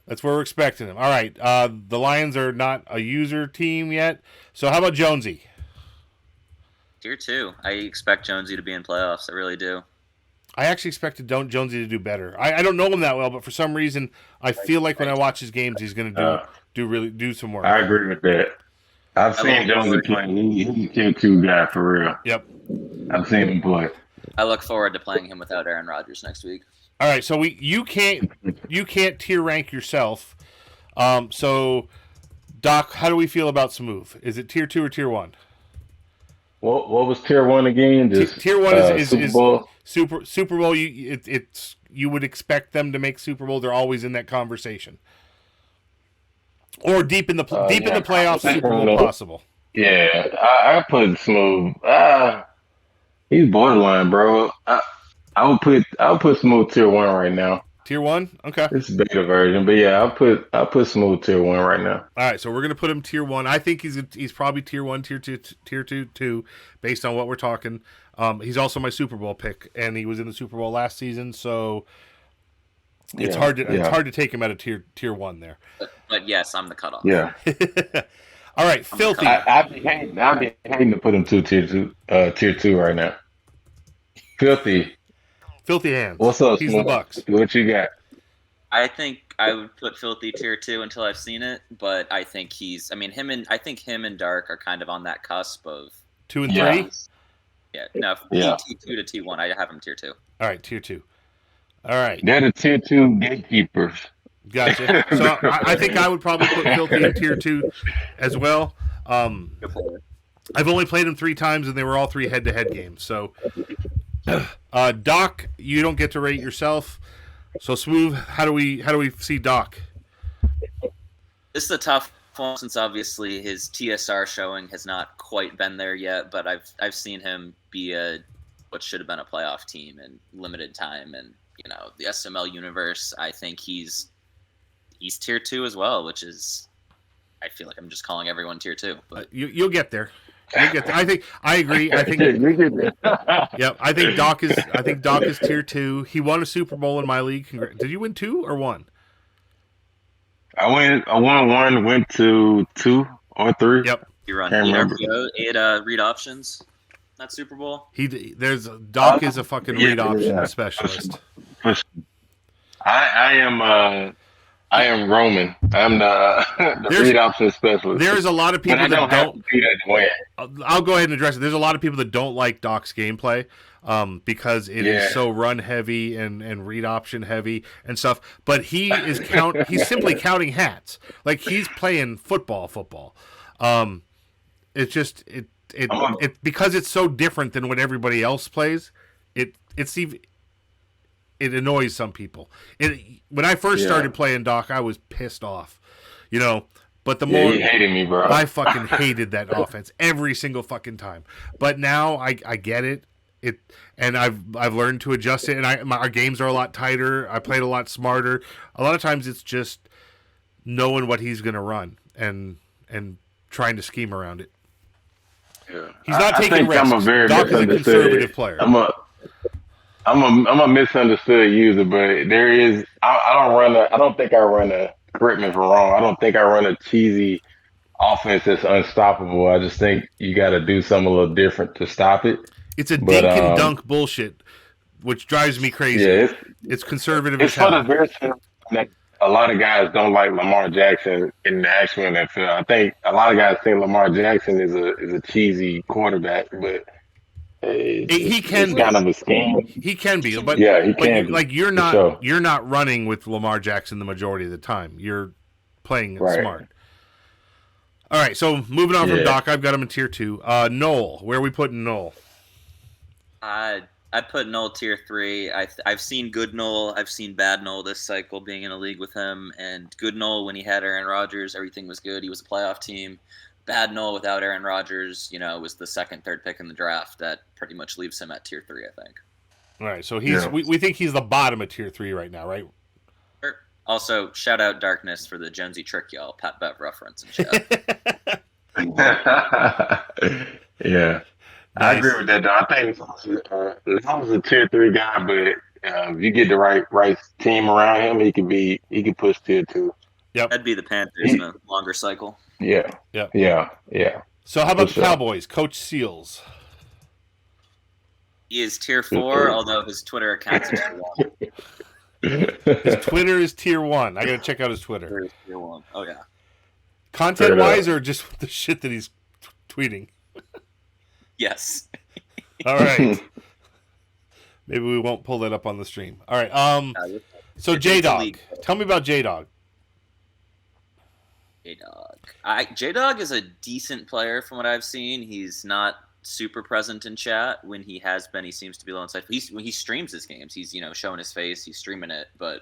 Speaker 9: That's where we're expecting them. All right, the Lions are not a user team yet. So how about Jonesy?
Speaker 7: Tier 2. I expect Jonesy to be in playoffs. I really do.
Speaker 9: I actually expected Jonesy to do better. I don't know him that well, but for some reason, I feel like when I watch his games, he's going to do some work.
Speaker 11: I agree with that. I've seen Jonesy play. He's a tier 2 guy for real.
Speaker 9: Yep.
Speaker 11: I've seen him play.
Speaker 7: I look forward to playing him without Aaron Rodgers next week.
Speaker 9: All right, so you can't tier rank yourself. So Doc, how do we feel about Smooth? Is it tier 2 or tier 1?
Speaker 11: What was tier one again? Just
Speaker 9: Tier 1
Speaker 11: Super Bowl.
Speaker 9: Super Bowl. You would expect them to make Super Bowl. They're always in that conversation, or deep in the playoffs, Super Bowl possible.
Speaker 11: Yeah, I put Smooth. He's borderline, bro. I would put Smooth tier one right now.
Speaker 9: Tier 1, okay.
Speaker 11: It's a beta version, but yeah, I'll put Smooth tier one right now.
Speaker 9: All right, so we're gonna put him tier 1. I think he's probably tier 1, tier 2, tier 2, based on what we're talking. He's also my Super Bowl pick, and he was in the Super Bowl last season, so it's hard to take him out of tier 1 there.
Speaker 7: But yes, I'm the cutoff.
Speaker 11: Yeah.
Speaker 9: All right, Filthy.
Speaker 11: I'd be hating to put him tier two right now. Filthy
Speaker 9: hands.
Speaker 11: What's up?
Speaker 9: He's
Speaker 11: Smooth?
Speaker 9: the Bucks.
Speaker 11: What you got?
Speaker 7: I think I would put Filthy tier 2 until I've seen it, but I think him and Dark are kind of on that cusp of
Speaker 9: 2 and 3.
Speaker 7: Yeah, no, T2 to T1. I have him tier 2.
Speaker 9: All right, tier 2. All right,
Speaker 11: They're the tier 2 gatekeepers.
Speaker 9: gotcha. So I think I would probably put Filthy in tier 2 as well. I've only played him 3 times, and they were all 3 head-to-head games. So, Doc, you don't get to rate yourself. So, Smooth, how do we see Doc?
Speaker 7: This is a tough one since obviously his TSR showing has not quite been there yet, but I've seen him be what should have been a playoff team in limited time, and the SML universe. I think he's tier 2 as well, which is I feel like I'm just calling everyone tier 2. But
Speaker 9: you'll get there. I agree. I think yep. I think Doc is tier 2. He won a Super Bowl in my league. Did you win 2 or 1?
Speaker 11: I won 1, went to 2 or 3.
Speaker 9: Yep.
Speaker 7: You run 8 read options. That Super Bowl.
Speaker 9: Doc is a fucking read option specialist.
Speaker 11: I am Roman. I'm the read option specialist.
Speaker 9: There's a lot of people that don't.
Speaker 11: That
Speaker 9: I'll go ahead and address it. There's a lot of people that don't like Doc's gameplay because it is so run heavy and read option heavy and stuff. But he's simply counting hats. Like he's playing football. It's just it because it's so different than what everybody else plays. It annoys some people. When I first started playing Doc, I was pissed off, But the more
Speaker 11: you hated me, bro.
Speaker 9: I fucking hated that offense every single fucking time. But now I get it. And I've learned to adjust it. And our games are a lot tighter. I played a lot smarter. A lot of times it's just knowing what he's going to run and trying to scheme around it.
Speaker 11: Yeah.
Speaker 9: He's not taking risks.
Speaker 11: I'm a very
Speaker 9: Doc is a conservative player.
Speaker 11: I'm a misunderstood user, but there is. I don't think I run a. Correct me if I'm wrong. I don't think I run a cheesy offense that's unstoppable. I just think you got to do something a little different to stop it.
Speaker 9: It's a dink and dunk bullshit, which drives me crazy. Yeah, it's conservative.
Speaker 11: It's for the very that a lot of guys don't like Lamar Jackson in the actual NFL. I think a lot of guys think Lamar Jackson is a cheesy quarterback, but.
Speaker 9: He can be.
Speaker 11: Kind of a scheme.
Speaker 9: He can be, but
Speaker 11: he can.
Speaker 9: Like you're not running with Lamar Jackson the majority of the time. You're playing smart. All right, so moving on from Doc, I've got him in tier 2. Noel, where are we putting Noel?
Speaker 7: I put Noel tier 3. I've seen good Noel. I've seen bad Noel this cycle being in a league with him. And good Noel, when he had Aaron Rodgers, everything was good. He was a playoff team. Bad Noel without Aaron Rodgers, was the second, third pick in the draft. That pretty much leaves him at tier 3, I think.
Speaker 9: All right, so we think he's the bottom of tier 3 right now, right?
Speaker 7: Also, shout out Darkness for the Jonesy trick, y'all. Pat Bev reference in chat.
Speaker 11: Yeah. Nice. I agree with that, though. I think Noel's a tier 3 guy, but if you get the right team around him, he can push tier 2.
Speaker 9: Yep.
Speaker 7: That'd be the Panthers in a longer cycle.
Speaker 11: Yeah.
Speaker 9: So how about the Cowboys? Coach Seals.
Speaker 7: He is tier 4, although his Twitter account's tier
Speaker 9: 1. His Twitter is tier 1. I gotta check out his Twitter.
Speaker 7: Tier 1. Oh yeah.
Speaker 9: Content-wise, or just the shit that he's tweeting?
Speaker 7: Yes.
Speaker 9: All right. Maybe we won't pull that up on the stream. All right. So
Speaker 7: it's
Speaker 9: J Dog,
Speaker 7: elite.
Speaker 9: tell me about J Dog.
Speaker 7: J Dog is a decent player from what I've seen. He's not super present in chat. When he has been, he seems to be low inside. When he streams his games, he's showing his face, he's streaming it. But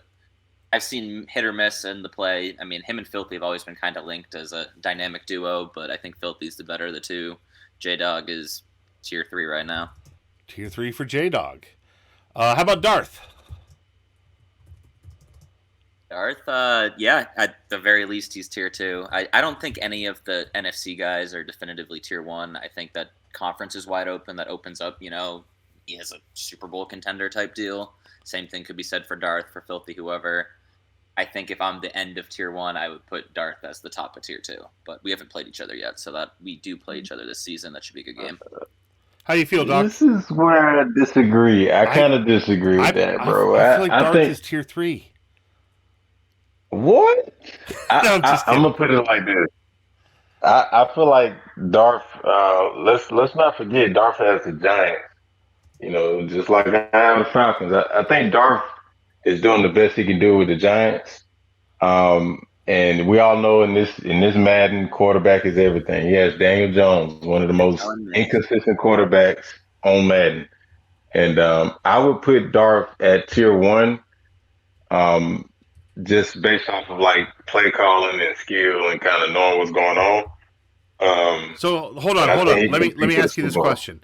Speaker 7: I've seen hit or miss in the play. I mean, him and Filthy have always been kind of linked as a dynamic duo, but I think Filthy's the better of the two. J Dog is tier 3 right now.
Speaker 9: Tier 3 for J Dog. How about Darth?
Speaker 7: Darth, yeah, at the very least, he's tier 2. I don't think any of the NFC guys are definitively tier 1. I think that conference is wide open. That opens up, he has a Super Bowl contender type deal. Same thing could be said for Darth, for Filthy, whoever. I think if I'm the end of tier 1, I would put Darth as the top of tier 2. But we haven't played each other yet, so that we do play each other this season. That should be a good game.
Speaker 9: How do you feel, Doc?
Speaker 11: This is where I disagree. I kind of disagree with that, bro.
Speaker 9: I feel like Darth is tier 3.
Speaker 11: What?
Speaker 9: I'm
Speaker 11: gonna put it like this. I feel like Darth. Let's not forget Darth has the Giants. Just like I have the Falcons. I think Darth is doing the best he can do with the Giants. And we all know in this Madden, quarterback is everything. He has Daniel Jones, one of the most inconsistent quarterbacks on Madden. And I would put Darth at tier 1. Just based off of like play calling and skill and kind of knowing what's going on.
Speaker 9: So hold on. Let me ask you this question.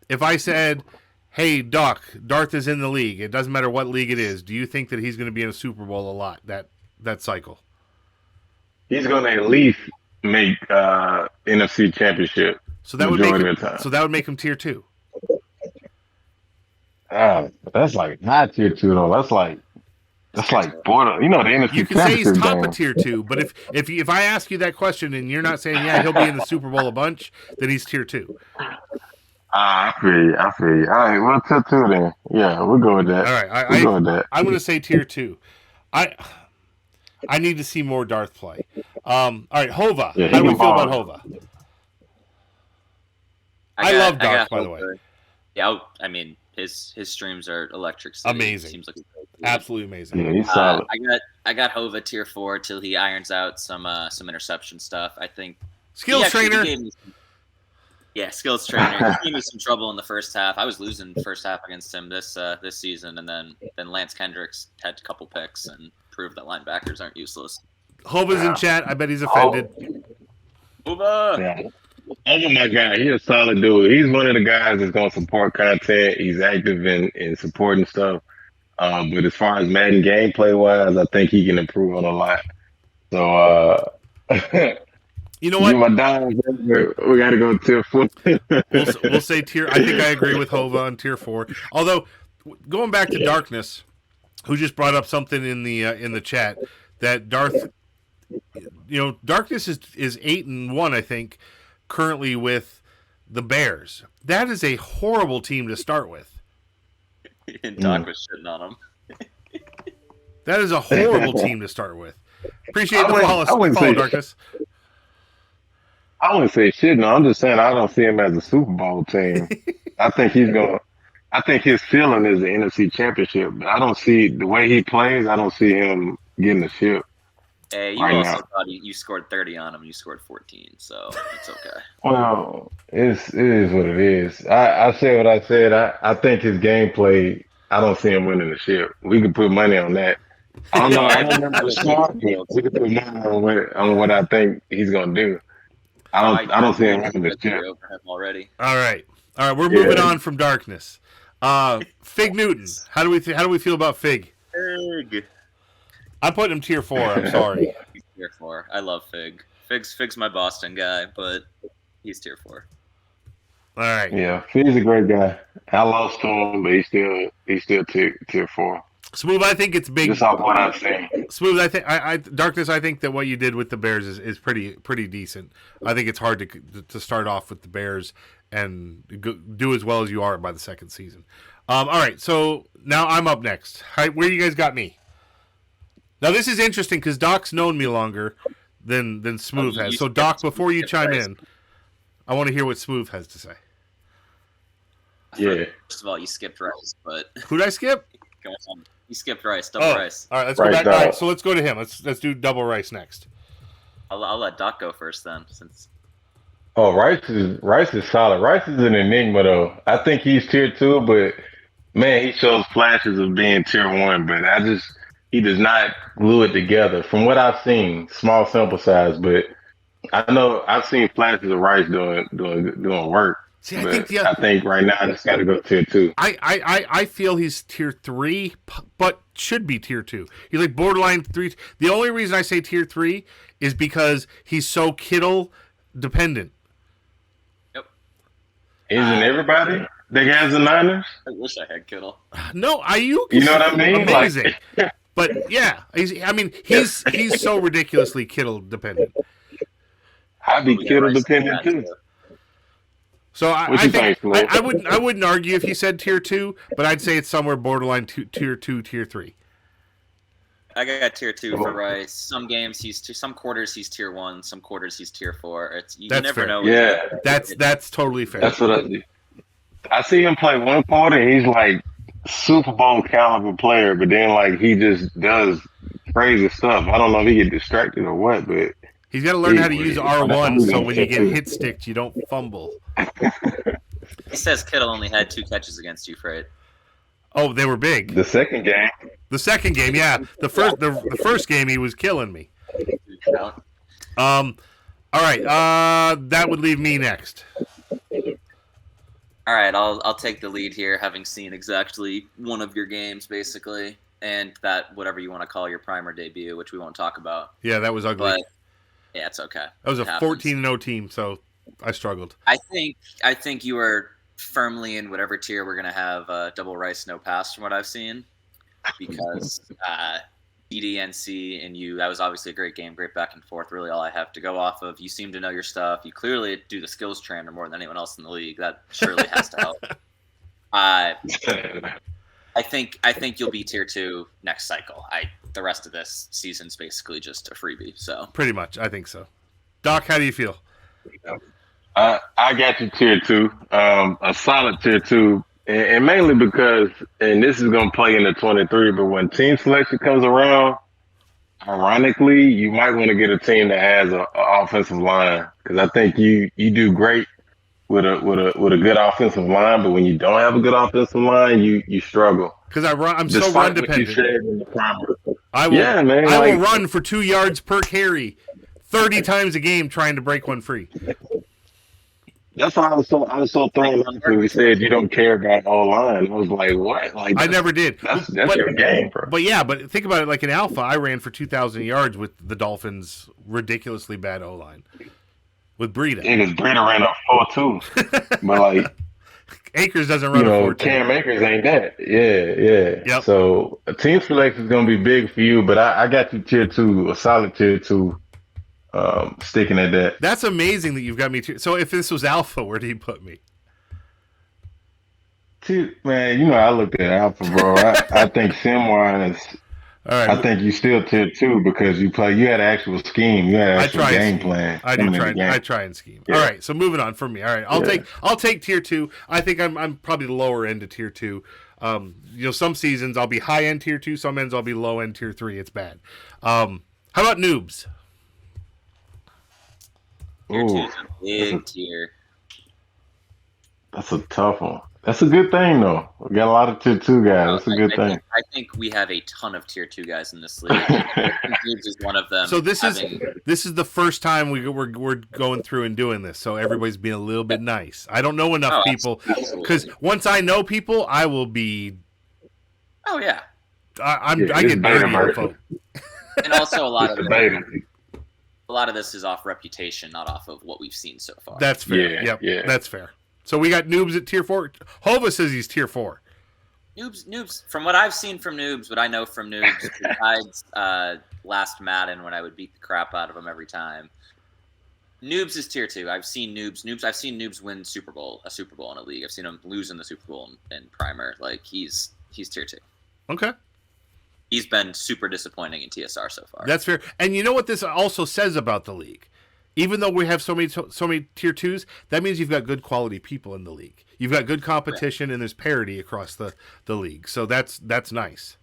Speaker 9: If I said, "Hey, Doc, Darth is in the league. It doesn't matter what league it is. Do you think that he's going to be in a Super Bowl a lot that cycle?"
Speaker 11: He's going to at least make NFC Championship.
Speaker 9: So that would make him tier 2.
Speaker 11: That's like not tier 2 though. That's like border. The NFC.
Speaker 9: You can say he's top of tier 2, but if I ask you that question and you're not saying he'll be in the Super Bowl a bunch, then he's tier 2.
Speaker 11: I feel you. All right, well, tier 2 then. Yeah, we'll go with that.
Speaker 9: All right,
Speaker 11: we'll go with that.
Speaker 9: I'm going to say tier 2. I need to see more Darth play. All right, Hova.
Speaker 11: Yeah,
Speaker 9: how do we feel about Hova? I love Darth, by the way.
Speaker 7: Yeah, I mean, his streams are electric. So
Speaker 9: amazing.
Speaker 7: Seems like
Speaker 9: absolutely amazing.
Speaker 11: Yeah, he's solid.
Speaker 7: I got Hova tier 4 till he irons out some interception stuff. I think
Speaker 9: skills trainer.
Speaker 7: Skills trainer. He gave me some trouble in the first half. I was losing the first half against him this season, and then Lance Kendricks had a couple picks and proved that linebackers aren't useless.
Speaker 9: Hova's in chat. I bet he's offended.
Speaker 7: Hova!
Speaker 11: Yeah. Over my guy. He's a solid dude. He's one of the guys that's going to support content. He's active in supporting stuff. But as far as Madden gameplay wise, I think he can improve on a lot. So,
Speaker 9: you know what?
Speaker 11: My dimes, we got to go tier 4.
Speaker 9: we'll say tier. I think I agree with Hova on tier 4. Although, going back to Darkness, who just brought up something in the chat that Darth, Darkness is 8-1, I think, currently with the Bears. That is a horrible team to start with.
Speaker 7: And Doc was shitting on him.
Speaker 9: That is a horrible team to start with. Appreciate the follow, Darkness.
Speaker 11: I wouldn't say shit. No, I'm just saying I don't see him as a Super Bowl team. I think his ceiling is the NFC Championship. But I don't see the way he plays. I don't see him getting the ship.
Speaker 7: Hey, you also thought you scored 30 on him. You scored 14, so it's okay.
Speaker 11: Well, it is what it is. I said what I said. I think his gameplay, I don't see him winning the ship. We can put money on that. I don't know. I don't remember the score. We can put money on what I think he's going to do. I don't see him winning the ship.
Speaker 7: Already.
Speaker 9: All right. We're moving on from Darkness. Fig Newton. How do we feel about Fig?
Speaker 7: Fig.
Speaker 9: I'm putting him tier 4. I'm sorry.
Speaker 7: He's tier 4. I love Fig. Fig's my Boston guy, but he's tier 4.
Speaker 9: All right.
Speaker 11: Yeah, Fig's a great guy. I lost to him, but he's still tier 4.
Speaker 9: Smooth, I think it's big.
Speaker 11: Just off what I'm saying.
Speaker 9: Smooth, I think Darkness. I think that what you did with the Bears is pretty decent. I think it's hard to start off with the Bears and do as well as you are by the second season. All right, so now I'm up next. All right, where you guys got me? Now this is interesting because Doc's known me longer than Smooth has. So Doc, before you chime in, I want to hear what Smooth has to say.
Speaker 11: Yeah.
Speaker 7: First of all, you skipped Rice, but
Speaker 9: Who'd I skip?
Speaker 7: go on. You skipped Rice, double Rice.
Speaker 9: All right, let's go
Speaker 11: Rice
Speaker 9: back. All
Speaker 11: dog.
Speaker 9: right, so let's go to him. Let's do double Rice next.
Speaker 7: I'll let Doc go first then, since
Speaker 11: Oh, Rice is solid. Rice is an enigma though. I think he's tier 2, but man, he shows flashes of being tier 1. But he does not glue it together. From what I've seen, small sample size, but I know I've seen flashes of Rice doing work.
Speaker 9: See,
Speaker 11: I think right now I just got to go tier 2.
Speaker 9: I feel he's tier 3, but should be tier 2. He's like borderline 3. The only reason I say tier 3 is because he's so Kittle dependent.
Speaker 7: Yep.
Speaker 11: Isn't everybody that has the Niners?
Speaker 7: I wish I had Kittle.
Speaker 9: No, Ayuk.
Speaker 11: You know what I mean?
Speaker 9: Amazing.
Speaker 11: Like,
Speaker 9: but yeah, he's so ridiculously Kittle dependent.
Speaker 11: I'd be Kittle dependent too.
Speaker 9: So I think I wouldn't argue if he said tier 2, but I'd say it's somewhere borderline tier 2, tier 3.
Speaker 7: I got tier 2 for Rice. Some games some quarters he's tier 1, some quarters he's tier 4. You never
Speaker 9: fair.
Speaker 7: know.
Speaker 11: Yeah,
Speaker 9: that's totally fair.
Speaker 11: That's what I do. I see him play one quarter, and he's like Super Bowl caliber player, but then like he just does crazy stuff. I don't know if he get distracted or what, but
Speaker 9: he's got to learn how to use R1 so when you get hit sticked, you don't fumble.
Speaker 7: He says Kittle only had 2 catches against you, Freight.
Speaker 9: Oh, they were big.
Speaker 11: The second game,
Speaker 9: yeah. The first game he was killing me. All right. That would leave me next.
Speaker 7: All right, I'll take the lead here, having seen exactly one of your games, basically, and that whatever you want to call your primer debut, which we won't talk about.
Speaker 9: Yeah, that was ugly.
Speaker 7: But yeah, it's okay.
Speaker 9: That was a 14-0 team, so I struggled.
Speaker 7: I think you are firmly in whatever tier we're gonna have double Rice no pass from what I've seen, because BDNC and you, that was obviously a great game, great back and forth. Really, all I have to go off of. You seem to know your stuff. You clearly do the skills trainer more than anyone else in the league. That surely has to help. I think you'll be tier 2 next cycle. The rest of this season's basically just a freebie. So
Speaker 9: pretty much, I think so. Doc, how do you feel?
Speaker 11: I got you tier 2, a solid tier 2. And mainly because, and this is going to play into 23, but when team selection comes around, ironically, you might want to get a team that has an offensive line, because I think you do great with a good offensive line, but when you don't have a good offensive line, you struggle.
Speaker 9: Because I'm so run dependent. I will run for 2 yards per carry 30 times a game trying to break one free.
Speaker 11: That's why I was so thrown off when we said you don't care about all line. I was like, what? Like
Speaker 9: I never did.
Speaker 11: That's your game, bro.
Speaker 9: But think about it. Like in Alpha, I ran for 2,000 yards with the Dolphins' ridiculously bad O line with Breida.
Speaker 11: Yeah, because Breida ran a 4.2, but like
Speaker 9: Akers doesn't run a 4.2.
Speaker 11: Cam Akers ain't that. Yeah.
Speaker 9: Yep.
Speaker 11: So a team selection is gonna be big for you, but I got you tier 2, a solid tier 2. Sticking at that.
Speaker 9: That's amazing that you've got me too. So if this was Alpha, where do you put me?
Speaker 11: Man, I looked at Alpha, bro. I think sim-wise,
Speaker 9: all right.
Speaker 11: I think you still tier 2 because you had an actual scheme. You had an actual game plan.
Speaker 9: I try and scheme. Yeah. All right, so moving on from me. All right, I'll take tier 2. I think I'm probably the lower end of tier 2. Some seasons I'll be high end tier 2, some ends I'll be low end tier 3. It's bad. How about noobs?
Speaker 7: Tier 2 is a big tier.
Speaker 11: That's a tough one. That's a good thing, though. We got a lot of tier 2 guys. That's a good thing.
Speaker 7: I think we have a ton of tier 2 guys in this league. Noobs is one of them.
Speaker 9: So this is the first time we're going through and doing this. So everybody's being a little bit nice. I don't know enough people, because once I know people, I will be.
Speaker 7: Oh yeah.
Speaker 9: I get dirty info.
Speaker 7: And also a lot of this is off reputation, not off of what we've seen so far.
Speaker 9: That's fair. Yeah. That's fair. So we got noobs at tier 4. Hova says he's tier 4.
Speaker 7: Noobs. From what I've seen from noobs, what I know from noobs, besides last Madden when I would beat the crap out of them every time, noobs is tier 2. I've seen noobs. I've seen noobs win a Super Bowl in a league. I've seen him lose in the Super Bowl in Primer. Like he's tier 2.
Speaker 9: Okay.
Speaker 7: He's been super disappointing in TSR so far.
Speaker 9: That's fair. And you know what this also says about the league? even though we have so many tier 2s, that means you've got good quality people in the league. You've got good competition, and there's parity across the league. So that's nice.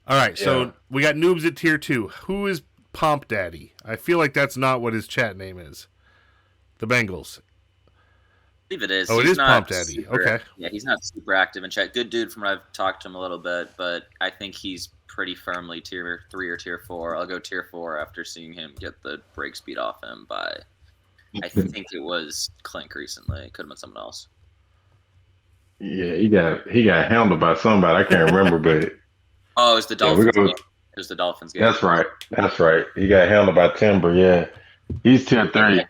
Speaker 9: All right, so we got noobs at tier 2. Who is Pomp Daddy? I feel like that's not what his chat name is. The Bengals.
Speaker 7: I believe it is.
Speaker 9: Oh,
Speaker 7: He's
Speaker 9: it is
Speaker 7: not
Speaker 9: Pomp Daddy.
Speaker 7: super-
Speaker 9: Okay.
Speaker 7: Yeah, he's not super active in chat. Good dude from what I've talked to him a little bit, but I think he's pretty firmly tier 3 or tier 4. I'll go tier 4 after seeing him get the break speed off him by, I think it was Clink recently. It could have been someone else.
Speaker 11: Yeah, he got handled by somebody. I can't remember, but
Speaker 7: Oh, it was the Dolphins game. It was the Dolphins game.
Speaker 11: that's right. He got handled by Timber. Yeah, he's tier 3.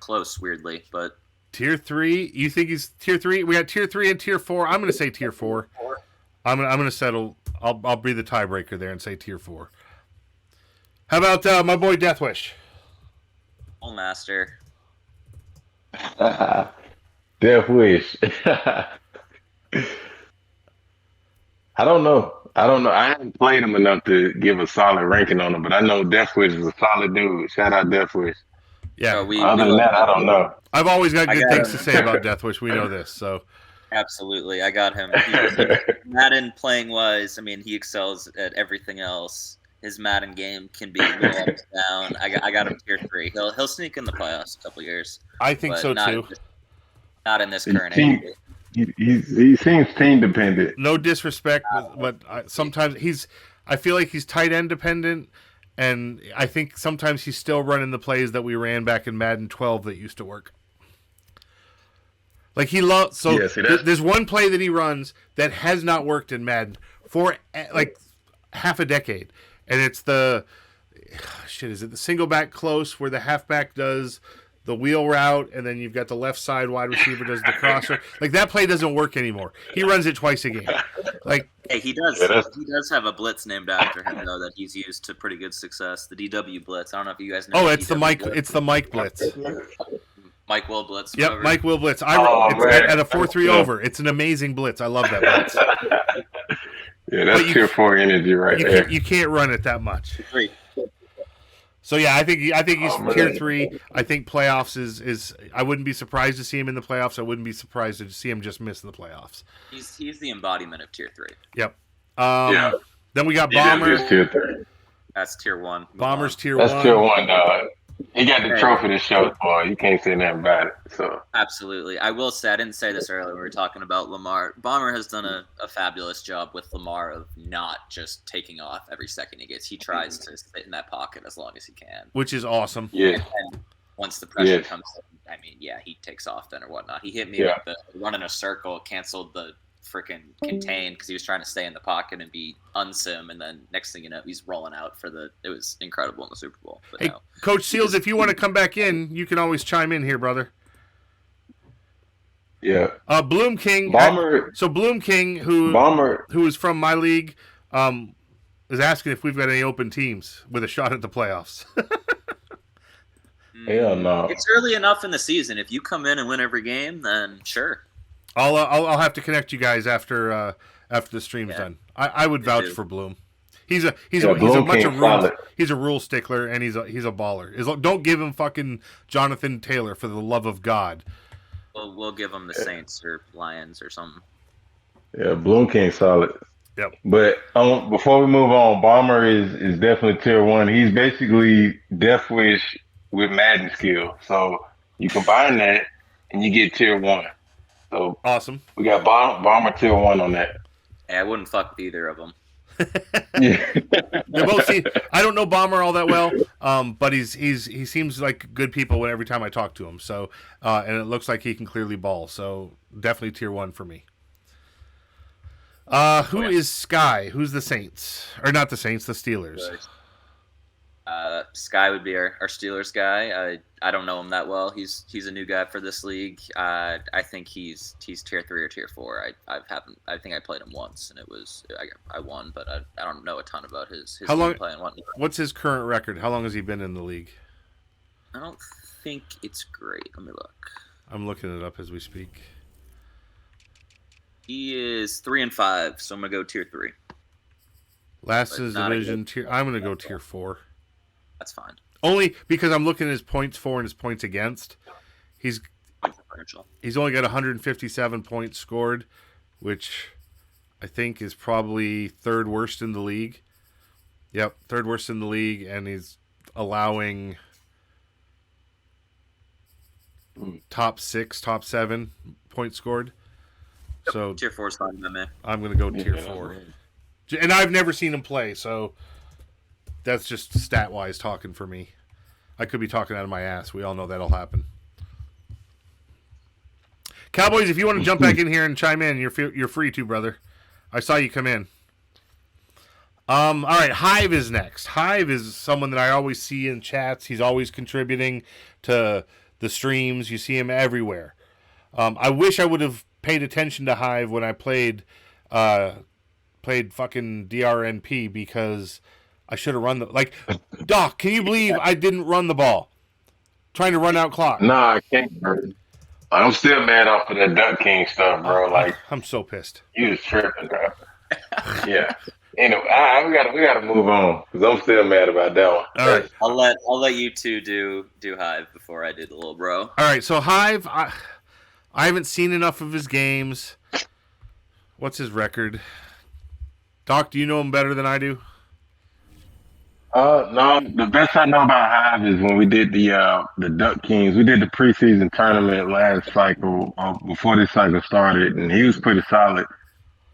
Speaker 7: Close, weirdly, but
Speaker 9: Tier 3? You think he's tier 3? We got tier 3 and tier 4. I'm going to say tier 4. I'm going to settle. I'll be the tiebreaker there and say tier 4. How about my boy Deathwish?
Speaker 7: Full Master.
Speaker 11: Death Wish. I don't know. I haven't played him enough to give a solid ranking on him, but I know Death Wish is a solid dude. Shout out Death Wish.
Speaker 9: Yeah.
Speaker 11: Other than that, I don't know.
Speaker 9: I've always got good things to say about Deathwish. We know this, so.
Speaker 7: Absolutely, I got him. Madden playing wise, I mean, he excels at everything else. His Madden game can be a little up and down. I got him tier 3. He'll sneak in the playoffs a couple years.
Speaker 9: I think so too.
Speaker 7: Not in this current age.
Speaker 11: He seems team dependent.
Speaker 9: No disrespect, but sometimes I feel like he's tight end dependent, and I think sometimes he's still running the plays that we ran back in Madden 12 that used to work. Like there's one play that he runs that has not worked in Madden for like half a decade, and it's is it the single back close where the halfback does the wheel route, and then you've got the left side wide receiver does the crosser. Like that play doesn't work anymore. He runs it twice a game. Like
Speaker 7: hey, he does have a blitz named after him though that he's used to pretty good success. The DW blitz. I don't know if you guys know.
Speaker 9: Oh, it's the Mike blitz.
Speaker 7: Mike Will blitz.
Speaker 9: Yep, whatever. Mike Will blitz. At a 4-3 over. It's an amazing blitz. I love that blitz.
Speaker 11: Yeah, that's tier 4 energy right there.
Speaker 9: You can't run it that much. So yeah, I think he's tier 3. I think playoffs is. I wouldn't be surprised to see him in the playoffs. I wouldn't be surprised to see him just miss the playoffs.
Speaker 7: He's the embodiment of tier 3.
Speaker 9: Yep. Then we got Bomber.
Speaker 11: Tier 3.
Speaker 7: That's tier 1.
Speaker 9: Bomber's tier 1.
Speaker 11: That's tier 1, dog. He got the trophy to show for. You can't say nothing about it. So
Speaker 7: absolutely, I will say I didn't say this earlier. We were talking about Lamar. Bomber has done a fabulous job with Lamar of not just taking off every second he gets. He tries to sit in that pocket as long as he can,
Speaker 9: which is awesome.
Speaker 11: Yeah.
Speaker 7: And once the pressure comes in, I mean, yeah, he takes off then or whatnot. He hit me with the run in a circle, canceled the freaking contain because he was trying to stay in the pocket and be unsim, and then next thing you know, he's rolling out it was incredible in the Super Bowl. But
Speaker 9: hey, no. Coach Seals, if you want to come back in, you can always chime in here, brother.
Speaker 11: Yeah.
Speaker 9: Bloom King.
Speaker 11: Bomber.
Speaker 9: So Bloom King, who is from my league, is asking if we've got any open teams with a shot at the playoffs.
Speaker 11: Hell no.
Speaker 7: It's early enough in the season. If you come in and win every game, then sure.
Speaker 9: I'll have to connect you guys after the stream's done. I would vouch for Bloom. He's a bunch of rules. He's a rule stickler and he's a baller. Don't give him fucking Jonathan Taylor for the love of God.
Speaker 7: We'll give him the Saints or Lions or something.
Speaker 11: Yeah, Bloom King solid.
Speaker 9: Yep.
Speaker 11: But before we move on, Bomber is definitely tier 1. He's basically Death Wish with Madden skill. So you combine that and you get tier 1. So
Speaker 9: awesome.
Speaker 11: We got Bomber tier 1 on that.
Speaker 7: Hey, I wouldn't fuck with either of them.
Speaker 9: They're both. I don't know Bomber all that well, but he seems like good people every time I talk to him. So and it looks like he can clearly ball. So definitely tier 1 for me. Who is Sky? Who's the Saints? Or not the Saints, the Steelers.
Speaker 7: Sky would be our Steelers guy. I don't know him that well. He's a new guy for this league. I think he's tier 3 or tier 4. I think I played him once and I won, but I don't know a ton about his
Speaker 9: How long,
Speaker 7: play and whatnot.
Speaker 9: What's his current record? How long has he been in the league?
Speaker 7: I don't think it's great. Let me look.
Speaker 9: I'm looking it up as we speak.
Speaker 7: He is 3-5, so I'm gonna go tier 3.
Speaker 9: Last is division tier. I'm gonna go tier 4.
Speaker 7: That's fine.
Speaker 9: Only because I'm looking at his points for and his points against. He's only got 157 points scored, which I think is probably third worst in the league. Yep, third worst in the league, and he's allowing top 6, top 7 points scored.
Speaker 7: Yep,
Speaker 9: so
Speaker 7: tier 4 is fine by me.
Speaker 9: I'm going to go tier 4. And I've never seen him play, so that's just stat-wise talking for me. I could be talking out of my ass. We all know that'll happen. Cowboys, if you want to jump back in here and chime in, you're free to, brother. I saw you come in. All right, Hive is next. Hive is someone that I always see in chats. He's always contributing to the streams. You see him everywhere. I wish I would have paid attention to Hive when I played fucking DRNP, because I should have run Doc, can you believe I didn't run the ball? Trying to run out clock.
Speaker 11: No, I can't, bro. I'm still mad off of that Duck King stuff, bro. Like,
Speaker 9: I'm so pissed.
Speaker 11: You was tripping, bro. Yeah. Anyway, we gotta move on, because I'm still mad about that one.
Speaker 9: All right.
Speaker 7: I'll let you two do Hive before I do the little bro.
Speaker 9: All right, so Hive, I haven't seen enough of his games. What's his record? Doc, do you know him better than I do?
Speaker 11: No, the best I know about Hive is when we did the Duck Kings. We did the preseason tournament last cycle, before this cycle started, and he was pretty solid.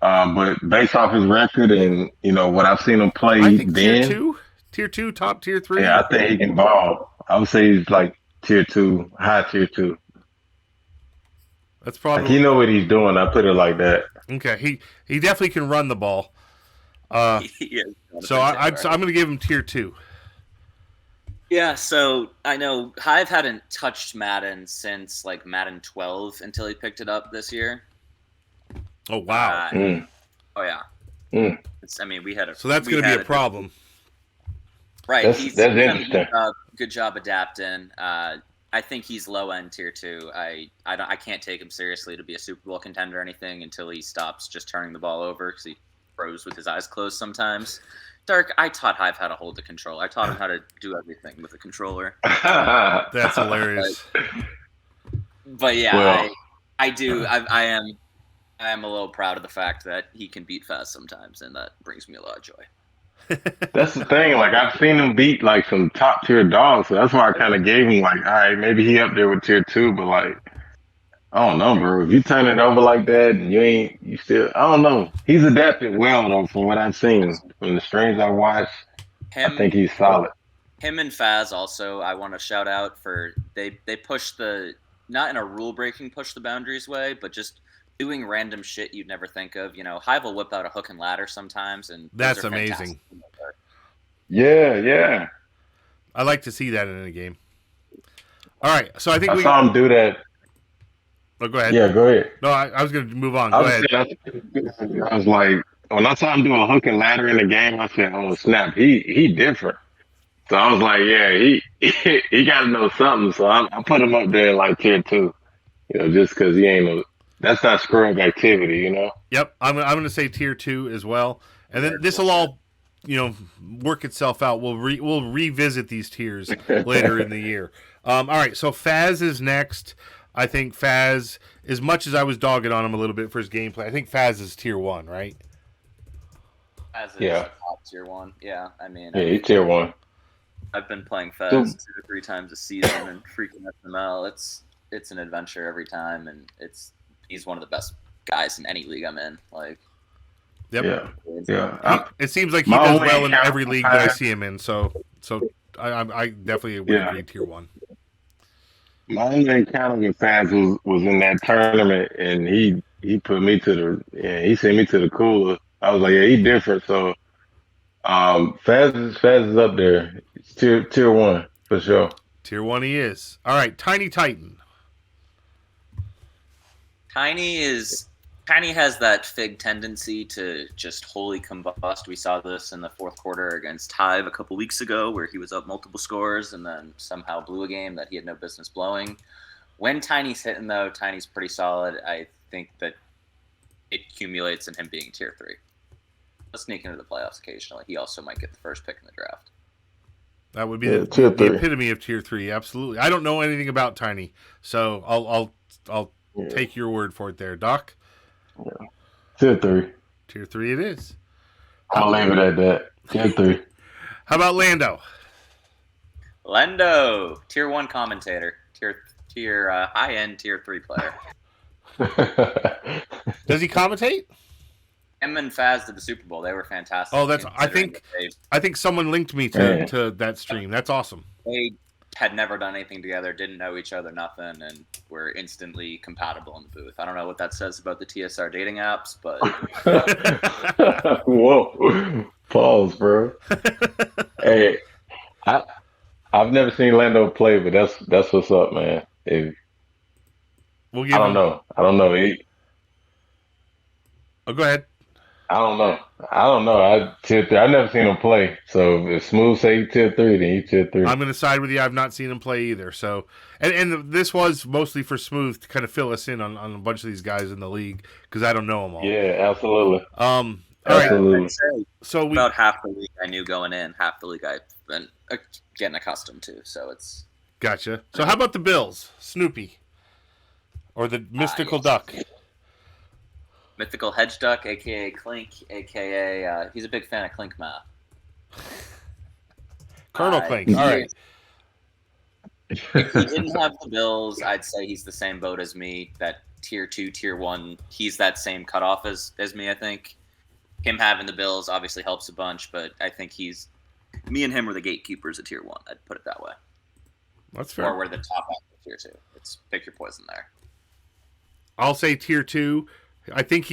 Speaker 11: But based off his record and what I've seen him play,
Speaker 9: I think
Speaker 11: then
Speaker 9: tier two, top tier 3.
Speaker 11: Yeah, I think he can ball. I would say he's like tier 2, high tier 2.
Speaker 9: That's probably
Speaker 11: he know what he's doing. I put it like that.
Speaker 9: Okay, he definitely can run the ball.
Speaker 7: Yeah,
Speaker 9: so I'm going to give him tier 2.
Speaker 7: Yeah, so I know Hive hadn't touched Madden since like Madden 12 until he picked it up this year.
Speaker 9: Oh wow!
Speaker 7: Oh yeah. We had a.
Speaker 9: So that's going to be a problem.
Speaker 7: Right.
Speaker 11: That's interesting.
Speaker 7: Good job adapting. I think he's low end tier 2. I can't take him seriously to be a Super Bowl contender or anything until he stops just turning the ball over, because he throws with his eyes closed sometimes. Dark, I taught Hive how to hold the control. I taught him how to do everything with a controller.
Speaker 9: That's hilarious.
Speaker 7: But yeah, I do. I am a little proud of the fact that he can beat Faz sometimes, and that brings me a lot of joy.
Speaker 11: That's the thing. Like, I've seen him beat like some top tier dogs, so that's why I kind of gave him like, all right, maybe he up there with tier 2, but like, I don't know, bro. If you turn it over like that, and you still, I don't know. He's adapted well though, from what I've seen, from the streams I watched. I think he's solid.
Speaker 7: Him and Faz also, I want to shout out for they push not in a rule breaking push the boundaries way, but just doing random shit you'd never think of. Hive will whip out a hook and ladder sometimes, and
Speaker 9: that's amazing.
Speaker 11: Yeah.
Speaker 9: I like to see that in a game. All right, so I think
Speaker 11: I saw him do that.
Speaker 9: Oh, go ahead.
Speaker 11: Yeah, go ahead.
Speaker 9: No, I was going to move on. Go ahead.
Speaker 11: I was like, when I saw him do a hook and ladder in the game, I said, "Oh snap, he different." So I was like, "Yeah, he got to know something." So I put him up there like tier 2, just because he ain't that's not scrub activity,
Speaker 9: Yep, I'm going to say tier 2 as well, and then this will all, work itself out. We'll revisit these tiers later in the year. All right, so Faz is next. I think Faz, as much as I was dogging on him a little bit for his gameplay, I think Faz is tier 1, right?
Speaker 7: Faz is top tier 1. Yeah,
Speaker 11: he's tier 1.
Speaker 7: I've been playing Faz 2 to 3 times a season and freaking SML. It's an adventure every time, and he's one of the best guys in any league I'm in. Like,
Speaker 9: yep.
Speaker 11: Yeah.
Speaker 9: It seems like he does well in every league that I see him in. So I definitely would agree tier 1.
Speaker 11: My only encounter with Faz was in that tournament, and he put me he sent me to the cooler. I was like, yeah, he different. So Faz is up there. It's tier 1 for sure.
Speaker 9: Tier 1 he is. All right, Tiny Titan.
Speaker 7: Tiny has that fig tendency to just wholly combust. We saw this in the fourth quarter against Hive a couple weeks ago, where he was up multiple scores and then somehow blew a game that he had no business blowing. When Tiny's hitting, though, Tiny's pretty solid. I think that it accumulates in him being tier 3. He'll sneak into the playoffs occasionally. He also might get the first pick in the draft.
Speaker 9: That would be
Speaker 11: tier
Speaker 9: the
Speaker 11: three.
Speaker 9: epitome of tier 3. Absolutely. I don't know anything about Tiny, so I'll take your word for it there, Doc.
Speaker 11: Yeah. Tier 3.
Speaker 9: Tier 3 it is.
Speaker 11: I'll leave it at that. Tier 3.
Speaker 9: How about Lando?
Speaker 7: Lando, tier 1 commentator, tier high end tier 3 player.
Speaker 9: Does he commentate?
Speaker 7: Him and Faz did the Super Bowl. They were fantastic.
Speaker 9: Oh, that's. I think someone linked me to that stream. That's awesome.
Speaker 7: They had never done anything together, didn't know each other, nothing, and were instantly compatible in the booth. I don't know what that says about the TSR dating apps, but
Speaker 11: whoa, pause, bro. Hey, I've never seen Lando play, but that's what's up, man. I don't know.
Speaker 9: Oh, go ahead.
Speaker 11: I don't know. Tier 3. I've never seen him play. So if Smooth say he tier 3, then he tier 3.
Speaker 9: I'm going to side with you. I've not seen him play either. So, and this was mostly for Smooth to kind of fill us in on a bunch of these guys in the league because I don't know them all.
Speaker 11: Yeah, absolutely.
Speaker 9: All right.
Speaker 7: So about half the league I knew going in, half the league I've been getting accustomed to. So it's
Speaker 9: gotcha. So how about the Bills, Snoopy, or the mystical duck?
Speaker 7: Mythical Hedge Duck, a.k.a. Clink, a.k.a. He's a big fan of Clink math.
Speaker 9: Colonel Clink, all right.
Speaker 7: If he didn't have the Bills, I'd say he's the same boat as me, that tier 2, tier 1. He's that same cutoff as me, I think. Him having the Bills obviously helps a bunch, but I think me and him are the gatekeepers of tier 1. I'd put it that way.
Speaker 9: That's fair.
Speaker 7: Or we're the top half of tier 2. It's pick your poison there.
Speaker 9: I'll say tier 2. I think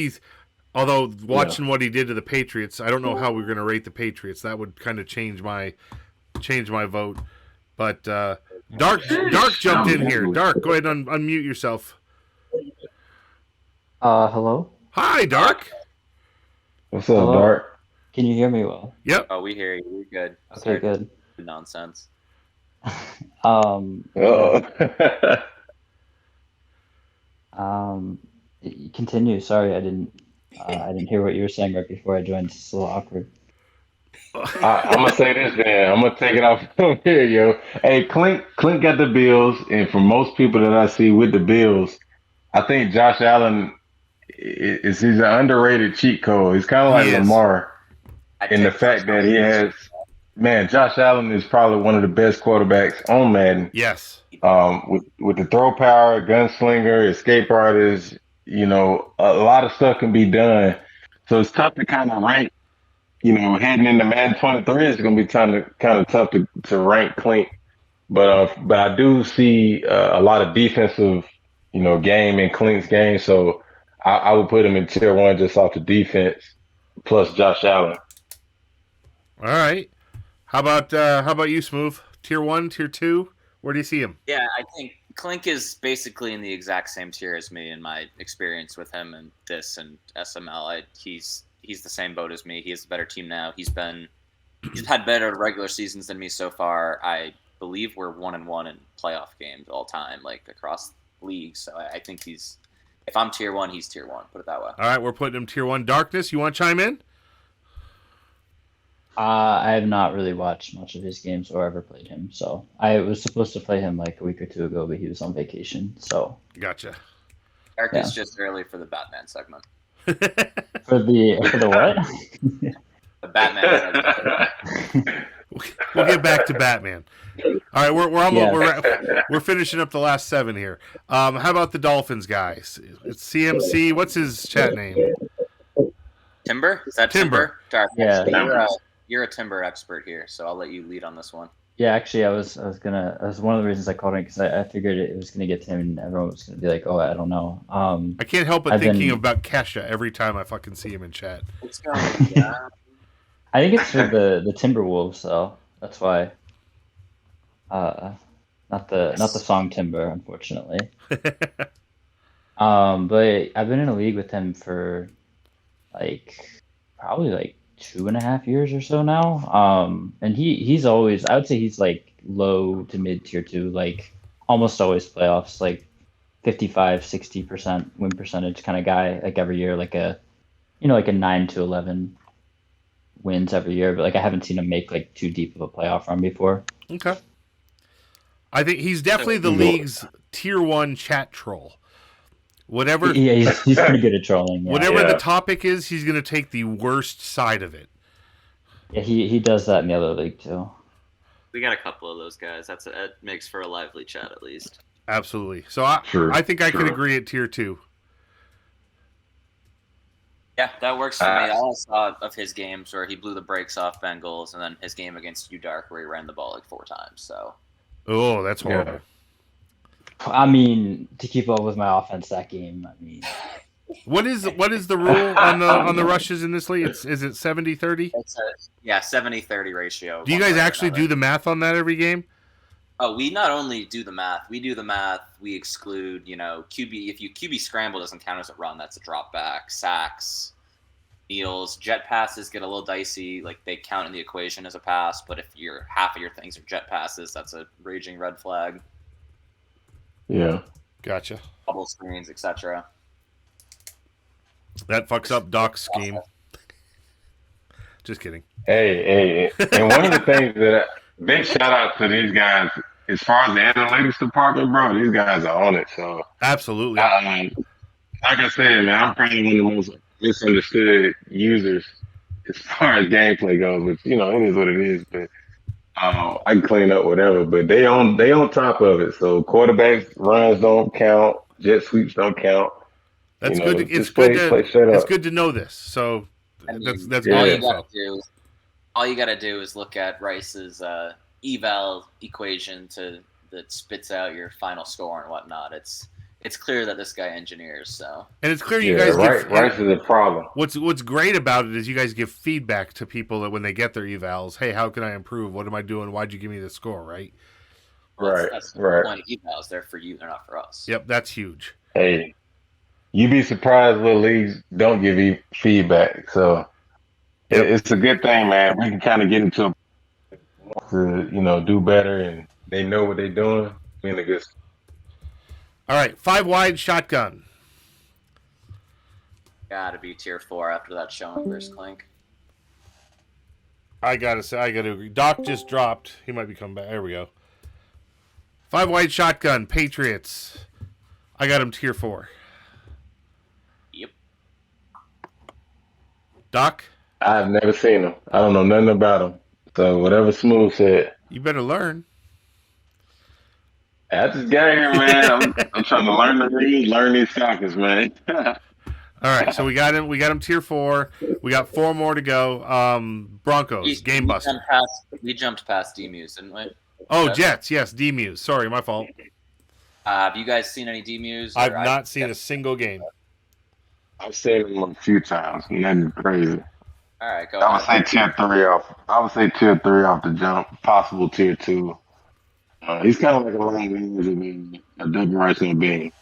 Speaker 9: although watching what he did to the Patriots, I don't know how we're going to rate the Patriots. That would kind of change my vote. But Dark jumped in here. Dark, go ahead and unmute yourself.
Speaker 12: Hello?
Speaker 9: Hi, Dark.
Speaker 11: What's up, Dark?
Speaker 12: Can you hear me well?
Speaker 9: Yep.
Speaker 7: Oh, we hear you. We're good.
Speaker 12: Okay, good.
Speaker 7: Nonsense.
Speaker 12: Continue. Sorry, I didn't hear what you were saying right before I joined. It's a little awkward.
Speaker 11: I'm gonna say this, man. I'm gonna take it off from here, yo. Hey, Clink got the Bills, and for most people that I see with the Bills, I think Josh Allen he's an underrated cheat code. He's kind of like Lamar in the fact that he has. Man, Josh Allen is probably one of the best quarterbacks on Madden.
Speaker 9: Yes.
Speaker 11: With the throw power, gunslinger, escape artist, a lot of stuff can be done. So it's tough to kind of rank. Heading into Madden 23, it's going to be kind of tough to rank Clink. But I do see a lot of defensive, game in Clink's game. So I would put him in tier 1 just off the defense, plus Josh Allen.
Speaker 9: All right. How about you, Smooth? Tier 1, tier 2? Where do you see him?
Speaker 7: Yeah, I think Clink is basically in the exact same tier as me in my experience with him and this and SML. He's the same boat as me. He has a better team now. He's had better regular seasons than me so far. I believe we're 1-1 in playoff games all time, like across leagues. So I think if I'm tier 1, he's tier 1. Put it that way.
Speaker 9: All right, we're putting him tier 1. Darkness, you want to chime in?
Speaker 12: I have not really watched much of his games or ever played him. So I was supposed to play him like a week or two ago, but he was on vacation. So
Speaker 9: gotcha.
Speaker 7: Darkness just early for the Batman segment.
Speaker 12: For the what?
Speaker 7: The Batman segment.
Speaker 9: We'll get back to Batman. All right, we're finishing up the last 7 here. How about the Dolphins guys? It's CMC. What's his chat name?
Speaker 7: Timber? Is that Timber?
Speaker 12: Yeah.
Speaker 7: You're a Timber expert here, so I'll let you lead on this one.
Speaker 12: Yeah, actually, I was one of the reasons I called it because I figured it was gonna get to him and everyone was gonna be like, "Oh, I don't know."
Speaker 9: I can't help but thinking about Kesha every time I fucking see him in chat.
Speaker 7: What's going on?
Speaker 12: I think it's for the Timberwolves, though. That's why. Not the song Timber, unfortunately. But I've been in a league with him for probably 2.5 years or so now. And he's always, I would say he's low to mid tier 2, almost always playoffs, 55-60% win percentage kind of guy, every year, a 9 to 11 wins every year, but like I haven't seen him make like too deep of a playoff run before.
Speaker 9: Okay. I think he's definitely the league's tier 1 chat troll. Whatever.
Speaker 12: Yeah, he's pretty good at trolling. Yeah.
Speaker 9: Whatever the topic is, he's going to take the worst side of it.
Speaker 12: Yeah, he does that in the other league too.
Speaker 7: We got a couple of those guys. That makes for a lively chat at least.
Speaker 9: Absolutely. So I think I could agree at tier 2.
Speaker 7: Yeah, that works for me. All I saw of his games where he blew the brakes off Bengals, and then his game against you, Dark, where he ran the ball like 4 times. So.
Speaker 9: Oh, that's horrible.
Speaker 12: I mean, to keep up with my offense that game, I mean.
Speaker 9: What is the rule on the rushes in this league? Is it 70-30?
Speaker 7: It's 70-30 ratio.
Speaker 9: Do you guys actually do the math on that every game?
Speaker 7: Oh, we not only do the math, we exclude, QB. If you QB scramble doesn't count as a run, that's a drop back. Sacks, kneels, jet passes get a little dicey. Like they count in the equation as a pass, but if half of your things are jet passes, that's a raging red flag.
Speaker 11: Yeah.
Speaker 9: Gotcha.
Speaker 7: Bubble screens, etc.
Speaker 9: That fucks up Doc's scheme. Just kidding.
Speaker 11: Hey, and one of the things that big shout out to these guys as far as the analytics department, bro. These guys are on it. So
Speaker 9: absolutely.
Speaker 11: Like I said, man, I'm probably one of the most misunderstood users as far as gameplay goes. Which it is what it is. But I can clean up whatever. But they on top of it. So quarterbacks runs don't count. Jet sweeps don't count.
Speaker 9: That's good. It's good to know this. So that's
Speaker 7: all you got to do. All you got to do is look at Rice's eval equation that spits out your final score and whatnot. It's clear that this guy engineers. So
Speaker 9: and it's clear you guys
Speaker 11: Rice is a problem.
Speaker 9: What's great about it is you guys give feedback to people that when they get their evals. Hey, how can I improve? What am I doing? Why'd you give me this score? Right.
Speaker 7: Well, that's the point of evals. They're for you. They're not for us.
Speaker 9: Yep, that's huge.
Speaker 11: Hey. You'd be surprised what leagues don't give you feedback. So it's a good thing, man. We can kind of get into to do better, and they know what they're doing. Being a good.
Speaker 9: All right, 5 wide shotgun.
Speaker 7: Gotta be tier 4 after that showing versus Clink.
Speaker 9: I gotta agree. Doc just dropped. He might be coming back. There we go. 5 wide shotgun. Patriots. I got him tier 4. Doc?
Speaker 11: I've never seen him. I don't know nothing about him. So whatever Smooth said.
Speaker 9: You better learn.
Speaker 11: I just got here, man. I'm trying to learn the read, learn these Falcons, man.
Speaker 9: All right, so we got him tier 4. We got 4 more to go. Broncos, game buster.
Speaker 7: We jumped past D-Muse, didn't we?
Speaker 9: Oh, Jets, yes, D-Muse. Sorry, my fault.
Speaker 7: Have you guys seen any D-Muse?
Speaker 9: I've not seen a single game.
Speaker 11: I've seen him a few times. Nothing crazy.
Speaker 7: All right, go.
Speaker 11: I would say tier 3 off. I would say tier 3 off the jump. Possible tier 2. He's kind of like a long range a double rice and a bean.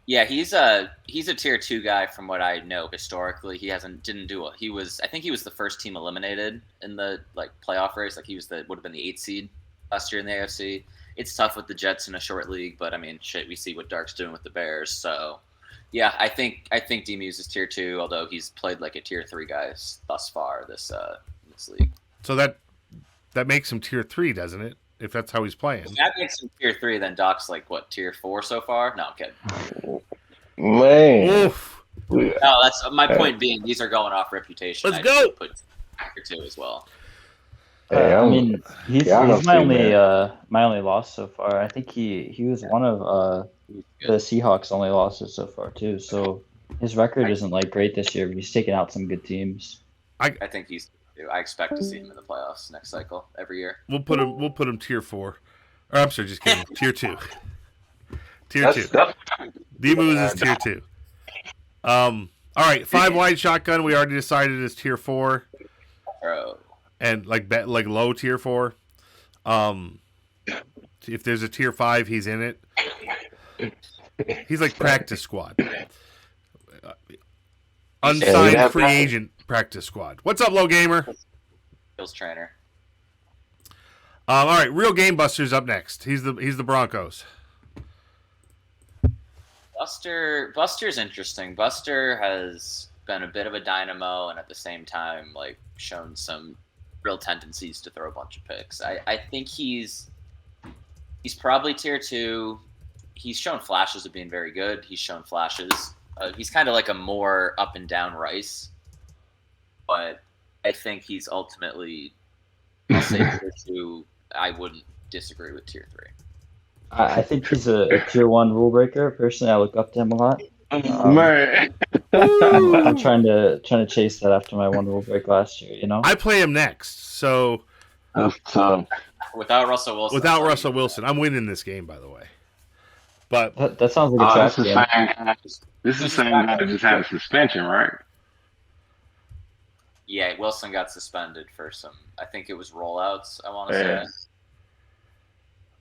Speaker 7: Yeah, he's a tier 2 guy from what I know historically. I think he was the first team eliminated in the playoff race. Like he would have been the 8th seed last year in the AFC. It's tough with the Jets in a short league, but I mean, shit, we see what Dark's doing with the Bears, so. Yeah, I think D-Muse is tier 2, although he's played like a tier 3 guy thus far this league.
Speaker 9: So that makes him tier 3, doesn't it? If that's how he's playing.
Speaker 7: If that makes him tier 3, then Doc's tier 4 so far? No, I'm kidding.
Speaker 11: Man.
Speaker 9: Oof.
Speaker 7: No, that's my point being these are going off reputation.
Speaker 9: Let's go.
Speaker 7: Put tier 2 as well.
Speaker 12: I mean, he's my only loss so far. I think he was one of the Seahawks' only losses so far too. So his record isn't great this year, but he's taken out some good teams.
Speaker 7: I think I expect to see him in the playoffs next cycle every year.
Speaker 9: We'll put him tier 4. Or I'm sorry, just kidding. Tier 2. Tier 2. D-Moose is tier 2. All right, 5 wide shotgun. We already decided is tier 4.
Speaker 7: Bro.
Speaker 9: And low tier 4. If there's a tier 5, he's in it. He's like practice squad. Unsigned free agent practice squad. What's up, Low Gamer?
Speaker 7: Skills trainer.
Speaker 9: All right, real game busters up next. He's the Broncos.
Speaker 7: Buster's interesting. Buster has been a bit of a dynamo, and at the same time, like shown some real tendencies to throw a bunch of picks. I think he's probably tier 2. He's shown flashes of being very good. He's shown flashes. He's kind of like a more up and down Rice, but I think he's ultimately, I'll say tier 2. I wouldn't disagree with tier 3.
Speaker 12: I think he's a tier 1 rule breaker. Personally, I look up to him a lot.
Speaker 11: Man.
Speaker 12: I'm trying to chase that after my 1 rule break last year. You know,
Speaker 9: I play him next, so
Speaker 11: That's tough.
Speaker 7: Without Russell Wilson.
Speaker 9: Without Russell Wilson, I'm winning this game, by the way. But
Speaker 12: that sounds like a trap game.
Speaker 11: This is the same guy that just had a suspension, right?
Speaker 7: Yeah, Wilson got suspended for some, I think it was rollouts, I want to
Speaker 11: Yeah.
Speaker 7: say.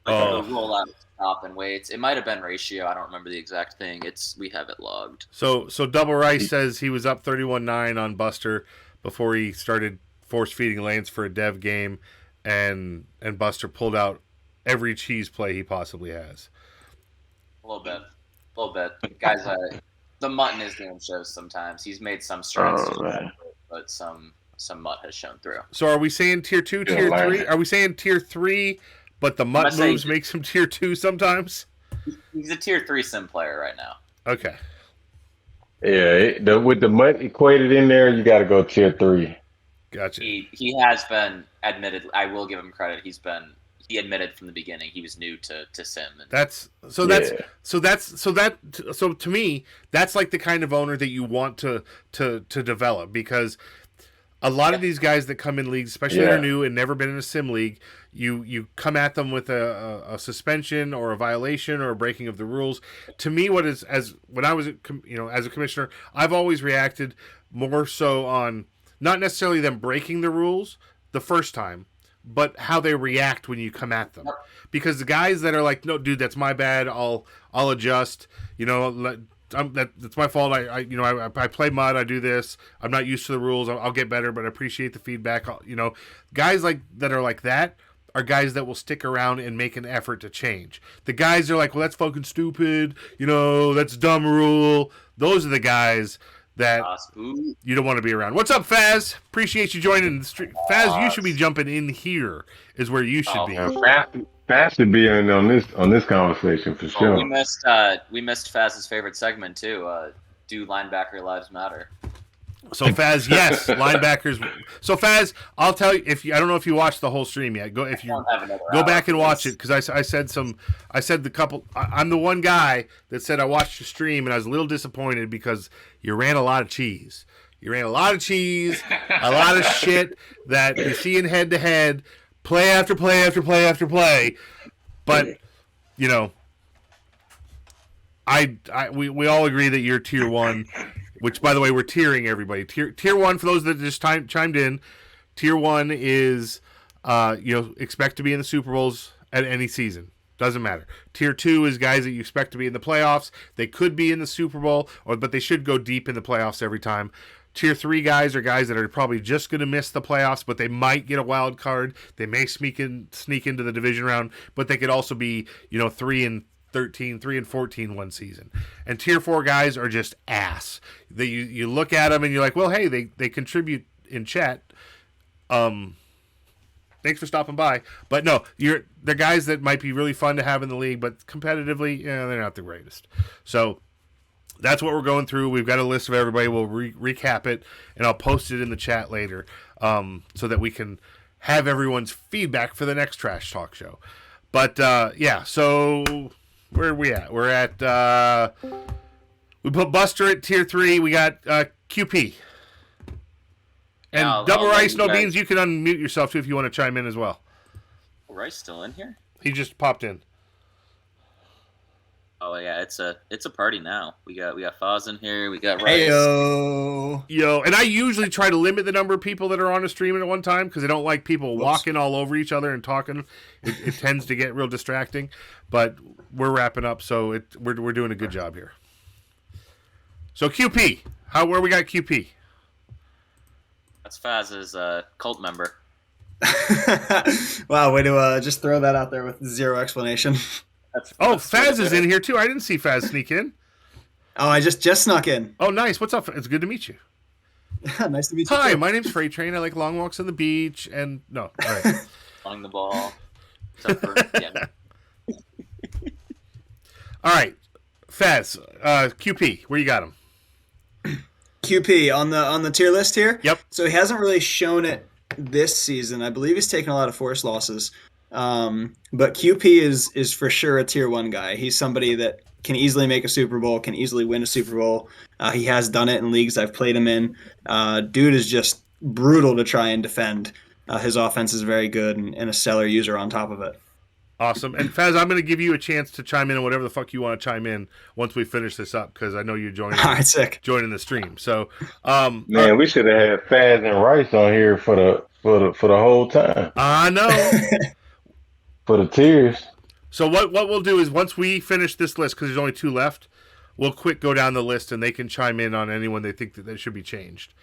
Speaker 7: Like the rollout stop and waits. It might have been ratio. I don't remember the exact thing. We have it logged.
Speaker 9: So Double Rice says he was up 31-9 on Buster before he started force feeding Lance for a dev game, and Buster pulled out every cheese play he possibly has.
Speaker 7: A little bit. Guys, the mutton is doing shows sometimes. He's made some strides, but some mutt has shown through.
Speaker 9: So are we saying tier 2, tier 3? Are we saying tier 3, but the mutt moves makes him tier 2 sometimes?
Speaker 7: He's a tier 3 sim player right now.
Speaker 9: Okay.
Speaker 11: Yeah, with the mutt equated in there, you got to go tier 3.
Speaker 9: Gotcha.
Speaker 7: He has been admitted. I will give him credit. He admitted from the beginning he was new to sim.
Speaker 9: So to me, that's like the kind of owner that you want to develop, because a lot of these guys that come in leagues, especially that are new and never been in a sim league, you come at them with a suspension or a violation or a breaking of the rules. To me, when I was as a commissioner, I've always reacted more so on not necessarily them breaking the rules the first time, but how they react when you come at them. Because the guys that are like, no, dude, that's my bad. I'll adjust. That's my fault. I play mud. I do this. I'm not used to the rules. I'll get better, but I appreciate the feedback. Guys like that are like that are guys that will stick around and make an effort to change. The guys are like, well, that's fucking stupid. That's dumb rule. Those are the guys that you don't want to be around. What's up, Faz? Appreciate you joining the stream. Faz, you should be jumping in here. Is where you should be.
Speaker 11: Faz should be in on this conversation for sure.
Speaker 7: We missed Faz's favorite segment too. Do linebacker lives matter?
Speaker 9: So Faz, yes, linebackers. So Faz, I'll tell you, I don't know if you watched the whole stream yet. Go back and watch it, because I said the couple. I'm the one guy that said I watched the stream and I was a little disappointed because you ran a lot of cheese. A lot of shit that you see in head to head, play after play after play after play. But we all agree that you're tier 1. Which, by the way, we're tiering everybody. Tier 1, for those that just chimed in, tier 1 is, expect to be in the Super Bowls at any season. Doesn't matter. Tier 2 is guys that you expect to be in the playoffs. They could be in the Super Bowl, but they should go deep in the playoffs every time. Tier 3 guys are guys that are probably just going to miss the playoffs, but they might get a wild card. They may sneak into the division round, but they could also be, 3-13, 3-14 one season. And tier 4 guys are just ass. You look at them and you're like, well, hey, they contribute in chat. Thanks for stopping by. But no, they're guys that might be really fun to have in the league, but competitively, they're not the greatest. So that's what we're going through. We've got a list of everybody. We'll recap it, and I'll post it in the chat later, so that we can have everyone's feedback for the next Trash Talk show. But so where are we at? We're at we put Buster at tier 3. We got QP. And Double Rice, No Beans, you can unmute yourself too if you want to chime in as well.
Speaker 7: Rice still in here?
Speaker 9: He just popped in.
Speaker 7: Oh yeah, it's a party now. We got Foz in here. We got Rice.
Speaker 9: Yo, and I usually try to limit the number of people that are on a stream at one time because I don't like people walking all over each other and talking. It tends to get real distracting. But we're wrapping up, so we're doing a good job here. So QP, where we got QP?
Speaker 7: That's Faz's cult member.
Speaker 13: Wow, way to just throw that out there with zero explanation.
Speaker 9: Faz is in here too. I didn't see Faz sneak in.
Speaker 13: Oh, I just snuck in.
Speaker 9: Oh, nice. What's up? It's good to meet you.
Speaker 13: Nice to meet you.
Speaker 9: Hi,
Speaker 13: too.
Speaker 9: my name's Freight Train. I like long walks on the beach, and no, all right.
Speaker 7: Playing the ball. Except for, yeah.
Speaker 9: All right, Faz, QP, where you got him?
Speaker 13: QP on the tier list here.
Speaker 9: Yep.
Speaker 13: So he hasn't really shown it this season. I believe he's taken a lot of forced losses. But QP is for sure a tier 1 guy. He's somebody that can easily make a Super Bowl, can easily win a Super Bowl. He has done it in leagues I've played him in. Dude is just brutal to try and defend. His offense is very good and a stellar user on top of it.
Speaker 9: Awesome. And Faz, I'm going to give you a chance to chime in on whatever the fuck you want to chime in once we finish this up, because I know you're joining.
Speaker 13: All right, sick.
Speaker 9: Joining the stream. So,
Speaker 11: man, we should have had Faz and Rice on here for the whole time.
Speaker 9: I know.
Speaker 11: For the tiers.
Speaker 9: So what we'll do is once we finish this list, because there's only 2 left, we'll quick go down the list and they can chime in on anyone they think that should be changed.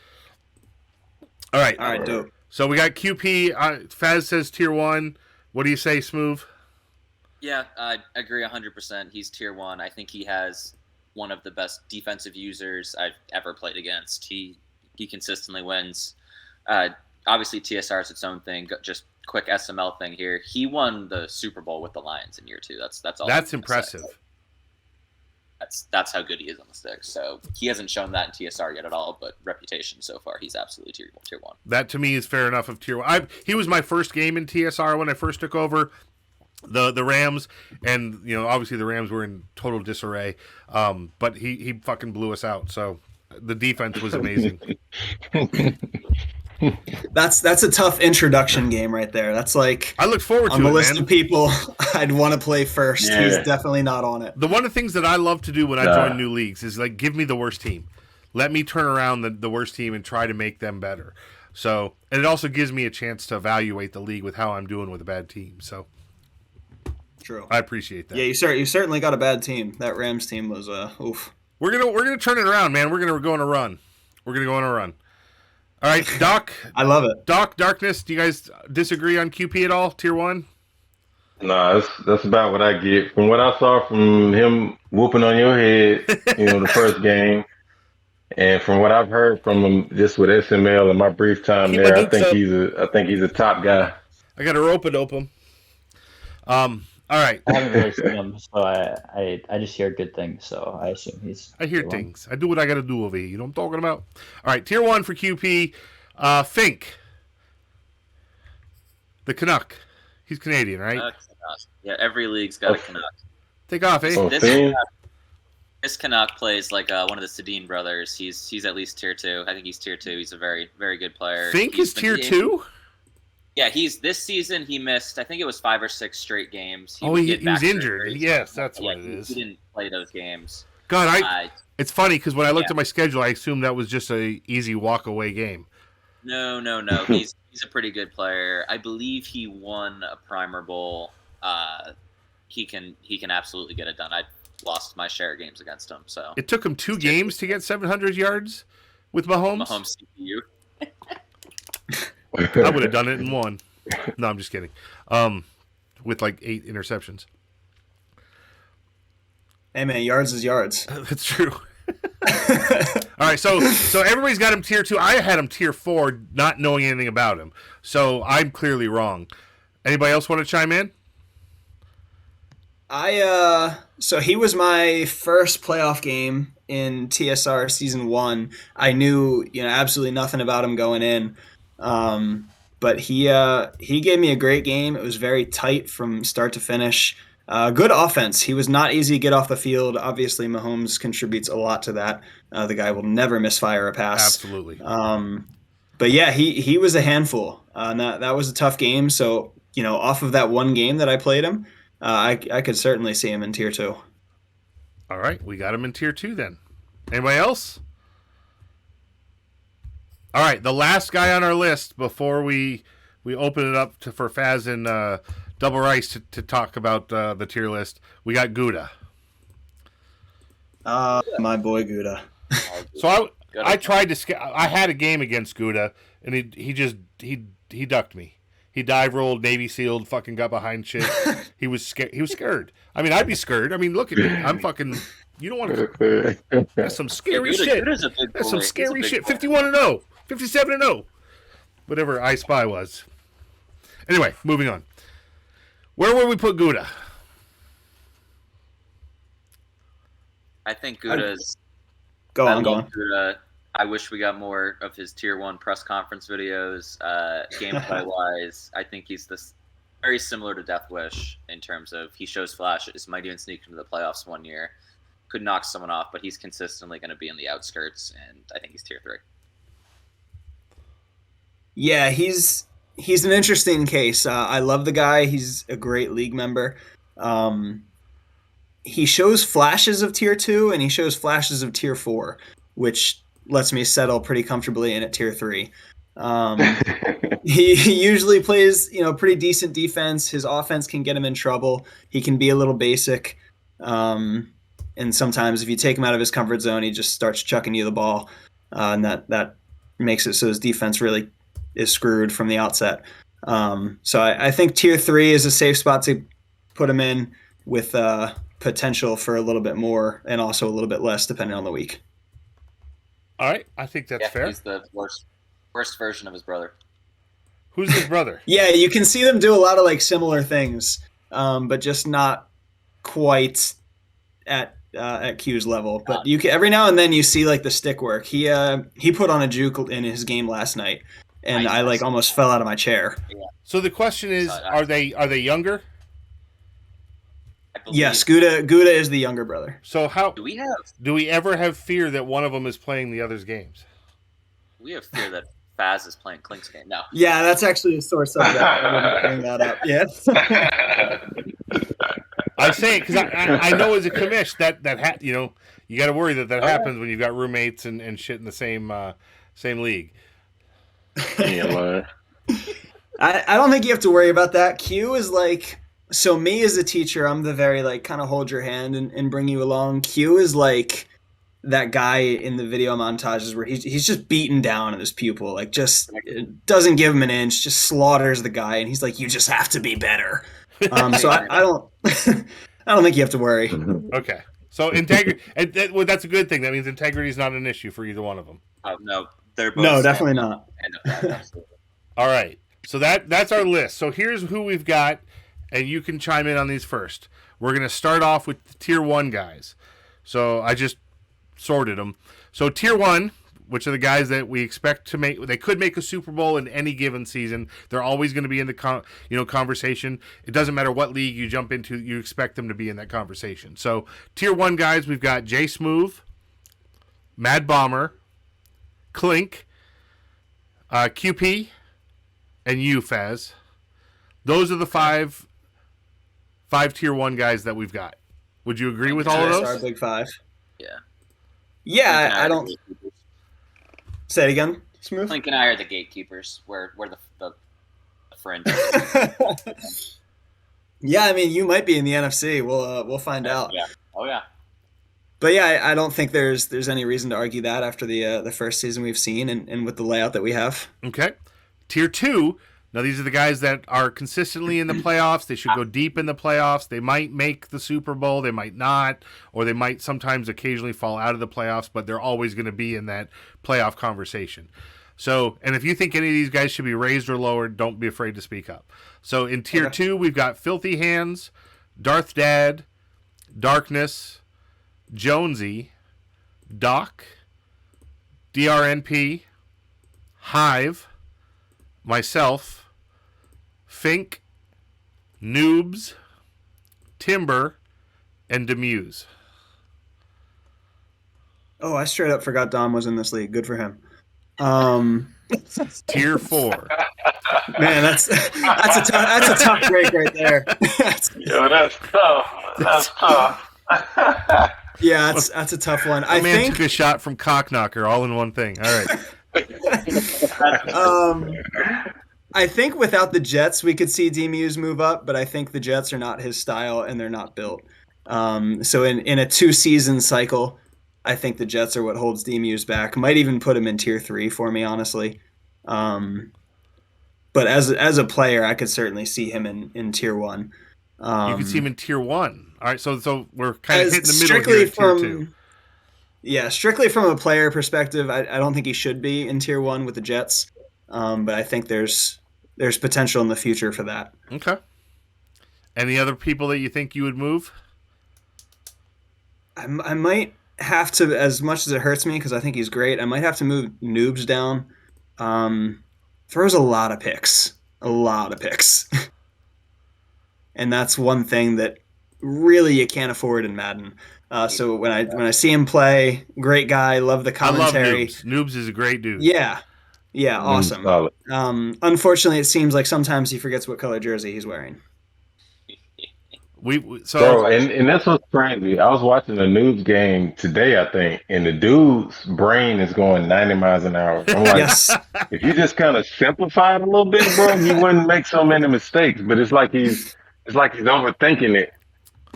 Speaker 9: All right.
Speaker 13: All right, dope.
Speaker 9: So we got QP. Faz says tier 1. What do you say, Smooth?
Speaker 7: Yeah, I agree 100%. He's tier 1. I think he has one of the best defensive users I've ever played against. He consistently wins. Obviously, TSR is its own thing. Just quick SML thing here. He won the Super Bowl with the Lions in year 2. That's all.
Speaker 9: That's impressive.
Speaker 7: That's how good he is on the stick. So he hasn't shown that in TSR yet at all, but reputation so far, he's absolutely tier 1.
Speaker 9: That to me is fair enough of tier 1. He was my first game in TSR when I first took over the Rams, and obviously the Rams were in total disarray. But he fucking blew us out. So the defense was amazing.
Speaker 13: That's a tough introduction game right there. That's like
Speaker 9: I look forward to
Speaker 13: on the
Speaker 9: it,
Speaker 13: list
Speaker 9: man.
Speaker 13: of people I'd want to one first.
Speaker 11: Yeah.
Speaker 13: He's definitely not on it.
Speaker 9: One of the things that I love to do when I join new leagues is like give me the worst team. Let me turn around the worst team and try to make them better. So, and it also gives me a chance to evaluate the league with how I'm doing with a bad team. So,
Speaker 13: true.
Speaker 9: I appreciate that.
Speaker 13: Yeah, you certainly got a bad team. That Rams team was oof.
Speaker 9: We're gonna turn it around, man. We're gonna go on a run. All right, Doc.
Speaker 13: I love it.
Speaker 9: Doc, Darkness, do you guys disagree on QP at all? Tier 1?
Speaker 11: Nah, that's about what I get. From what I saw from him whooping on your head, the first game, and from what I've heard from him just with SML and my brief time there, I think he's a top guy.
Speaker 9: I got a rope-a-dope him. All right.
Speaker 12: I haven't really seen him, so I just hear good things, so I assume he's...
Speaker 9: I hear things. I do what I got to do over here. You know what I'm talking about? All right, tier 1 for QP. Fink. The Canuck. He's Canadian, right?
Speaker 7: Yeah, every league's got a Canuck.
Speaker 9: Take off, eh?
Speaker 7: This Canuck plays like one of the Sedin brothers. He's at least tier 2. I think he's tier 2. He's a very, very good player.
Speaker 9: Fink is tier 2?
Speaker 7: Yeah, this season he missed, I think it was 5 or 6 straight games.
Speaker 9: He was injured. Yes, that's what it is.
Speaker 7: He didn't play those games.
Speaker 9: God, it's funny because when I looked at my schedule, I assumed that was just a easy walk-away game.
Speaker 7: No. He's a pretty good player. I believe he won a Primer Bowl. He can absolutely get it done. I lost my share of games against him. So
Speaker 9: it took him 2 games to get 700 yards with Mahomes.
Speaker 7: Mahomes CPU.
Speaker 9: I would have done it in 1. No, I'm just kidding. With like 8 interceptions.
Speaker 13: Hey man, yards is yards.
Speaker 9: That's true. All right, so everybody's got him tier 2. I had him tier 4, not knowing anything about him. So I'm clearly wrong. Anybody else want to chime in?
Speaker 13: So he was my first playoff game in TSR season 1. I knew absolutely nothing about him going in. But he gave me a great game. It was very tight from start to finish. Good offense. He was not easy to get off the field. Obviously, Mahomes contributes a lot to that. The guy will never misfire a pass.
Speaker 9: Absolutely.
Speaker 13: But yeah, he was a handful. That was a tough game. So, off of that one game that I played him, I could certainly see him in tier 2.
Speaker 9: All right, we got him in tier 2 then. Anybody else? All right, the last guy on our list before we open it up for Faz and Double Rice to talk about the tier list, we got Gouda.
Speaker 13: My boy Gouda.
Speaker 9: So I tried to I had a game against Gouda, and he ducked me. He dive rolled, Navy sealed, fucking got behind shit. He was scared. He was scared. I mean, I'd be scared. I mean, look at me. I'm fucking. You don't want to. That's some scary shit. That's some scary shit. 51-0. 57-0. Whatever I Spy was. Anyway, moving on. Where will we put Gouda?
Speaker 7: I think Gouda's.
Speaker 13: Go on.
Speaker 7: Gouda. I wish we got more of his tier 1 press conference videos. Gameplay wise, I think he's very similar to Death Wish in terms of he shows flashes, might even sneak into the playoffs one year, could knock someone off, but he's consistently going to be in the outskirts, and I think he's tier 3.
Speaker 13: Yeah, he's an interesting case. I love the guy. He's a great league member. He shows flashes of tier 2 and he shows flashes of tier 4, which lets me settle pretty comfortably in at tier 3. He usually plays, pretty decent defense. His offense can get him in trouble. He can be a little basic. And sometimes if you take him out of his comfort zone, he just starts chucking you the ball. And that makes it so his defense really is screwed from the outset. So I think tier 3 is a safe spot to put him in with potential for a little bit more and also a little bit less depending on the week.
Speaker 9: All right, I think that's fair.
Speaker 7: He's the worst version of his brother.
Speaker 9: Who's his brother?
Speaker 13: Yeah, you can see them do a lot of similar things, but just not quite at Q's level. But you can, every now and then you see the stick work. He put on a juke in his game last night, and I almost fell out of my chair.
Speaker 7: Yeah.
Speaker 9: So the question is, are they younger?
Speaker 13: Yes, Gouda is the younger brother.
Speaker 9: So how
Speaker 7: do we
Speaker 9: ever have fear that one of them is playing the other's games?
Speaker 7: We have fear that Faz is playing Klink's game. No.
Speaker 13: Yeah, that's actually a sore subject. I wouldn't bring that up. Yes.
Speaker 9: I say it because I know as a commish that you got to worry that happens when you've got roommates and shit in the same league.
Speaker 11: Yeah,
Speaker 13: I don't think you have to worry about that. Q is so me as a teacher, I'm the very kind of hold your hand and bring you along. Q is that guy in the video montages where he's just beaten down at his pupil, just doesn't give him an inch, just slaughters the guy, and he's like, you just have to be better. So I don't I don't think you have to worry.
Speaker 9: Okay, so integrity, and that's a good thing. That means integrity is not an issue for either one of them.
Speaker 7: No, they're both.
Speaker 13: No, definitely not.
Speaker 9: All right, so that's our list. So here's who we've got, and you can chime in on these first. We're gonna start off with the tier 1 guys. So I just sorted them. So tier 1, which are the guys that we expect to they could make a Super Bowl in any given season. They're always going to be in the conversation. It doesn't matter what league you jump into, you expect them to be in that conversation. So tier 1 guys, we've got Jay Smooth, Mad Bomber, Klink, QP, and you, Faz. Those are the five tier 1 guys that we've got. Would you agree with all of those?
Speaker 13: Our big 5.
Speaker 7: Yeah.
Speaker 13: Yeah, I don't. Say it again, Smooth.
Speaker 7: Klink and I are the gatekeepers. We're the fringe.
Speaker 13: Yeah, I mean, you might be in the NFC. We'll find out.
Speaker 7: Yeah. Oh yeah.
Speaker 13: But yeah, I don't think there's any reason to argue that after the first season we've seen and with the layout that we have.
Speaker 9: Okay. Tier 2. Now, these are the guys that are consistently in the playoffs. They should go deep in the playoffs. They might make the Super Bowl. They might not. Or they might sometimes occasionally fall out of the playoffs, but they're always going to be in that playoff conversation. So, and if you think any of these guys should be raised or lowered, don't be afraid to speak up. So, in Tier 2, we've got Filthy Hands, Darth Dad, Darkness, Jonesy, Doc, DRNP, Hive, myself, Fink, Noobs, Timber, and Demuse.
Speaker 13: Oh, I straight up forgot Dom was in this league. Good for him.
Speaker 9: Tier 4.
Speaker 13: Man, that's a tough break right there.
Speaker 11: Yo, that's tough. That's tough.
Speaker 13: Yeah, that's a tough one. I think
Speaker 9: took a shot from Cockknocker all in one thing. All right.
Speaker 13: I think without the Jets, we could see D-Muse move up, but I think the Jets are not his style and they're not built. So in a 2-season cycle, I think the Jets are what holds D-Muse back. Might even put him in tier 3 for me, honestly. But as a player, I could certainly see him in tier 1.
Speaker 9: You could see him in tier 1. All right, so we're kind of hitting the middle here at tier 2.
Speaker 13: Yeah, strictly from a player perspective, I don't think he should be in tier 1 with the Jets. But I think there's potential in the future for that.
Speaker 9: Okay. Any other people that you think you would move?
Speaker 13: I might have to, as much as it hurts me because I think he's great, I might have to move Noobs down. Throws a lot of picks. And that's one thing that really you can't afford in Madden. So when I see him play, great guy, love the commentary.
Speaker 9: I love Noobs. Noobs is a great dude.
Speaker 13: Yeah, awesome. Unfortunately, it seems like sometimes he forgets what color jersey he's wearing.
Speaker 11: Bro, and that's what's crazy. I was watching a Noobs game today, I think, and the dude's brain is going 90 miles an hour. I'm like, if you just kind of simplify it a little bit, bro, you wouldn't make so many mistakes. But it's like he's overthinking it,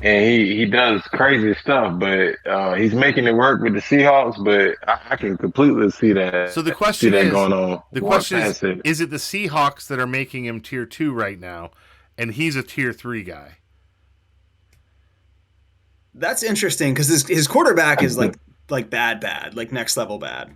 Speaker 11: and he does crazy stuff. But he's making it work with the Seahawks. But I can completely see that.
Speaker 9: So the question is,
Speaker 11: going on.
Speaker 9: The question is it the Seahawks that are making him tier 2 right now, and he's a tier 3 guy?
Speaker 13: That's interesting because his quarterback is like bad, like next level bad.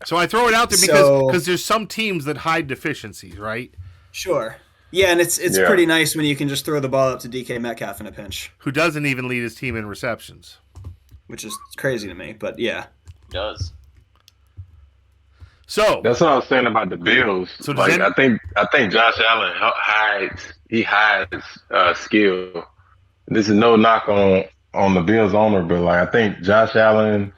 Speaker 9: So I throw it out there because there's some teams that hide deficiencies, right?
Speaker 13: Sure. Yeah, and it's pretty nice when you can just throw the ball up to DK Metcalf in a pinch.
Speaker 9: Who doesn't even lead his team in receptions.
Speaker 13: Which is crazy to me, but yeah.
Speaker 7: He does.
Speaker 11: So that's what I was saying about the Bills. So I think Josh Allen hides skill. This is no knock on the Bills owner, but I think Josh Allen,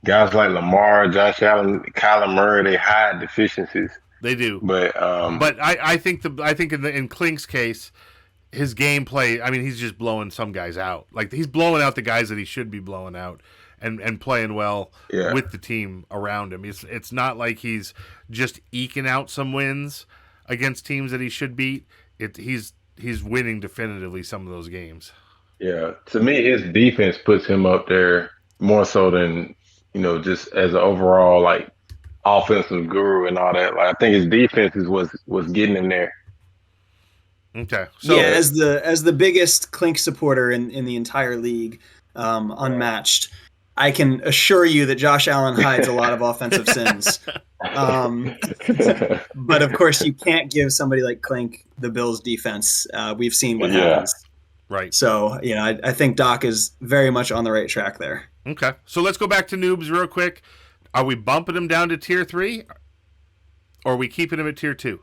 Speaker 11: guys like Lamar, Josh Allen, Kyler Murray, they hide deficiencies.
Speaker 9: They do,
Speaker 11: but
Speaker 9: I think in Klink's case, his gameplay. I mean, he's just blowing some guys out. Like he's blowing out the guys that he should be blowing out, and playing well with the team around him. It's not like he's just eking out some wins against teams that he should beat. He's winning definitively some of those games.
Speaker 11: Yeah, to me, his defense puts him up there more so than just as an overall offensive guru and all that. I think his defense is was getting him there.
Speaker 9: Okay,
Speaker 13: so yeah, as the biggest Klink supporter in the entire league, unmatched, I can assure you that Josh Allen hides a lot of offensive sins. But of course, you can't give somebody like Klink the Bills' defense. We've seen what happens.
Speaker 9: Right.
Speaker 13: So, I think Doc is very much on the right track there.
Speaker 9: Okay. So let's go back to Noobs real quick. Are we bumping him down to tier 3? Or are we keeping him at tier 2?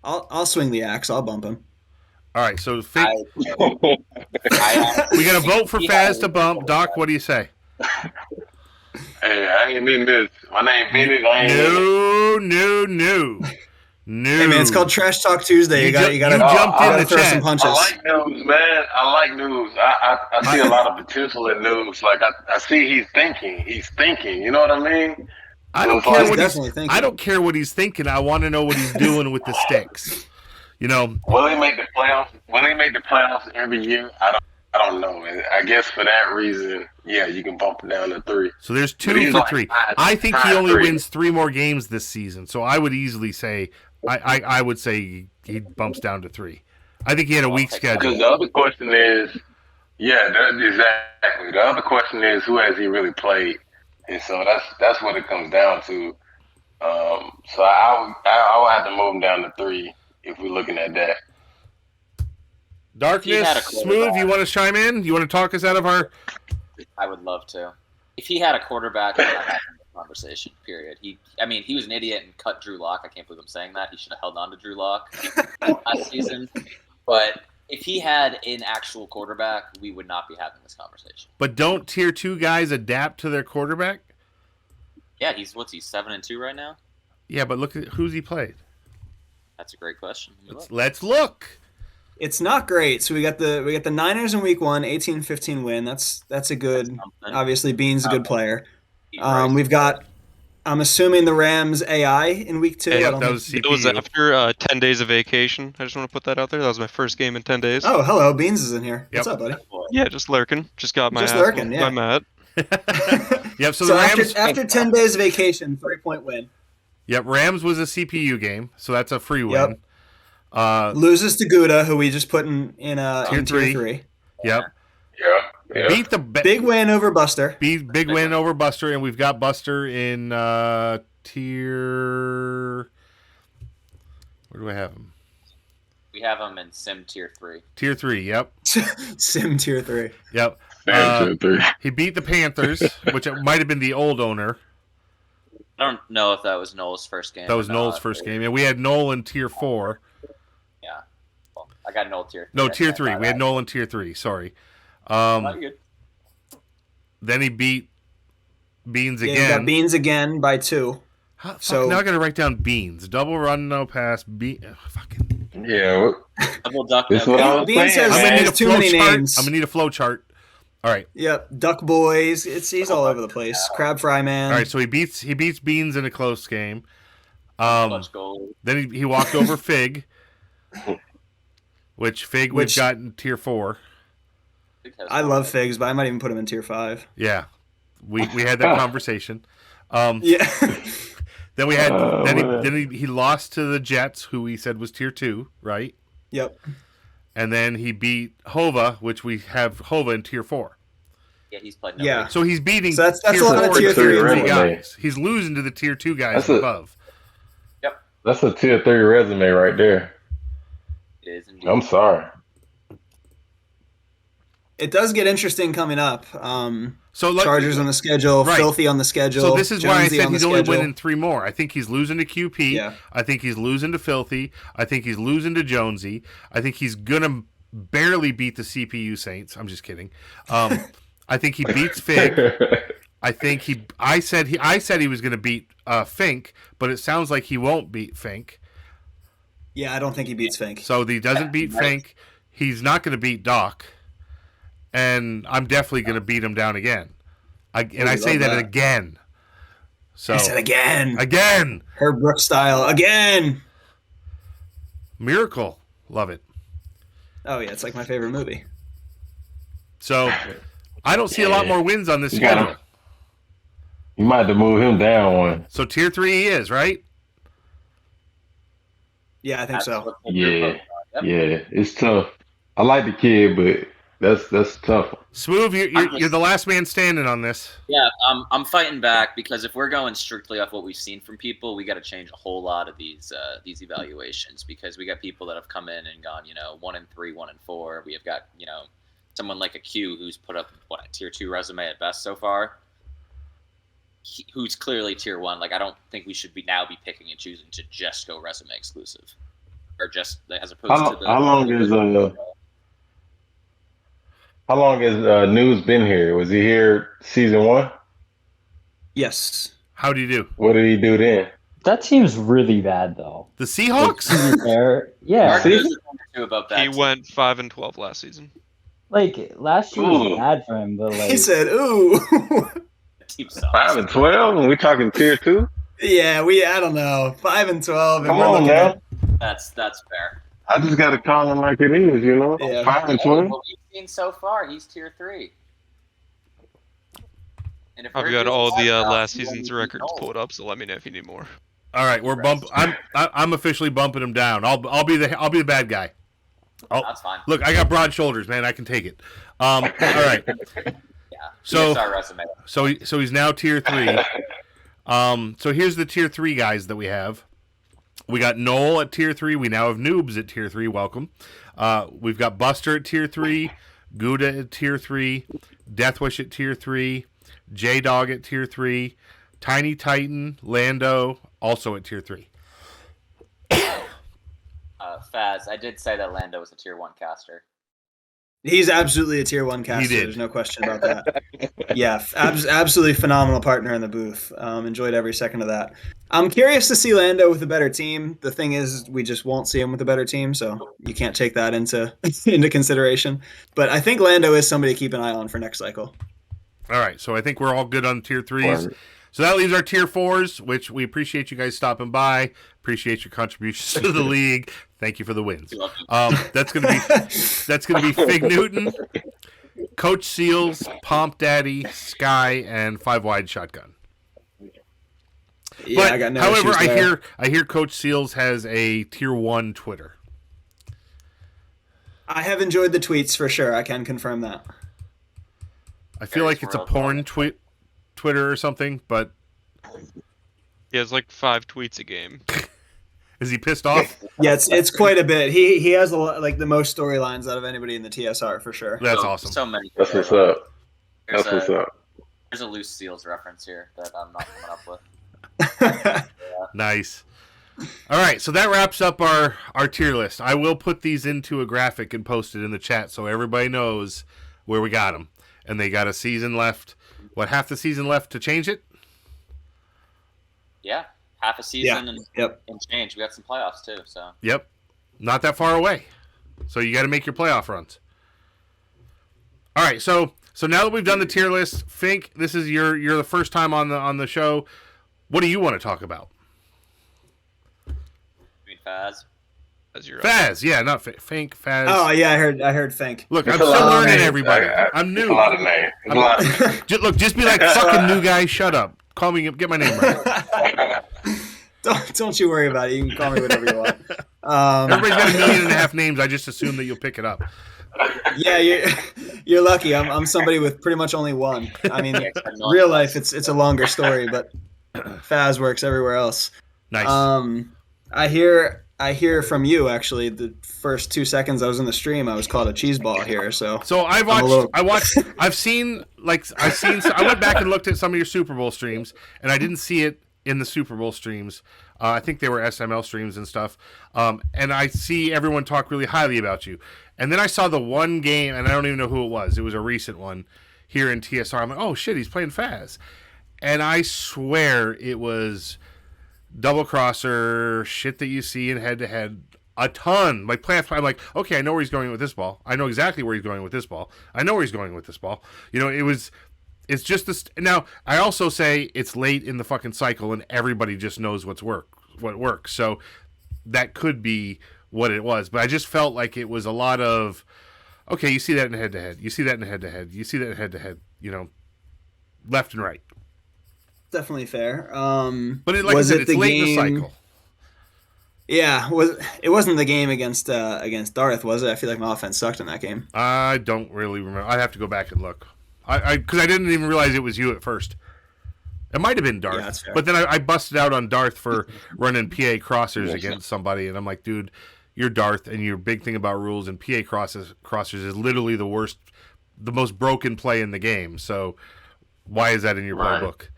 Speaker 13: I'll swing the axe. I'll bump him.
Speaker 9: All right. So we got to vote for Faz to bump. Doc, what do you say?
Speaker 11: Hey, I ain't in this. My name Bennett. I ain't
Speaker 9: No.
Speaker 13: Hey man, it's called Trash Talk Tuesday. You got to throw some punches.
Speaker 11: I like news, man. I like news. I see a lot of potential in news. I see he's thinking. You know what I mean?
Speaker 9: I don't care what he's thinking. I want to know what he's doing with the sticks.
Speaker 11: Will he make the playoffs? Will he make the playoffs every year? I don't know. And I guess for that reason, yeah, you can bump him down to 3.
Speaker 9: So there's 2 for 3. I think he only wins 3 more games this season. So I would easily say, I would say he bumps down to 3. I think he had a weak schedule.
Speaker 11: Because the other question is, exactly. The other question is, who has he really played? And so that's what it comes down to. So I would have to move him down to 3 if we're looking at that.
Speaker 9: Darkness, Smooth, you want to chime in? You want to talk us out of our...
Speaker 7: I would love to. If he had a quarterback, we're not having a conversation, period. He was an idiot and cut Drew Lock. I can't believe I'm saying that. He should have held on to Drew Lock last season. But if he had an actual quarterback, we would not be having this conversation.
Speaker 9: But don't tier 2 guys adapt to their quarterback?
Speaker 7: Yeah, he's 7-2 right now?
Speaker 9: Yeah, but look at who's he played.
Speaker 7: That's a great question.
Speaker 9: Let's look.
Speaker 13: It's not great. So we got the Niners in week 1, 18-15 win. That's a good. Obviously, Bean's a good player. We've got. I'm assuming the Rams AI in week 2.
Speaker 10: Yeah, it was after 10 days of vacation. I just want to put that out there. That was my first game in 10 days.
Speaker 13: Oh, hello, Beans is in here. What's up, buddy?
Speaker 10: Yeah, just lurking. Just got my
Speaker 13: just lurking. Yeah,
Speaker 10: I'm at.
Speaker 9: Yep. So
Speaker 13: the
Speaker 9: Rams
Speaker 13: after 10 days of vacation, 3-point win.
Speaker 9: Yep. Rams was a CPU game, so that's a free win.
Speaker 13: Loses to Gouda, who we just put in tier 3.
Speaker 9: Yep.
Speaker 11: Yeah.
Speaker 9: Beat the
Speaker 13: big win over Buster.
Speaker 9: Big win over Buster, and we've got Buster in tier. Where do I have him?
Speaker 7: We have him in Sim Tier 3.
Speaker 9: Tier 3, yep.
Speaker 13: Sim Tier 3.
Speaker 9: Yep.
Speaker 11: Tier 3.
Speaker 9: He beat the Panthers, which it might have been the old owner.
Speaker 7: I don't know if that was Noel's first game.
Speaker 9: That was Noel's first game. And we had Noel in Tier 4.
Speaker 7: Yeah. Well, I got Noel Tier 3.
Speaker 9: No, Tier 3. We had Noel in Tier 3. Sorry.
Speaker 7: Not good.
Speaker 9: Then he beat Beans
Speaker 13: Yeah,
Speaker 9: again.
Speaker 13: he got Beans again by 2.
Speaker 9: So now I got to write down Beans. Double run, no pass. Fucking.
Speaker 11: Yeah.
Speaker 7: Double duck.
Speaker 11: That's what I was
Speaker 13: Beans
Speaker 11: saying.
Speaker 13: has,
Speaker 9: I'm gonna need a
Speaker 13: too
Speaker 9: flow
Speaker 13: many
Speaker 9: chart.
Speaker 13: names.
Speaker 9: I'm gonna need a flow chart. All right.
Speaker 13: Yep, Duck Boys. He's all over the place. Crab Fry Man.
Speaker 9: All right. So he beats Beans in a close game.
Speaker 7: Clutch goal.
Speaker 9: Then he walked over Fig, which we've got in Tier 4.
Speaker 13: I love Figs, but I might even put him in Tier 5.
Speaker 9: Yeah, we had that conversation.
Speaker 13: Yeah.
Speaker 9: Then we had then he lost to the Jets, who he said was Tier 2, right?
Speaker 13: Yep.
Speaker 9: And then he beat Hova, which we have Hova in Tier 4.
Speaker 7: Yeah, he's played.
Speaker 13: Yeah.
Speaker 9: So he's beating.
Speaker 13: So that's
Speaker 9: Tier
Speaker 13: a lot of
Speaker 9: 4
Speaker 13: Tier 3
Speaker 9: guys. He's losing to the Tier 2 guys above.
Speaker 7: Yep.
Speaker 11: That's a Tier 3 resume right there.
Speaker 7: It is indeed.
Speaker 11: I'm sorry.
Speaker 13: It does get interesting coming up. Chargers on the schedule,
Speaker 9: right.
Speaker 13: Filthy on the schedule.
Speaker 9: So this is why I
Speaker 13: Jonesy
Speaker 9: said
Speaker 13: on the
Speaker 9: he's only
Speaker 13: schedule.
Speaker 9: winning 3 more. I think he's losing to QP.
Speaker 13: Yeah.
Speaker 9: I think he's losing to Filthy. I think he's losing to Jonesy. I think he's gonna barely beat the CPU Saints. I'm just kidding. I think he beats Fig. I think I said he was gonna beat Fink, but it sounds like he won't beat Fink.
Speaker 13: Yeah, I don't think he beats Fink.
Speaker 9: So he doesn't beat Fink. He's not gonna beat Doc. And I'm definitely going to beat him down again. I say that again. So
Speaker 13: I said again.
Speaker 9: Again.
Speaker 13: Herb Brooks style. Again.
Speaker 9: Miracle. Love it.
Speaker 13: Oh, yeah. It's like my favorite movie.
Speaker 9: So I don't see a lot more wins on this schedule.
Speaker 11: You might have to move him down one.
Speaker 9: So Tier 3 he is, right?
Speaker 13: Yeah, I think so.
Speaker 11: Yeah. Yeah. It's tough. I like the kid, but that's tough.
Speaker 9: Smooth, you're the last man standing on this.
Speaker 7: Yeah, I'm fighting back because if we're going strictly off what we've seen from people, we got to change a whole lot of these evaluations because we got people that have come in and gone, 1-3, 1-4. We have got someone like a Q who's put up a Tier 2 resume at best so far. Who's clearly Tier 1. Like I don't think we should be picking and choosing to just go resume exclusive, or just as opposed to the.
Speaker 11: How long has News been here? Was he here season 1?
Speaker 13: Yes.
Speaker 9: How'd he do?
Speaker 11: What did he do then?
Speaker 12: That team's really bad, though.
Speaker 9: The Seahawks?
Speaker 12: Yeah.
Speaker 10: He went 5-12 last season.
Speaker 12: Like, last year was bad for him, but like...
Speaker 13: He said, ooh.
Speaker 11: 5-12? And we talking Tier 2?
Speaker 13: Yeah, I don't know. 5-12.
Speaker 11: Come on now.
Speaker 7: That's fair.
Speaker 11: I just got to call him like it is,
Speaker 13: Yeah.
Speaker 11: 5-12.
Speaker 7: What we've seen so far, he's Tier 3. And if
Speaker 10: I've
Speaker 7: we're
Speaker 10: got
Speaker 7: doing
Speaker 10: all the
Speaker 7: that,
Speaker 10: last
Speaker 7: we
Speaker 10: season's
Speaker 7: won't
Speaker 10: records
Speaker 7: know.
Speaker 10: pulled up, so let me know if you need more.
Speaker 9: All right, I'm officially bumping him down. I'll be the bad guy.
Speaker 7: That's fine.
Speaker 9: Look, I got broad shoulders, man. I can take it. All right.
Speaker 7: Yeah.
Speaker 9: So
Speaker 7: TSR resume.
Speaker 9: So he's now Tier 3. So here's the Tier 3 guys that we have. We got Noel at Tier 3. We now have Noobs at Tier 3. Welcome. We've got Buster at Tier 3. Gouda at Tier 3. Deathwish at Tier 3. J-Dog at Tier 3. Tiny Titan, Lando, also at Tier 3.
Speaker 7: Faz, I did say that Lando was a Tier 1 caster.
Speaker 13: He's absolutely a Tier 1 caster.
Speaker 9: He did.
Speaker 13: There's no question about that. Yeah, absolutely phenomenal partner in the booth. Enjoyed every second of that. I'm curious to see Lando with a better team. The thing is, we just won't see him with a better team, so you can't take that into consideration. But I think Lando is somebody to keep an eye on for next cycle.
Speaker 9: All right, so I think we're all good on Tier 3s. So that leaves our Tier 4s, which we appreciate you guys stopping by. Appreciate your contributions to the league. Thank you for the wins. That's gonna be Fig Newton, Coach Seals, Pomp Daddy, Sky, and 5 Wide Shotgun.
Speaker 13: Yeah,
Speaker 9: but,
Speaker 13: I got no
Speaker 9: however,
Speaker 13: issues there.
Speaker 9: I hear Coach Seals has a Tier 1 Twitter.
Speaker 13: I have enjoyed the tweets for sure. I can confirm that.
Speaker 9: I feel like it's a porn Twitter or something, but
Speaker 10: he has like 5 tweets a game.
Speaker 9: Is he pissed off?
Speaker 13: Yeah, it's quite a bit. He has like the most storylines out of anybody in the TSR for sure.
Speaker 9: That's awesome.
Speaker 7: So many.
Speaker 11: That's what's up. That's what's up.
Speaker 7: There's a loose Seals reference here that I'm not coming up with.
Speaker 9: Nice. All right, so that wraps up our tier list. I will put these into a graphic and post it in the chat so everybody knows where we got them. And they got a season left. What, half the season left to change it?
Speaker 7: Yeah, half a season and change. We got some playoffs too. So.
Speaker 9: Yep, not that far away. So you got to make your playoff runs. All right, so now that we've done the tier list, Fink, this is you're the first time on the show. What do you want to talk about?
Speaker 7: Faz.
Speaker 9: Faz, yeah, not Fink, Faz.
Speaker 13: Oh yeah, I heard Fink.
Speaker 9: Look, I'm still learning, everybody. I'm new.
Speaker 11: A lot of names.
Speaker 9: Look, just be like fucking new guy. Shut up. Call me. Get my name right.
Speaker 13: Don't you worry about it. You can call me whatever you want.
Speaker 9: Everybody's got 1.5 million names. I just assume that you'll pick it up.
Speaker 13: Yeah, you're lucky. I'm somebody with pretty much only one. I mean, real life it's a longer story, but Faz works everywhere else.
Speaker 9: Nice.
Speaker 13: I hear from you actually. The first 2 seconds I was in the stream, I was called a cheese ball here. So
Speaker 9: I went back and looked at some of your Super Bowl streams, and I didn't see it in the Super Bowl streams. I think they were SML streams and stuff. And I see everyone talk really highly about you. And then I saw the one game, and I don't even know who it was. It was a recent one here in TSR. I'm like, oh shit, he's playing Faz. And I swear it was double crosser shit that you see in head to head a ton. Like playoff, I'm like, okay, I know where he's going with this ball. I know exactly where he's going with this ball. I know where he's going with this ball. You know, it's just this. Now I also say it's late in the fucking cycle and everybody just knows what works. So that could be what it was. But I just felt like it was a lot of, okay, you see that in head to head. You see that in head to head. You see that in head to head. You know, left and right.
Speaker 13: Definitely fair.
Speaker 9: But like I said, it's late in the cycle.
Speaker 13: Yeah, it wasn't the game against Darth, was it? I feel like my offense sucked in that game.
Speaker 9: I don't really remember. I'd have to go back and look. Because I didn't even realize it was you at first. It might have been Darth. Yeah, that's fair. But then I busted out on Darth for running PA crossers against somebody, and I'm like, dude, you're Darth, and your big thing about rules and PA crossers is literally the most broken play in the game. So why is that in your playbook?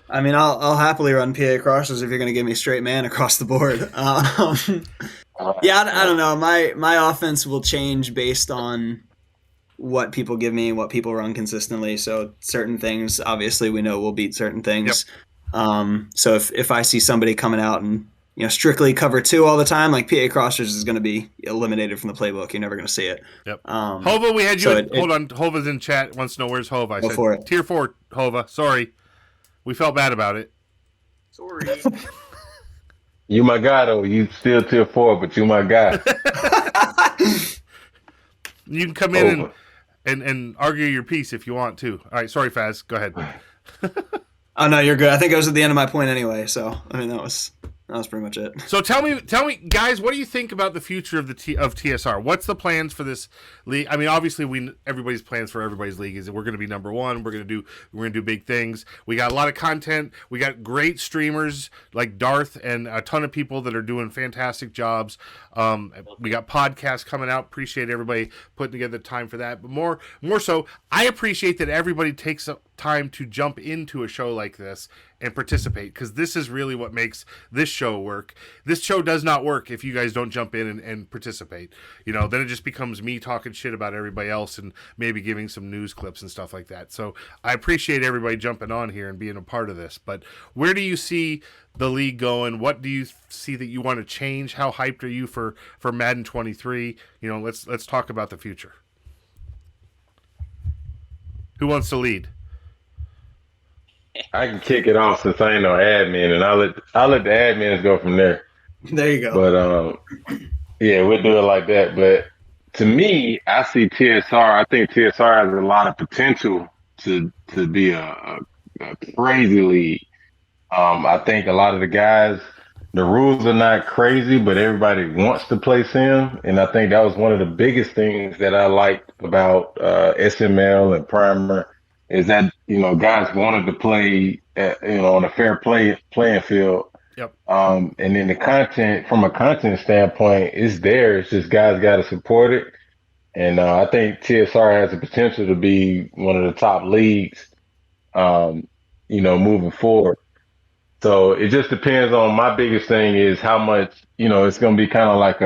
Speaker 13: I mean, I'll happily run PA crossers if you're going to give me straight man across the board. Yeah, I don't know. My offense will change based on what people give me and what people run consistently. So certain things, obviously, we know will beat certain things. Yep. So if I see somebody coming out and strictly cover 2 all the time, like PA crossers is going to be eliminated from the playbook. You're never going to see it.
Speaker 9: Yep. Hova, we had you. Hold on, Hova's in chat. Wants to know where's Hova. I said for it. Tier 4, Hova. Sorry. We felt bad about it.
Speaker 13: Sorry.
Speaker 11: You my guy, though. You still tier 4, but you my guy.
Speaker 9: You can come in and argue your piece if you want to. All right, sorry, Faz. Go ahead.
Speaker 13: Oh, no, you're good. I think I was at the end of my point anyway, so, I mean, that was pretty much it.
Speaker 9: So tell me, guys, what do you think about the future of of TSR? What's the plans for this league? I mean, obviously, everybody's plans for everybody's league is that we're going to be number 1. We're going to do big things. We got a lot of content. We got great streamers like Darth and a ton of people that are doing fantastic jobs. We got podcasts coming out. Appreciate everybody putting together time for that. But more so, I appreciate that everybody takes time to jump into a show like this and participate, because this is really what makes this show work. This show does not work if you guys don't jump in and participate. Then it just becomes me talking shit about everybody else and maybe giving some news clips and stuff like that. So I appreciate everybody jumping on here and being a part of this. But where do you see the league going? What do you see that you want to change? How hyped are you for Madden 23? Let's talk about the future. Who wants to lead?
Speaker 11: I can kick it off since I ain't no admin, and I'll let the admins go from there.
Speaker 13: There you go.
Speaker 11: But yeah, we'll do it like that. But to me, I see TSR. I think TSR has a lot of potential to be a crazy league. I think a lot of the guys the rules are not crazy, but everybody wants to play sim. And I think that was one of the biggest things that I liked about SML and Primer is that, guys wanted to play, on a fair playing field.
Speaker 9: Yep.
Speaker 11: And then the content, from a content standpoint, is there. It's just guys got to support it. And I think TSR has the potential to be one of the top leagues, moving forward. So it just depends on, my biggest thing is how much, it's going to be kind of like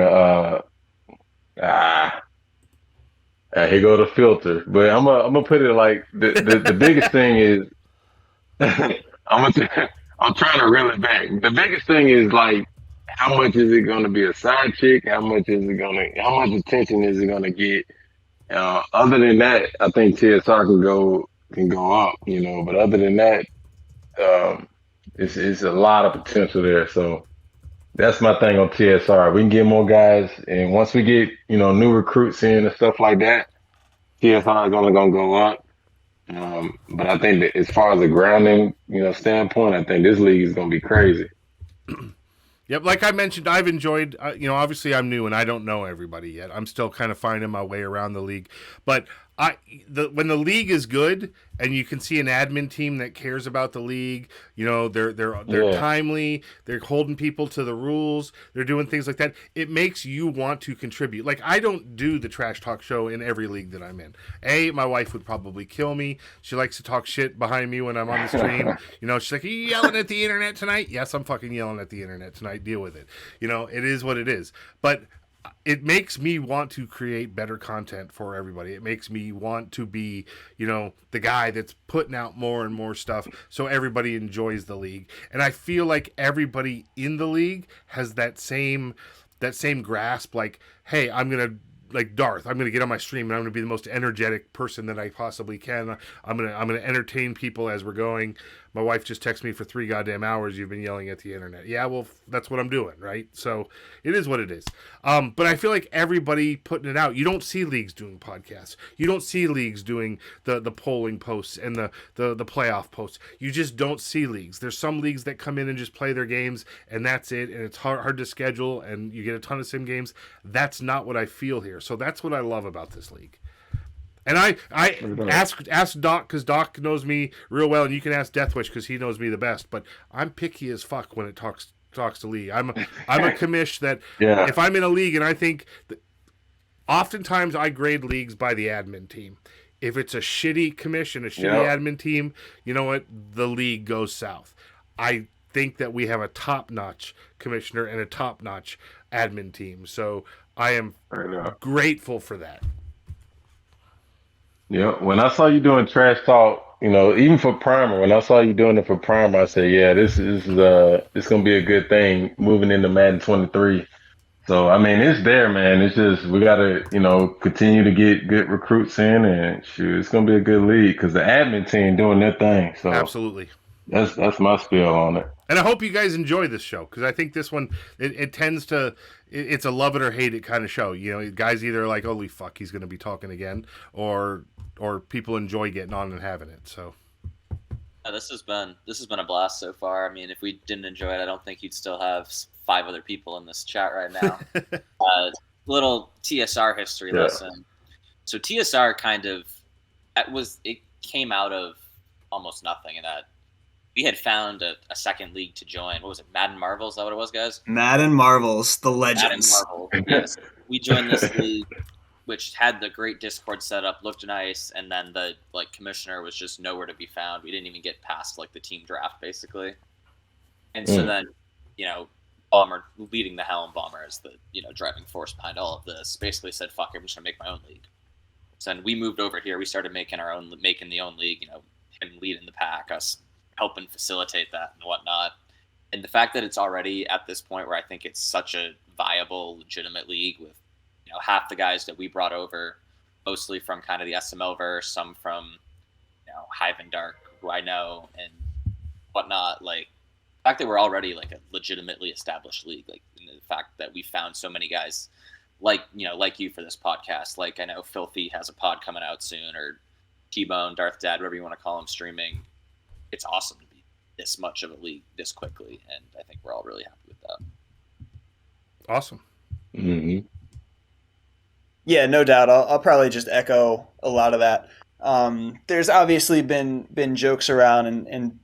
Speaker 11: here go the filter. But I'm gonna put it like the biggest thing is, I'm trying to reel it back. The biggest thing is like, how much is it going to be a side chick? How much attention is it going to get? Other than that, I think TSR can go up, but other than that, it's a lot of potential there. So that's my thing on TSR. We can get more guys, and once we get, new recruits in and stuff like that, TSR is only going to go up. But I think that as far as the grounding, standpoint, I think this league is going to be crazy.
Speaker 9: Yep, like I mentioned, I've enjoyed, obviously I'm new and I don't know everybody yet. I'm still kind of finding my way around the league. But when the league is good and you can see an admin team that cares about the league, they're timely, they're holding people to the rules, they're doing things like that, it makes you want to contribute. Like, I don't do the trash talk show in every league that I'm in. My wife would probably kill me. She likes to talk shit behind me when I'm on the stream. She's like, "Are you yelling at the internet tonight?" Yes, I'm fucking yelling at the internet tonight. Deal with it. It is what it is. But it makes me want to create better content for everybody. It makes me want to be, the guy that's putting out more and more stuff so everybody enjoys the league. And I feel like everybody in the league has that same grasp, like, hey, I'm going to, like Darth, I'm going to get on my stream and I'm going to be the most energetic person that I possibly can. I'm going to entertain people as we're going. My wife just texted me for 3 goddamn hours. You've been yelling at the internet. Yeah, well, that's what I'm doing, right? So it is what it is. But I feel like everybody putting it out. You don't see leagues doing podcasts. You don't see leagues doing the polling posts and the playoff posts. You just don't see leagues. There's some leagues that come in and just play their games and that's it. And it's hard to schedule and you get a ton of sim games. That's not what I feel here. So that's what I love about this league. And I asked Doc, because Doc knows me real well, and you can ask Deathwish because he knows me the best. But I'm picky as fuck when it talks to league. I'm a commish that if I'm in a league and I think that, oftentimes I grade leagues by the admin team. If it's a shitty commish and a shitty admin team, you know what? The league goes south. I think that we have a top-notch commissioner and a top-notch admin team. So I am grateful for that.
Speaker 11: Yeah, when I saw you doing trash talk, even for Primer, when I saw you doing it for Primer, I said, yeah, this is gonna be a good thing moving into Madden 23. So I mean, it's there, man. It's just we gotta, continue to get good recruits in, and shoot, it's gonna be a good league because the admin team doing their thing. So
Speaker 9: absolutely,
Speaker 11: that's my spiel on it.
Speaker 9: And I hope you guys enjoy this show because I think this one it tends to it's a love it or hate it kind of show. Guys either like, holy fuck, he's going to be talking again, or people enjoy getting on and having it. So
Speaker 7: this has been a blast so far. I mean, if we didn't enjoy it, I don't think you'd still have 5 other people in this chat right now. Little TSR history lesson. So TSR it came out of almost nothing in that. We had found a second league to join. What was it? Madden Marvels? Is that what it was, guys?
Speaker 13: Madden Marvels, the legends.
Speaker 7: Madden Marvels. Yes. We joined this league, which had the great Discord setup, looked nice, and then the commissioner was just nowhere to be found. We didn't even get past the team draft, basically. And so then, Bomber leading the helm, Bomber is the driving force behind all of this. Basically said, "Fuck, I'm just gonna make my own league." So then we moved over here. We started making the own league. Him leading the pack, us helping facilitate that and whatnot. And the fact that it's already at this point where I think it's such a viable, legitimate league with, half the guys that we brought over, mostly from kind of the SML verse, some from, Hive and Dark, who I know and whatnot. The fact that we're already a legitimately established league, and the fact that we found so many guys like you for this podcast. I know Filthy has a pod coming out soon, or T-Bone, Darth Dad, whatever you want to call him, streaming. It's awesome to be this much of a league this quickly, and I think we're all really happy with that.
Speaker 9: Awesome.
Speaker 11: Mm-hmm.
Speaker 13: Yeah, no doubt. I'll probably just echo a lot of that. There's obviously been jokes around, and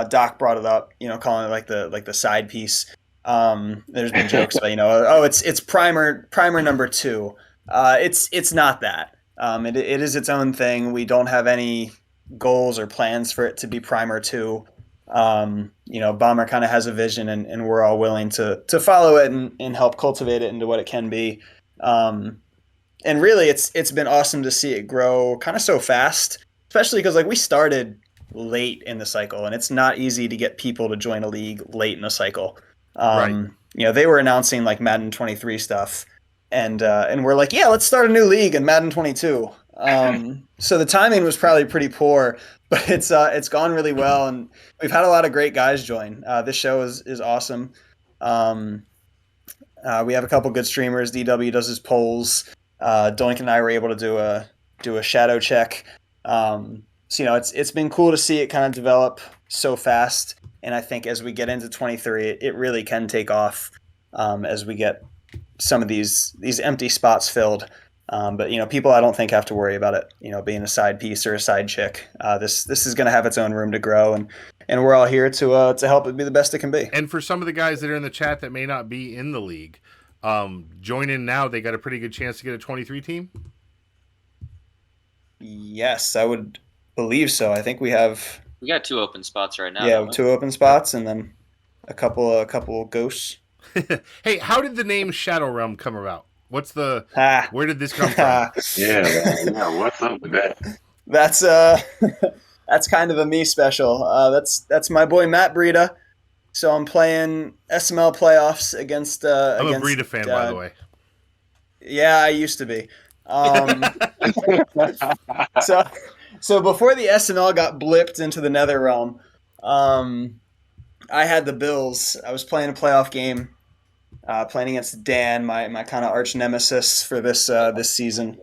Speaker 13: Doc brought it up, calling it like the side piece. There's been jokes about, oh, it's primer number 2. It's not that. It is its own thing. We don't have any goals or plans for it to be primer 2. Bomber kind of has a vision, and we're all willing to follow it and help cultivate it into what it can be. And really, it's been awesome to see it grow kind of so fast, especially because we started late in the cycle, and it's not easy to get people to join a league late in a cycle.
Speaker 9: Right.
Speaker 13: They were announcing Madden 23 stuff, and we're like, yeah, let's start a new league in Madden 22. So the timing was probably pretty poor, but it's gone really well, and we've had a lot of great guys join. This show is awesome. We have a couple good streamers. DW does his polls. Doink and I were able to do a shadow check. So it's been cool to see it kind of develop so fast, and I think as we get into 23, it really can take off as we get some of these empty spots filled. But people I don't think have to worry about it being a side piece or a side chick. This is going to have its own room to grow, and we're all here to help it be the best it can be.
Speaker 9: And for some of the guys that are in the chat that may not be in the league, join in now. They got a pretty good chance to get a 23 team.
Speaker 13: Yes, I would believe so. I think we
Speaker 7: got 2 open spots right now.
Speaker 13: Yeah, 2 open spots, and then a couple ghosts.
Speaker 9: Hey, how did the name Shadow Realm come about? What's the where did this come from?
Speaker 11: Yeah, what's up with that?
Speaker 13: That's kind of a me special. That's my boy Matt Breida. So I'm playing SML playoffs against.
Speaker 9: I'm
Speaker 13: against,
Speaker 9: a Breida fan, by the way.
Speaker 13: Yeah, I used to be. So before the SML got blipped into the Nether Realm, I had the Bills. I was playing a playoff game, playing against Dan, my kind of arch nemesis for this season.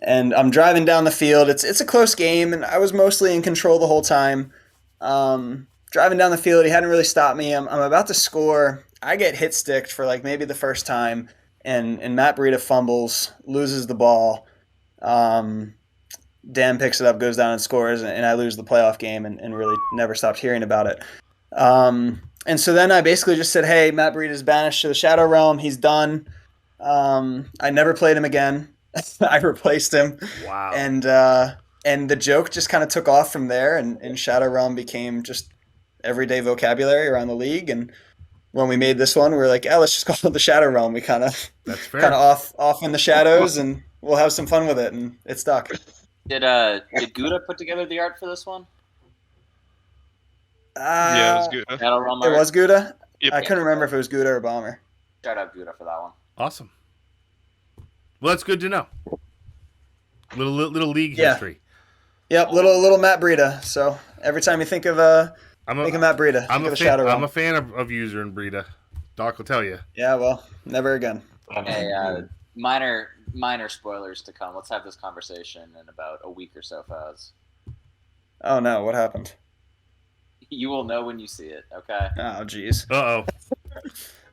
Speaker 13: And I'm driving down the field. It's a close game, and I was mostly in control the whole time. Driving down the field, he hadn't really stopped me. I'm about to score. I get hit sticked for maybe the first time, and Matt Breida fumbles, loses the ball. Dan picks it up, goes down and scores, and I lose the playoff game and really never stopped hearing about it. And so then I basically just said, hey, Matt Breida is banished to the Shadow Realm. He's done. I never played him again. I replaced him.
Speaker 9: Wow.
Speaker 13: And the joke just kind of took off from there, and Shadow Realm became just everyday vocabulary around the league. And when we made this one, we were like, yeah, let's just call it the Shadow Realm. We kind of off in the shadows, and we'll have some fun with it, and it stuck.
Speaker 7: Did Gouda put together the art for this one?
Speaker 10: Yeah, it was Gouda.
Speaker 13: It was Gouda?
Speaker 10: Yep.
Speaker 13: I couldn't remember if it was Gouda or Bomber.
Speaker 7: Shout out Gouda for that one.
Speaker 9: Awesome. Well, that's good to know. Little league history.
Speaker 13: Yep, little Matt Breida. So every time you think of think of Matt Breida,
Speaker 9: I'm a fan of User and Breida. Doc will tell you.
Speaker 13: Yeah, well, never again.
Speaker 7: Hey, minor spoilers to come. Let's have this conversation in about a week or so, Faz.
Speaker 13: Oh no, what happened?
Speaker 7: You will know when you see it, okay?
Speaker 13: Oh, jeez.
Speaker 9: Uh-oh.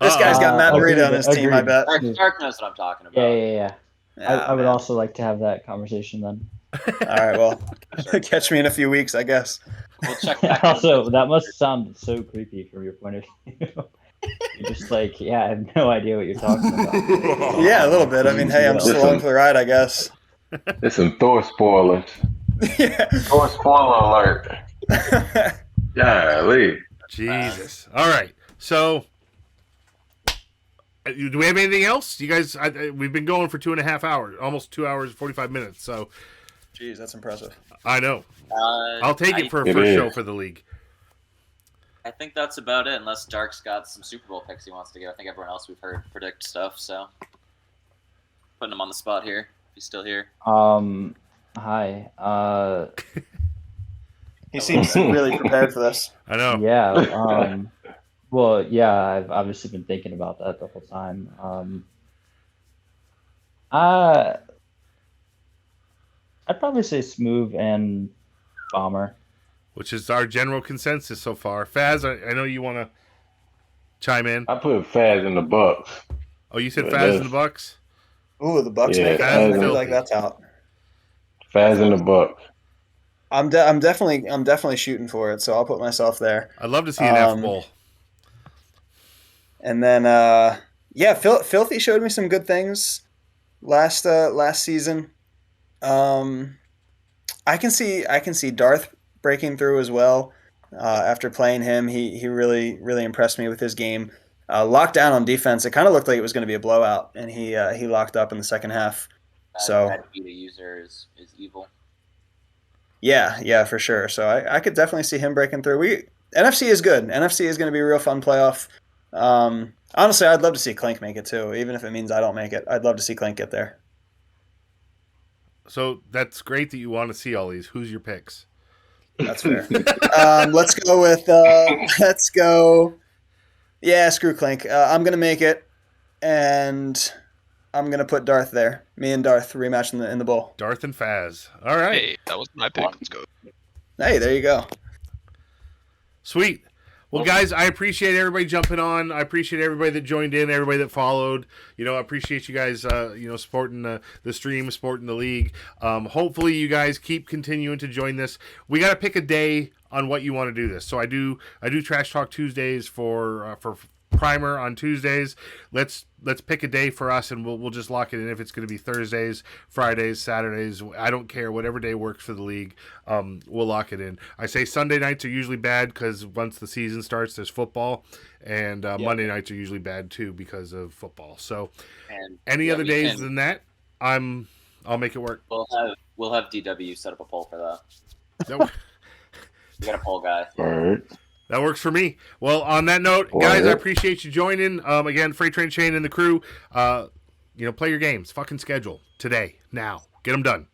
Speaker 13: This guy's got Matt Breida on his team, I bet.
Speaker 7: Dark knows what I'm talking about.
Speaker 12: Yeah. I would also like to have that conversation then.
Speaker 13: All right, well, catch me in a few weeks, I guess.
Speaker 7: We'll check back.
Speaker 12: Also, that must sound so creepy from your point of view. You're just I have no idea what you're talking about.
Speaker 13: Yeah, a little bit. I mean, hey, I'm still on for the ride, I guess.
Speaker 11: There's some Thor spoilers.
Speaker 13: Yeah.
Speaker 11: Thor spoiler alert. Golly.
Speaker 9: Jesus. All right. So, do we have anything else? You guys, we've been going for 2.5 hours, almost 2 hours, 45 minutes. So,
Speaker 13: jeez, that's impressive.
Speaker 9: I know. I'll take it for a first show for the league.
Speaker 7: I think that's about it, unless Dark's got some Super Bowl picks he wants to give. I think everyone else we've heard predict stuff, so putting him on the spot here. If he's still here.
Speaker 12: Hi.
Speaker 13: He seems really prepared for this.
Speaker 9: I know.
Speaker 12: Yeah. Well, yeah, I've obviously been thinking about that the whole time. I'd probably say Smooth and Bomber.
Speaker 9: which is our general consensus so far. Faz, I know you want to chime in.
Speaker 11: I put Faz in the Bucks.
Speaker 9: Oh, you said Faz in the Bucks?
Speaker 13: Ooh, the Bucks make it.
Speaker 9: Faz
Speaker 13: I feel like that's out.
Speaker 11: Faz in the Bucks.
Speaker 13: I'm definitely shooting for it, so I'll put myself there.
Speaker 9: I'd love to see an F bowl.
Speaker 13: And then Filthy showed me some good things last season. I can see Darth breaking through as well. After playing him, he really impressed me with his game. Locked down on defense. It kind of looked like it was going to be a blowout, and he locked up in the second half. So
Speaker 7: that beta user is evil.
Speaker 13: Yeah, for sure. So I could definitely see him breaking through. NFC is good. NFC is going to be a real fun playoff. Honestly, I'd love to see Clink make it too, even if it means I don't make it. I'd love to see Clink get there.
Speaker 9: So that's great that you want to see all these. Who's your picks?
Speaker 13: That's fair. Let's go with. Yeah, screw Clink. I'm gonna make it, and I'm gonna put Darth there. Me and Darth rematch in the bowl.
Speaker 9: Darth and Faz. All right.
Speaker 10: Hey, that was my pick. Let's go.
Speaker 13: Hey, there you go.
Speaker 9: Sweet. Well, guys, I appreciate everybody jumping on. I appreciate everybody that joined in, everybody that followed. I appreciate you guys, supporting the stream, supporting the league. Hopefully, you guys keep continuing to join this. We got to pick a day on what you want to do this. So I do Trash Talk Tuesdays for Primer on Tuesdays. Let's pick a day for us, and we'll just lock it in. If it's going to be Thursdays, Fridays, Saturdays, I don't care. Whatever day works for the league, we'll lock it in. I say Sunday nights are usually bad because once the season starts, there's football, and Monday nights are usually bad too because of football. So, any other days than that, I'll make it work.
Speaker 7: We'll have DW set up a poll for that. We got a poll guy.
Speaker 11: All right.
Speaker 9: That works for me. Well, on that note, guys, I appreciate you joining. Again, Freight Train Shane and the crew, play your games. Fucking schedule today, now. Get them done.